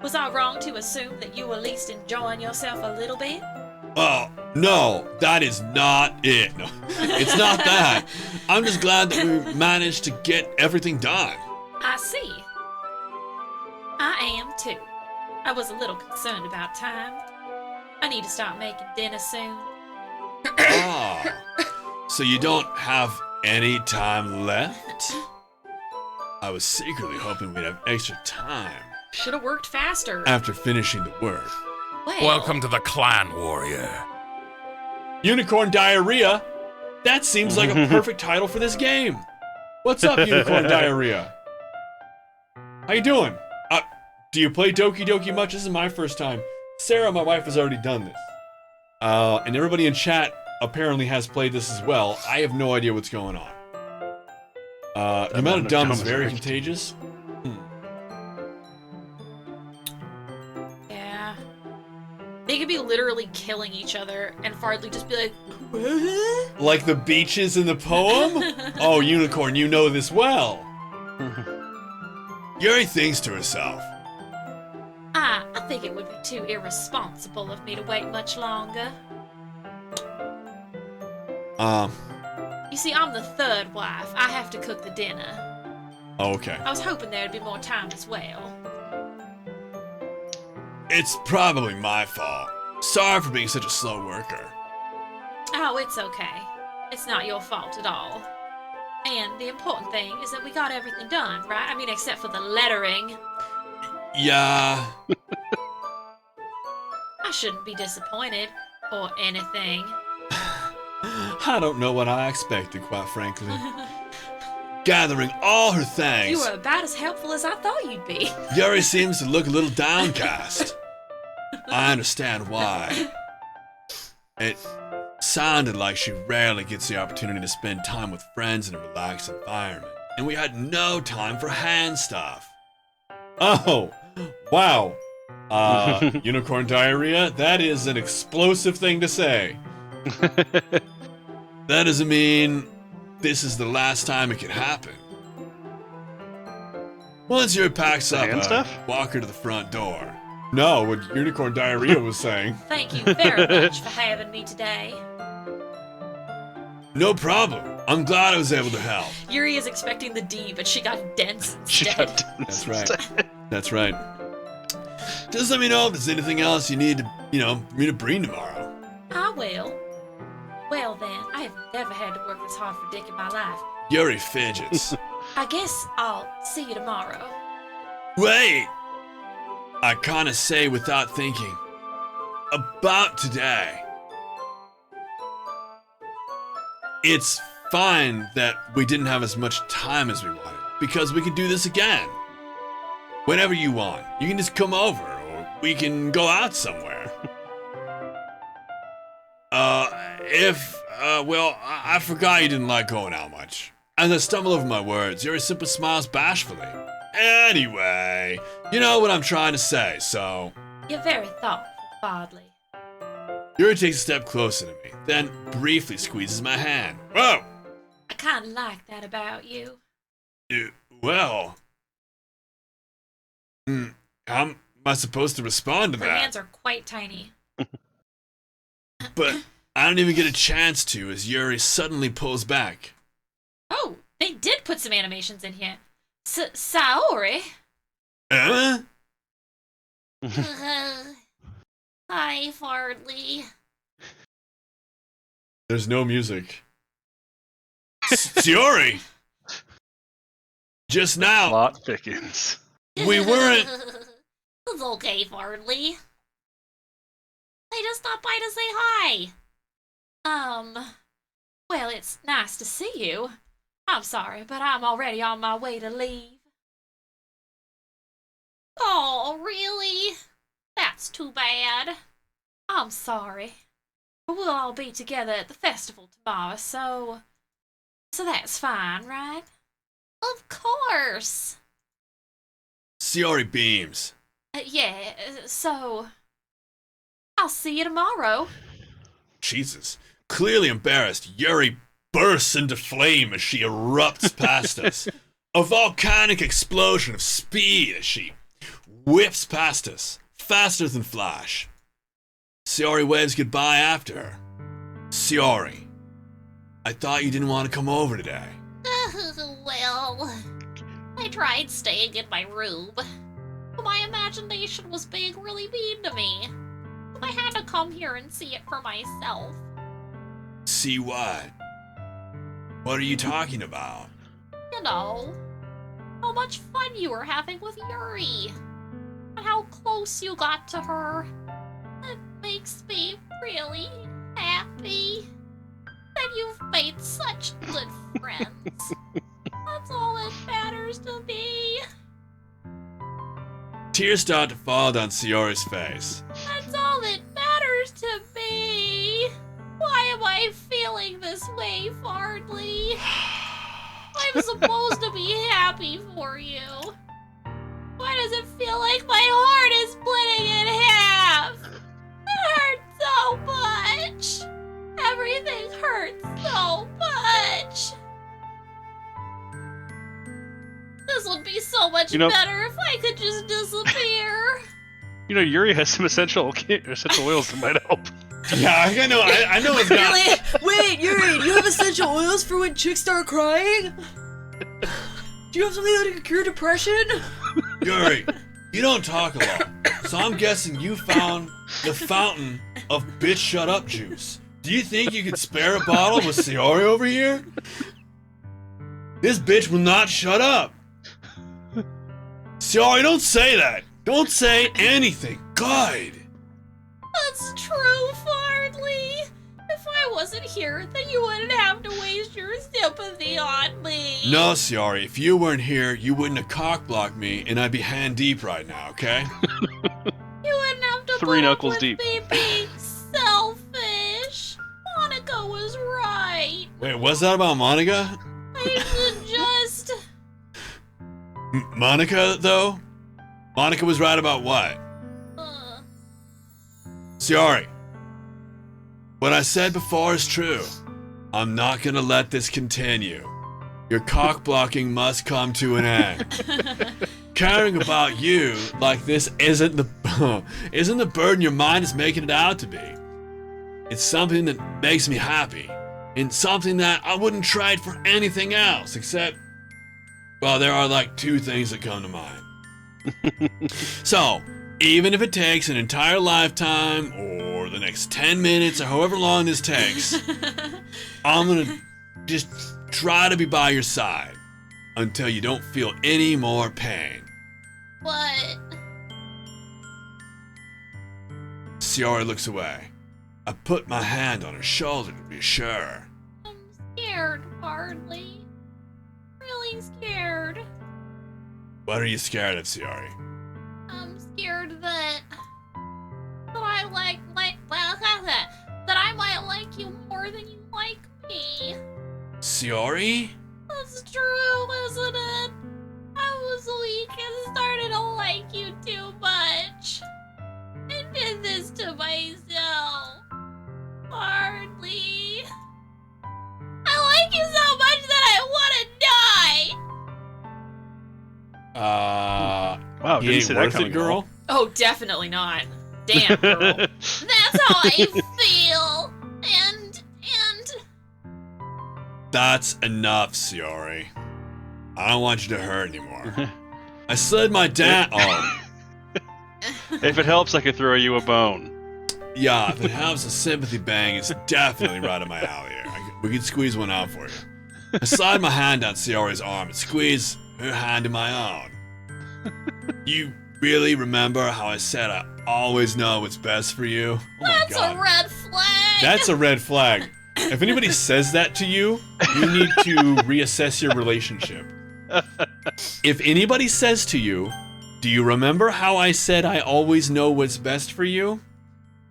Was I wrong to assume that you were at least enjoying yourself a little bit? Oh, no, that is not it. No, it's not that. I'm just glad that we managed to get everything done. I see. I am too. I was a little concerned about time. I need to start making dinner soon. Ah, so you don't have any time left? I was secretly hoping we'd have extra time Should have worked faster. after finishing the work. Well, Welcome to the clan, warrior. Unicorn Diarrhea? That seems like a perfect title for this game. What's up, Unicorn Diarrhea? How you doing? Do you play Doki Doki much? This is my first time. Sarah, my wife, has already done this. And everybody in chat apparently has played this as well. I have no idea what's going on. The amount of dumb is very contagious. yeah. They could be literally killing each other and Fardley just be like, what? Like the beaches in the poem? Oh, Unicorn, you know this well. Yuri thinks to herself. I think it would be too irresponsible of me to wait much longer. You see, I'm the third wife. I have to cook the dinner. Oh, okay. I was hoping there'd be more time as well. It's probably my fault. Sorry for being such a slow worker. Oh, it's okay. It's not your fault at all. And the important thing is that we got everything done, right? I mean, except for the lettering. Yeah. I shouldn't be disappointed or anything. I don't know what I expected, quite frankly. Gathering all her thanks, You were about as helpful as I thought you'd be. Yuri seems to look a little downcast. I understand why. It sounded like she rarely gets the opportunity to spend time with friends in a relaxed environment, and we had no time for hand stuff. Oh, wow. Unicorn Diarrhea, that is an explosive thing to say. That doesn't mean this is the last time it could happen. Once Yuri packs up, hand stuff? walk her to the front door. No, what Unicorn Diarrhea was saying. Thank you very much for having me today. No problem. I'm glad I was able to help. Yuri is expecting the D, but she got dense She instead. got That's right. That's right. Just let me know if there's anything else you need to, me to bring tomorrow. I will. Well then, I have never had to work this hard for dick in my life. Yuri fidgets. I guess I'll see you tomorrow. Wait! I kinda say without thinking. about today. It's fine that we didn't have as much time as we wanted, because we could do this again. Whenever you want. You can just come over, or we can go out somewhere. I forgot you didn't like going out much. As I stumble over my words, Yuri simply smiles bashfully. Anyway, you know what I'm trying to say, so... You're very thoughtful, Bardley. Yuri takes a step closer to me, then briefly squeezes my hand. Whoa! I kinda like that about you. Well... how am I supposed to respond to Her that? hands are quite tiny. But I don't even get a chance to as Yuri suddenly pulls back. Oh, they did put some animations in here. Saori? Huh? Hi, Bardley. There's no music. Yuri! Just now, Plot thickens. we weren't... It's okay, Bardley. I just stopped by to say hi. Well, it's nice to see you. I'm sorry, but I'm already on my way to leave. Oh, really? That's too bad. I'm sorry. We'll all be together at the festival tomorrow, so that's fine, right? Of course. Yuri beams. Yeah, so I'll see you tomorrow. Jesus. Clearly embarrassed, Yuri bursts into flame as she erupts past us. A volcanic explosion of speed as she whips past us, faster than Flash. Yuri waves goodbye after her. Yuri, I thought you didn't want to come over today. Well, I tried staying in my room. My imagination was being really mean to me. I had to come here and see it for myself. See what? What are you talking about? You know, how much fun you were having with Yuri. And how close you got to her. It makes me really happy that you've made such good friends. That's all that matters to me. Tears start to fall down Yuri's face. That's all that matters to me. Why am I feeling this way, Bardley? I'm supposed to be happy for you. Why does it feel like my heart is splitting in half? It hurts so much. Everything hurts so much. This would be so much better if I could just disappear. You know, Yuri has some essential oils that might help. Yeah, I know it's got... Really? Wait, Yuri, do you have essential oils for when chicks start crying? Do you have something that can cure depression? Yuri, you don't talk a lot, so I'm guessing you found the fountain of bitch shut up juice. Do you think you could spare a bottle with Yuri over here? This bitch will not shut up. Yuri, don't say that. Don't say anything. God. That's true, Bardley. If I wasn't here, then you wouldn't have to waste your sympathy on me. No, Yuri, if you weren't here, you wouldn't have cock-blocked me, and I'd be hand deep right now, okay? You wouldn't have to Three put knuckles up with deep. me being selfish. Monica was right. Wait, what's that about Monica? I should just... Monica, though? Monica was right about what? Yuri, what I said before is true. I'm not gonna let this continue. Your cock blocking must come to an end. Caring about you like this isn't the burden your mind is making it out to be. It's something that makes me happy, and something that I wouldn't trade for anything else except, well, there are like two things that come to mind. So, even if it takes an entire lifetime or the next 10 minutes or however long this takes, I'm gonna just try to be by your side until you don't feel any more pain. What? Ciara looks away. I put my hand on her shoulder to be sure. I'm scared, Hardly. Really scared. What are you scared of, Ciara? I'm scared that I that I might like you more than you like me. Ciara? That's true, isn't it? I was weak and started to like you too much. I did this to myself. Hardly. I like you so much that I want to die. Wow, He didn't ain't see that worth coming, it, girl. Oh, definitely not. Damn, girl. That's how I feel. And That's enough, Ciara. I don't want you to hurt anymore. I slid my dad. Oh, If it helps, I could throw you a bone. yeah. If it helps, a sympathy bang is definitely right up my alley. Here. We could squeeze one out for you. I slide my hand down Ciara's arm and squeeze her hand in my own. You really remember how I said I always know what's best for you? Oh my that's God. a red flag. That's a red flag. If anybody says that to you, you need to reassess your relationship. If anybody says to you, do you remember how I said I always know what's best for you?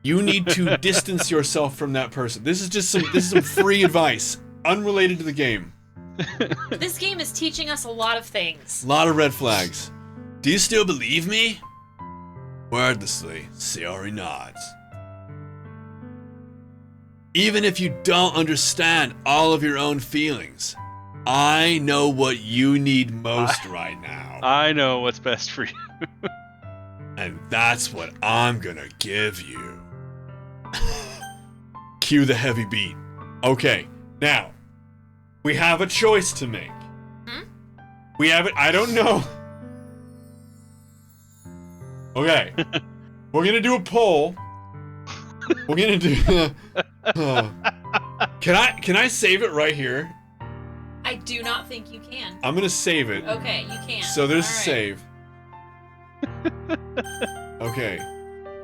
You need to distance yourself from that person. This is some free advice, unrelated to the game. This game is teaching us a lot of things. A lot of red flags. Do you still believe me? Wordlessly, Ciara nods. Even if you don't understand all of your own feelings, I know what you need most right now. I know what's best for you. And that's what I'm gonna give you. Cue the heavy beat. Okay, now, we have a choice to make. We have it, I don't know. Okay, we're gonna do a poll. We're gonna do. Can I save it right here? I do not think you can. I'm gonna save it. Okay, you can. So there's a All right. save. Okay,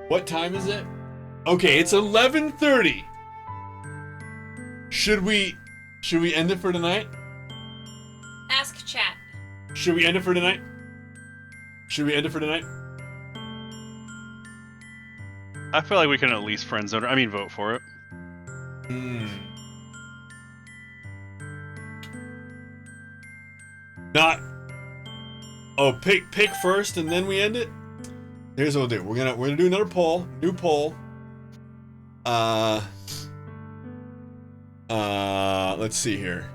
what time is it? Okay, it's 11:30. Should we end it for tonight? Ask chat. Should we end it for tonight? Should we end it for tonight? I feel like we can at least friend zone her. I mean, vote for it. Not. Oh, pick first and then we end it. Here's what we'll do. We're gonna do another poll. New poll. Let's see here.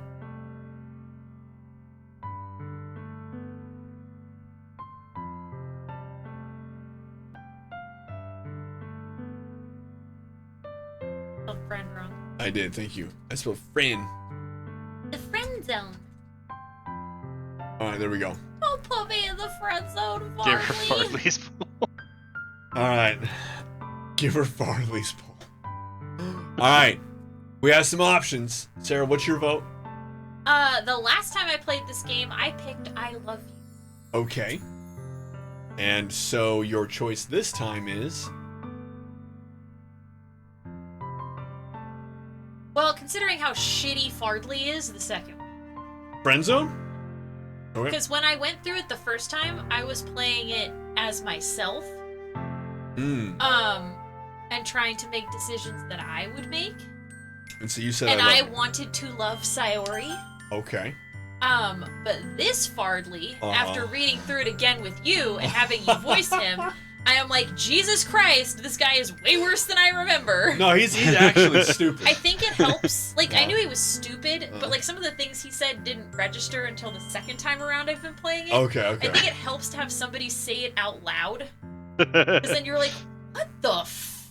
Oh, friend wrong. I did. Thank you. I spelled friend. The friend zone. All right, there we go. Don't put me in the friend zone, Give her Farley. Farley's pool. All right. Give her Farley's poll. All right. We have some options. Sarah, what's your vote? The last time I played this game, I picked I Love You. Okay. And so your choice this time is. Well, considering how shitty Fardley is, the second one. Friend zone? Okay. Because when I went through it the first time, I was playing it as myself. And trying to make decisions that I would make. And so you said And I I love you. wanted to love Sayori. Okay. But this Fardley, after reading through it again with you and having you voice him, I am like, Jesus Christ, this guy is way worse than I remember. No, he's actually stupid. I think it helps. Like, I knew he was stupid, but like some of the things he said didn't register until the second time around I've been playing it. Okay. I think it helps to have somebody say it out loud. Because then you're like, what the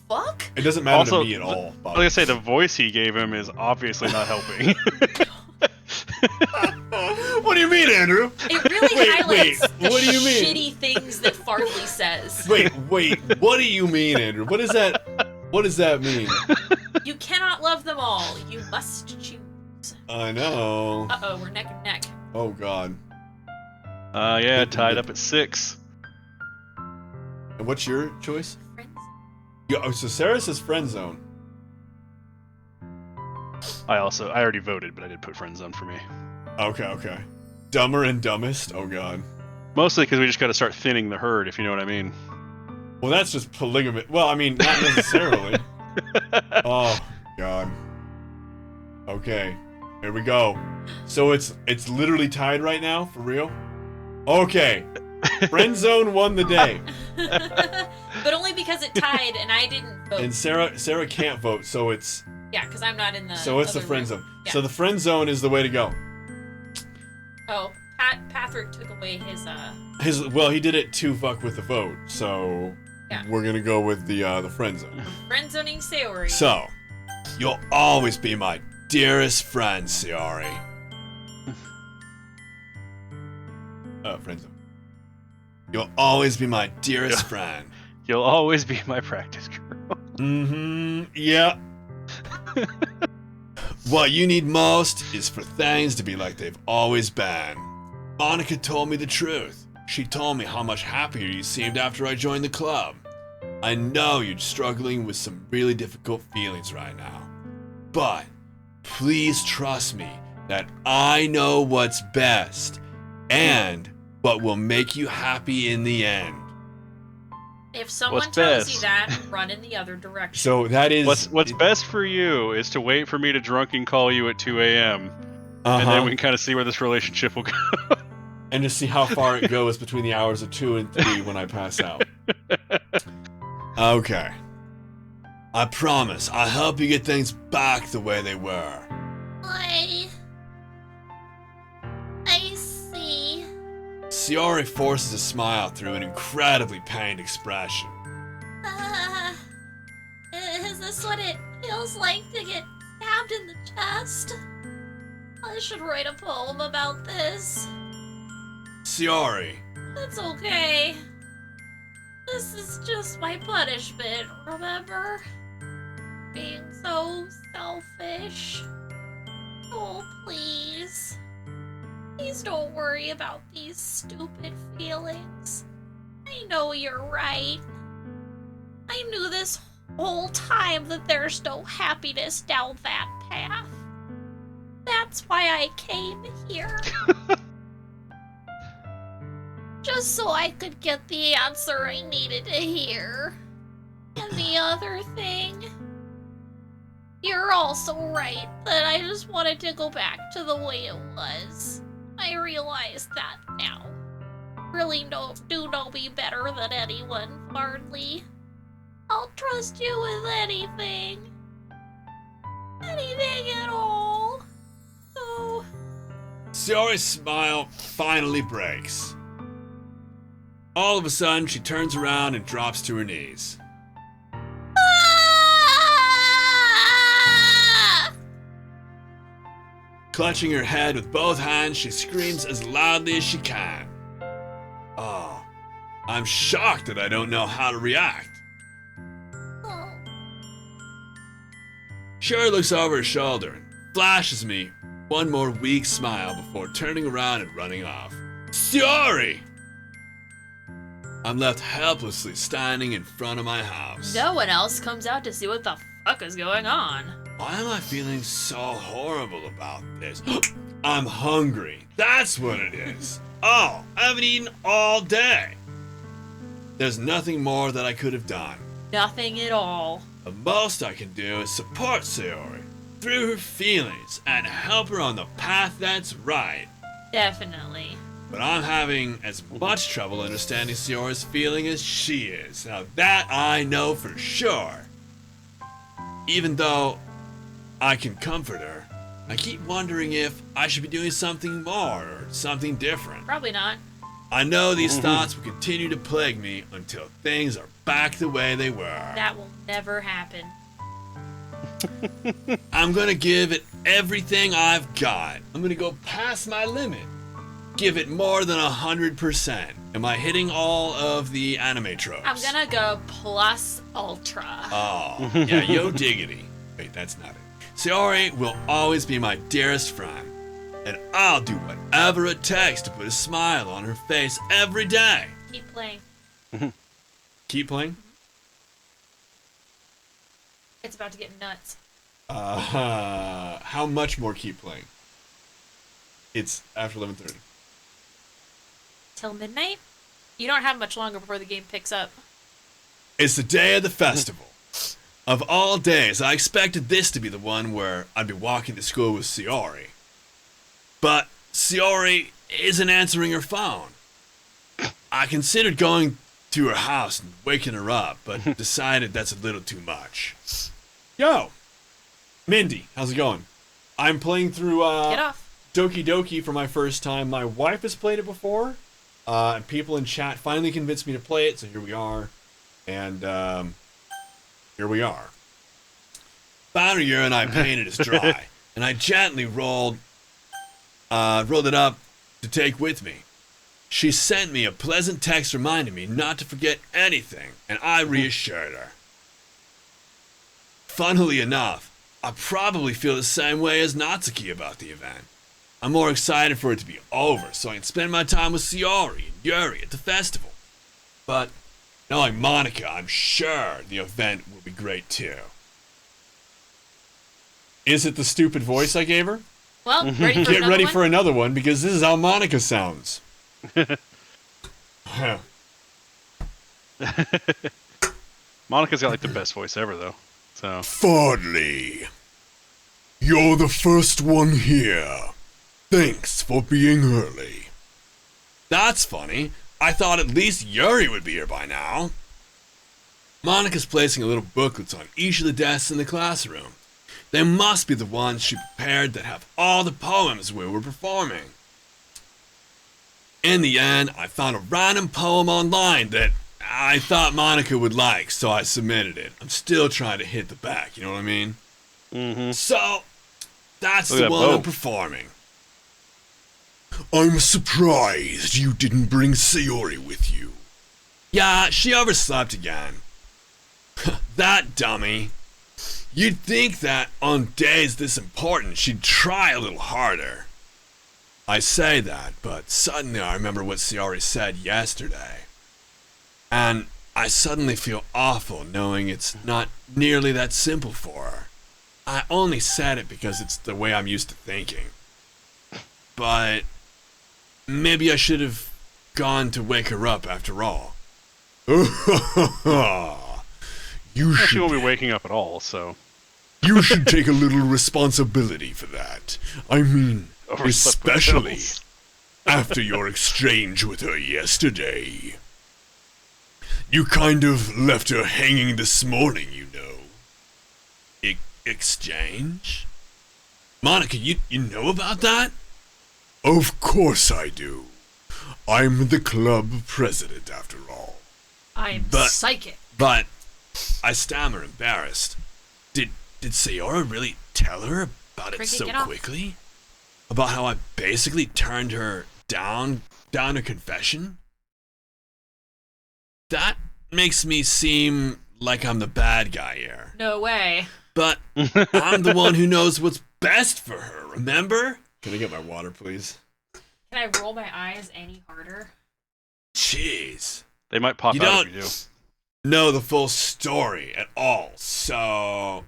fuck? It doesn't matter Also, to me at all. Like I say, the voice he gave him is obviously not helping. What do you mean, Andrew? It really Wait, highlights the what do you mean? shitty things that Fardley says. Wait. What do you mean, Andrew? What does that mean? You cannot love them all. You must choose. I know. Uh-oh, we're neck and neck. Oh God. Yeah, tied up at 6. And what's your choice? Friends. So Sarah says friend zone. I already voted, but I did put friend zone for me. Okay. Dumber and dumbest? Oh god. Mostly because we just got to start thinning the herd, if you know what I mean. Well, that's just polygamy. Well, I mean, not necessarily. Oh god. Okay. Here we go. So it's literally tied right now, for real? Okay. Friend zone won the day. But only because it tied and I didn't vote. And Sarah can't vote, so it's Yeah, because I'm not in the. so it's the other friend room. zone. Yeah. So the friend zone is the way to go. Oh, Patrick took away his. Well, he did it to fuck with the vote, so Yeah. we're gonna go with the friend zone. Friend zoning Sayori. So, you'll always be my dearest friend, Siari. Friend zone. You'll always be my dearest friend. You'll always be my practice girl. Mm-hmm. Yeah. What you need most is for things to be like they've always been. Monica told me the truth. She told me how much happier you seemed after I joined the club. I know you're struggling with some really difficult feelings right now. But please trust me that I know what's best and what will make you happy in the end. If someone What's tells best? you that, run in the other direction. So that is What's best for you is to wait for me to drunken call you at 2 a.m. Uh-huh. and then we can kind of see where this relationship will go. And to see how far it goes between the hours of 2 and 3 when I pass out. Okay. I promise I'll help you get things back the way they were. I see. Siori forces a smile through an incredibly pained expression. Is this what it feels like to get stabbed in the chest? I should write a poem about this. Siori, It's okay. This is just my punishment, remember? Being so selfish. Oh, please. Please don't worry about these stupid feelings. I know you're right. I knew this whole time that there's no happiness down that path. That's why I came here. Just so I could get the answer I needed to hear. And the other thing, you're also right that I just wanted to go back to the way it was. I realize that now. Really do know me better than anyone, Marley. I'll trust you with anything. Anything at all. So... Siori's smile finally breaks. All of a sudden, she turns around and drops to her knees. Clutching her head with both hands, she screams as loudly as she can. Oh, I'm shocked that I don't know how to react. Sure looks over her shoulder and flashes me one more weak smile before turning around and running off. Siori! I'm left helplessly standing in front of my house. No one else comes out to see what the fuck is going on. Why am I feeling so horrible about this? I'm hungry. That's what it is. Oh, I haven't eaten all day. There's nothing more that I could have done. Nothing at all. The most I can do is support Sayori through her feelings and help her on the path that's right. Definitely. But I'm having as much trouble understanding Sayori's feeling as she is. Now that I know for sure. Even though I can comfort her, I keep wondering if I should be doing something more or something different. Probably not. I know these thoughts will continue to plague me until things are back the way they were. That will never happen. I'm gonna give it everything I've got. I'm gonna go past my limit. Give it more than 100%. Am I hitting all of the anime tropes? I'm gonna go plus ultra. Oh, yeah, yo diggity. Wait, that's not it. Sayori will always be my dearest friend, and I'll do whatever it takes to put a smile on her face every day. Keep playing. Keep playing. It's about to get nuts. How much more keep playing? It's after 11:30. Till midnight? You don't have much longer before the game picks up. It's the day of the festival. Of all days, I expected this to be the one where I'd be walking to school with Siori. But Siori isn't answering her phone. I considered going to her house and waking her up, but decided that's a little too much. Yo, Mindy, how's it going? I'm playing through Get off. Doki Doki for my first time. My wife has played it before, and people in chat finally convinced me to play it, so here we are. And here we are. Boundary and I painted is dry, and I gently rolled it up to take with me. She sent me a pleasant text reminding me not to forget anything, and I reassured her. Funnily enough, I probably feel the same way as Natsuki about the event. I'm more excited for it to be over so I can spend my time with Siori and Yuri at the festival. But knowing Monica, I'm sure the event will be great too. Is it the stupid voice I gave her? Well, ready for Get another ready one? for another one, because this is how Monica sounds. Huh. Monica's got like the best voice ever, though. So Fardley, you're the first one here. Thanks for being early. That's funny. I thought at least Yuri would be here by now. Monica's placing a little booklets on each of the desks in the classroom. They must be the ones she prepared that have all the poems we were performing. In the end, I found a random poem online that I thought Monica would like, so I submitted it. I'm still trying to hit the back, you know what I mean? Mm-hmm. So, that's Look the at that one bow. I'm performing. I'm surprised you didn't bring Sayori with you. Yeah, she overslept again. That dummy. You'd think that on days this important, she'd try a little harder. I say that, but suddenly I remember what Sayori said yesterday. And I suddenly feel awful knowing it's not nearly that simple for her. I only said it because it's the way I'm used to thinking. But maybe I should have gone to wake her up after all. You she won't should, be waking up at all. So you should take a little responsibility for that. I mean, Overslept with especially pills. after your exchange with her yesterday. You kind of left her hanging this morning, you know. Exchange? Monica, you know about that? Of course I do. I'm the club president, after all. I'm But- psychic. But I stammer, embarrassed. Did Sayora really tell her about it Cricket, so get off. quickly? About how I basically turned her down to confession? That makes me seem like I'm the bad guy here. No way. But I'm the one who knows what's best for her, remember? Can I get my water, please? Can I roll my eyes any harder? Jeez. they might pop You out don't if you do. know the full story at all, so...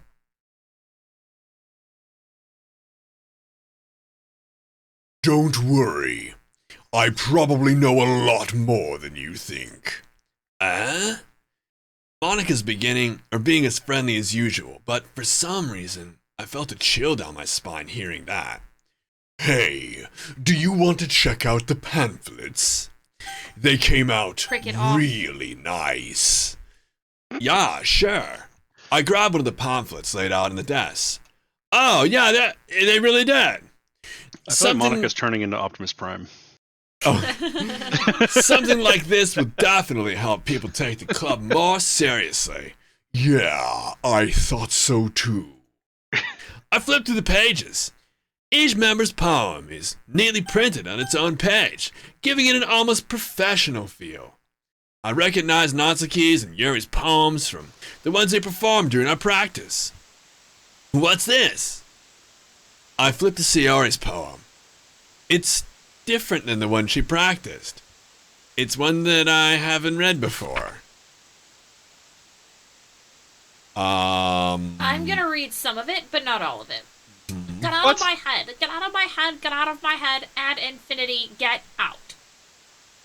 Don't worry. I probably know a lot more than you think. Monica's being as friendly as usual, but for some reason, I felt a chill down my spine hearing that. Hey, do you want to check out the pamphlets? They came out Cricket off. really nice. Yeah, sure. I grabbed one of the pamphlets laid out on the desk. Oh, yeah, they really did. I feel like Monica's turning into Optimus Prime. Something like this would definitely help people take the club more seriously. Yeah, I thought so too. I flipped through the pages. Each member's poem is neatly printed on its own page, giving it an almost professional feel. I recognized Natsuki's and Yuri's poems from the ones they performed during our practice. What's this? I flipped to Sayori's poem. It's different than the one she practiced. It's one that I haven't read before. I'm gonna read some of it, but not all of it. Get out of my head. Get out of my head. Get out of my head. Ad infinity. Get out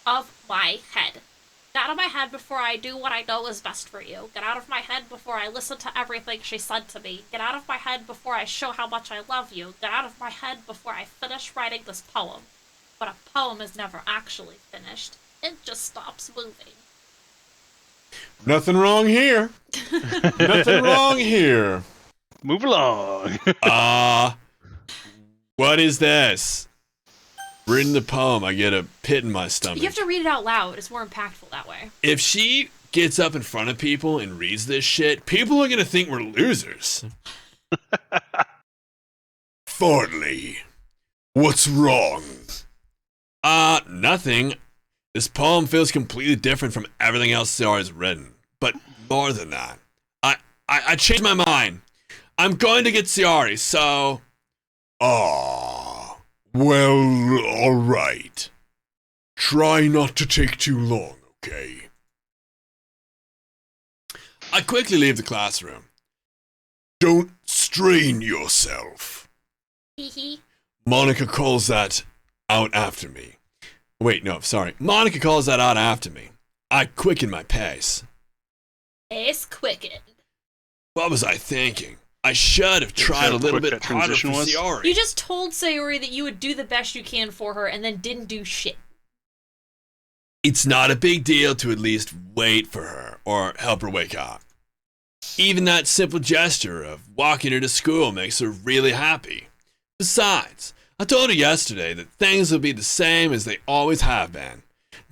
of my head. Get out of my head before I do what I know is best for you. Get out of my head before I listen to everything she said to me. Get out of my head before I show how much I love you. Get out of my head before I finish writing this poem. But a poem is never actually finished. It just stops moving. Nothing wrong here. Nothing wrong here. Move along. What is this? Reading the poem, I get a pit in my stomach. You have to read it out loud. It's more impactful that way. If she gets up in front of people and reads this shit, people are gonna think we're losers. Farley, what's wrong? Nothing. This poem feels completely different from everything else Ciara's written. But more than that, I changed my mind. I'm going to get Ciara, so... Well, alright. Try not to take too long, okay? I quickly leave the classroom. Don't strain yourself. Hee. Monica calls that out after me. Wait, no, sorry. Monica calls that out after me. I quicken my pace. Pace quicken. What was I thinking? I should have tried a little bit harder for Ciara. You just told Sayori that you would do the best you can for her and then didn't do shit. It's not a big deal to at least wait for her or help her wake up. Even that simple gesture of walking her to school makes her really happy. Besides, I told her yesterday that things will be the same as they always have been.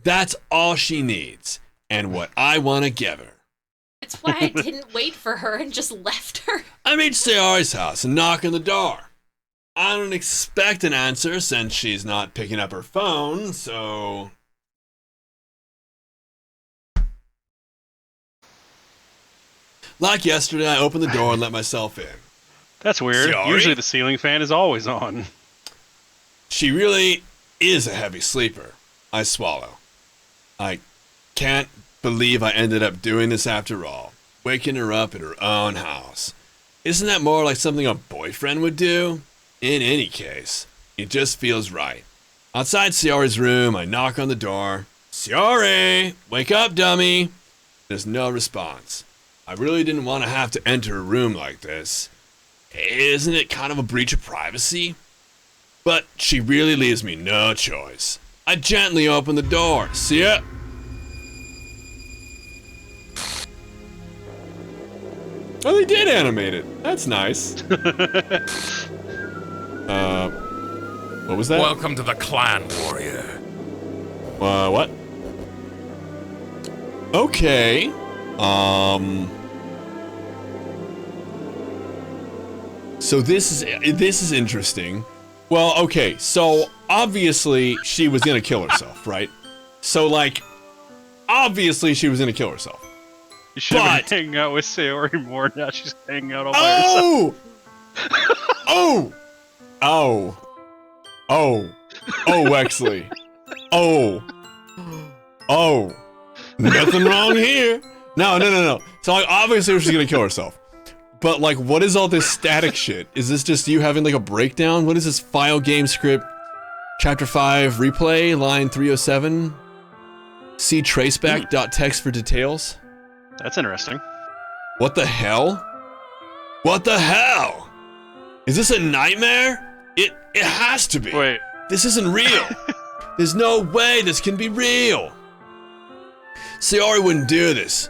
That's all she needs, and what I want to give her. It's why I didn't wait for her and just left her. I reach Sayori's house and knock on the door. I don't expect an answer since she's not picking up her phone, so... Like yesterday, I opened the door and let myself in. That's weird. Sorry? Usually the ceiling fan is always on. She really is a heavy sleeper. I swallow. I can't believe I ended up doing this after all. Waking her up in her own house. Isn't that more like something a boyfriend would do? In any case, it just feels right. Outside Ciara's room, I knock on the door. Ciara! Wake up, dummy! There's no response. I really didn't want to have to enter a room like this. Isn't it kind of a breach of privacy? But she really leaves me no choice. I gently open the door. See ya? Oh, they did animate it. That's nice. What was that? Welcome to the clan, warrior. What? Okay. So this is interesting. Well, okay, so obviously she was gonna kill herself, right? So like, obviously she was gonna kill herself. You should have But- been hanging out with Sayori more. Now she's hanging out all by herself. Oh! Oh! Oh! Oh, Wexley. Oh! Oh! Nothing wrong here. No. So like, obviously she's gonna kill herself. But like, what is all this static shit? Is this just you having like a breakdown? What is this file game script? Chapter 5 replay, line 307. See traceback.txt for details. That's interesting. What the hell? What the hell? Is this a nightmare? It has to be. Wait. This isn't real. There's no way this can be real. Sayori wouldn't do this.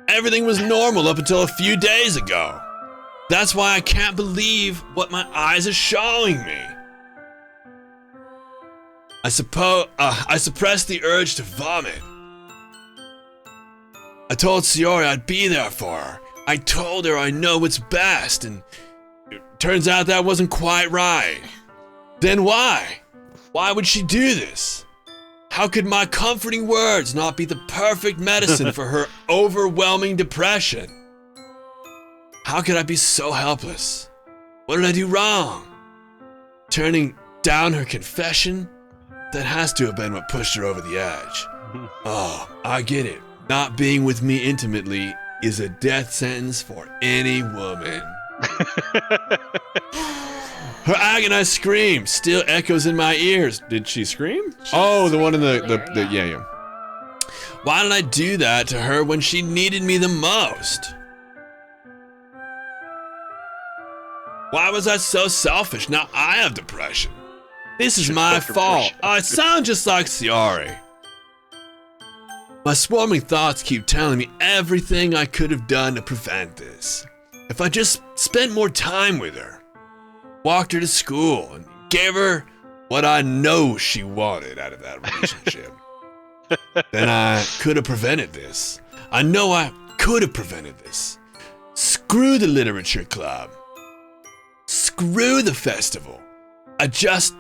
Everything was normal up until a few days ago. That's why I can't believe what my eyes are showing me. I suppressed the urge to vomit. I told Sayori I'd be there for her. I told her I know what's best, and it turns out that wasn't quite right. Then why? Why would she do this? How could my comforting words not be the perfect medicine for her overwhelming depression? How could I be so helpless? What did I do wrong? Turning down her confession? That has to have been what pushed her over the edge. Oh, I get it. Not being with me intimately is a death sentence for any woman. Her agonized scream still echoes in my ears. Did she scream? Oh, the one in the yeah. Why did I do that to her when she needed me the most? Why was I so selfish? Now I have depression. This is my fault. I sound just like Siari. My swarming thoughts keep telling me everything I could have done to prevent this. If I just spent more time with her, walked her to school, and gave her what I know she wanted out of that relationship, then I could have prevented this. I know I could have prevented this. Screw the literature club. Screw the festival. I just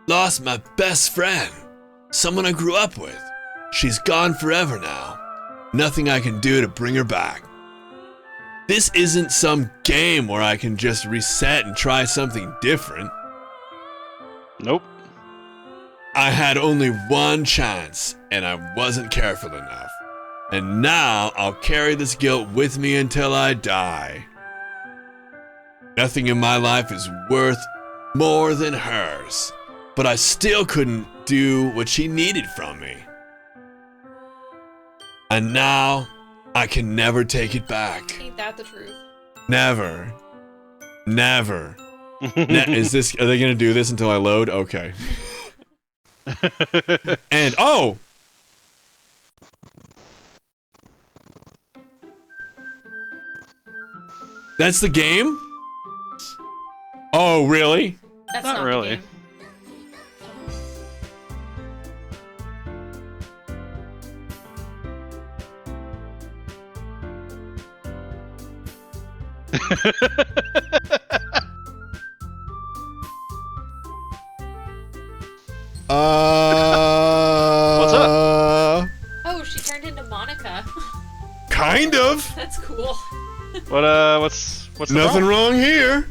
lost my best friend, someone I grew up with. She's gone forever now. Nothing I can do to bring her back. This isn't some game where I can just reset and try something different. Nope. I had only one chance, and I wasn't careful enough. And now I'll carry this guilt with me until I die. Nothing in my life is worth more than hers, but I still couldn't do what she needed from me. And now I can never take it back. Ain't that the truth? Never. Never. Are they gonna do this until I load? Okay. And oh! That's the game? Oh, really? That's Not not really. The game. What's up? Oh, she turned into Monica. Kind of. That's cool. What's the Nothing problem? wrong here.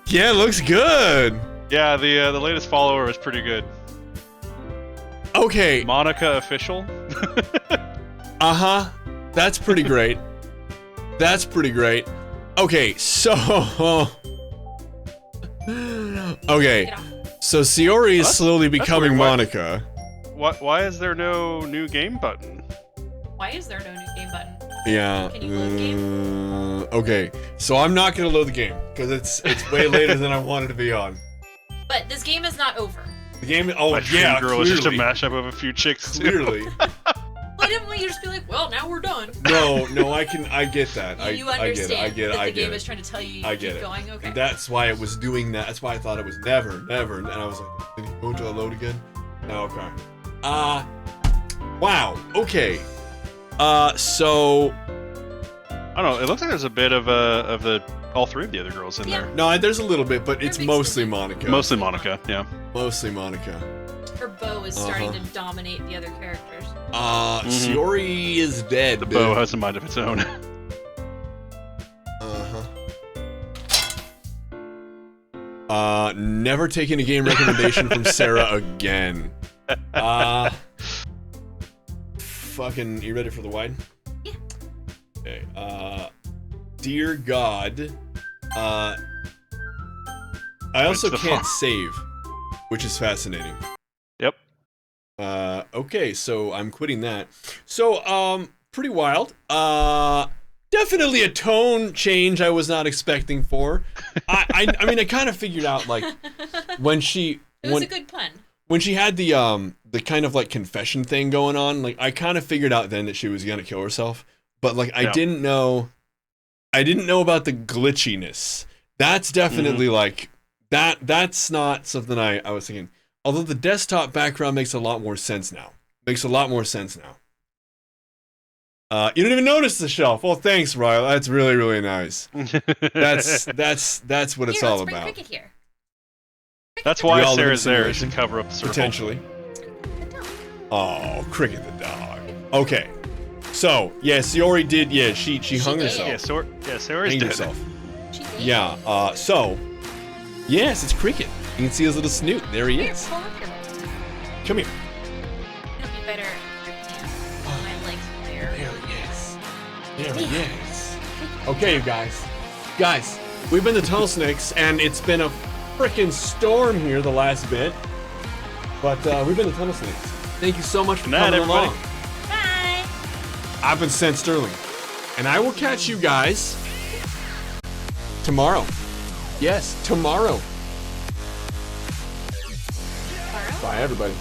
Yeah, looks good. Yeah, the latest follower is pretty good. Okay. Monica official. That's pretty great. That's pretty great. Okay, so okay, Get off. so Siori is That's- slowly that's becoming weird. Why- Monica. Why is there no new game button? Why is there no new game button? Yeah. Can you load game? Okay, so I'm not gonna load the game because it's way later than I wanted to be on. But this game is not over. The game. Oh My dream yeah, girl is just a clearly. mashup of a few chicks. too. Clearly. Why didn't we just be like, well, now we're done? No, I get that. You I get it. understand I get it. that I the get game it. is trying to tell you I to get keep it. going? Okay. And that's why it was doing that. That's why I thought it was never. And I was like, did he go until I load again? Oh, okay. Wow. Okay. So I don't know. It looks like there's a bit of all three of the other girls in there. no, there's a little bit, but it's They're mostly mixed. Monica. Mostly Monica. Yeah. Mostly Monica. Her bow is starting to dominate the other characters. Siori is dead. The bow has a mind of its own. Never taking a game recommendation from Sarah again. Fucking, you ready for the wide? Yeah. Okay. Dear God, I also the can't fuck? save, which is fascinating. Yep. Okay, so I'm quitting that. So, pretty wild. Definitely a tone change I was not expecting for. I mean, I kind of figured out, like, when she... It was a good pun. When she had the kind of like confession thing going on, like I kind of figured out then that she was gonna kill herself, but like I Yeah. didn't know about the glitchiness. That's definitely like that's not something I was thinking. Although the desktop background makes a lot more sense now. You don't even notice the shelf. Well, thanks, Ryle. That's really, really nice. That's what it's Here, all let's bring about. Cricket here. That's We why all live in Sarah's there is to simulation. cover up the circle. Potentially. Oh, Cricket the dog. Okay. So, yeah, Siori did, yeah, she hung did. herself. Sarah's Hanged dead. herself. She did. Yeah, so, yes, it's Cricket. You can see his little snoot. There he Here, is. pull up here. Come here. It'll be better. Yes. Okay, you guys. Guys, we've been the Tunnel Snakes, and it's been a frickin' storm here the last bit. But we've been the Tunnel Snakes. Thank you so much for Good night, coming everybody. along. Bye. I've been Sent Sterling, and I will catch you guys tomorrow. Yes, tomorrow. Bye, everybody.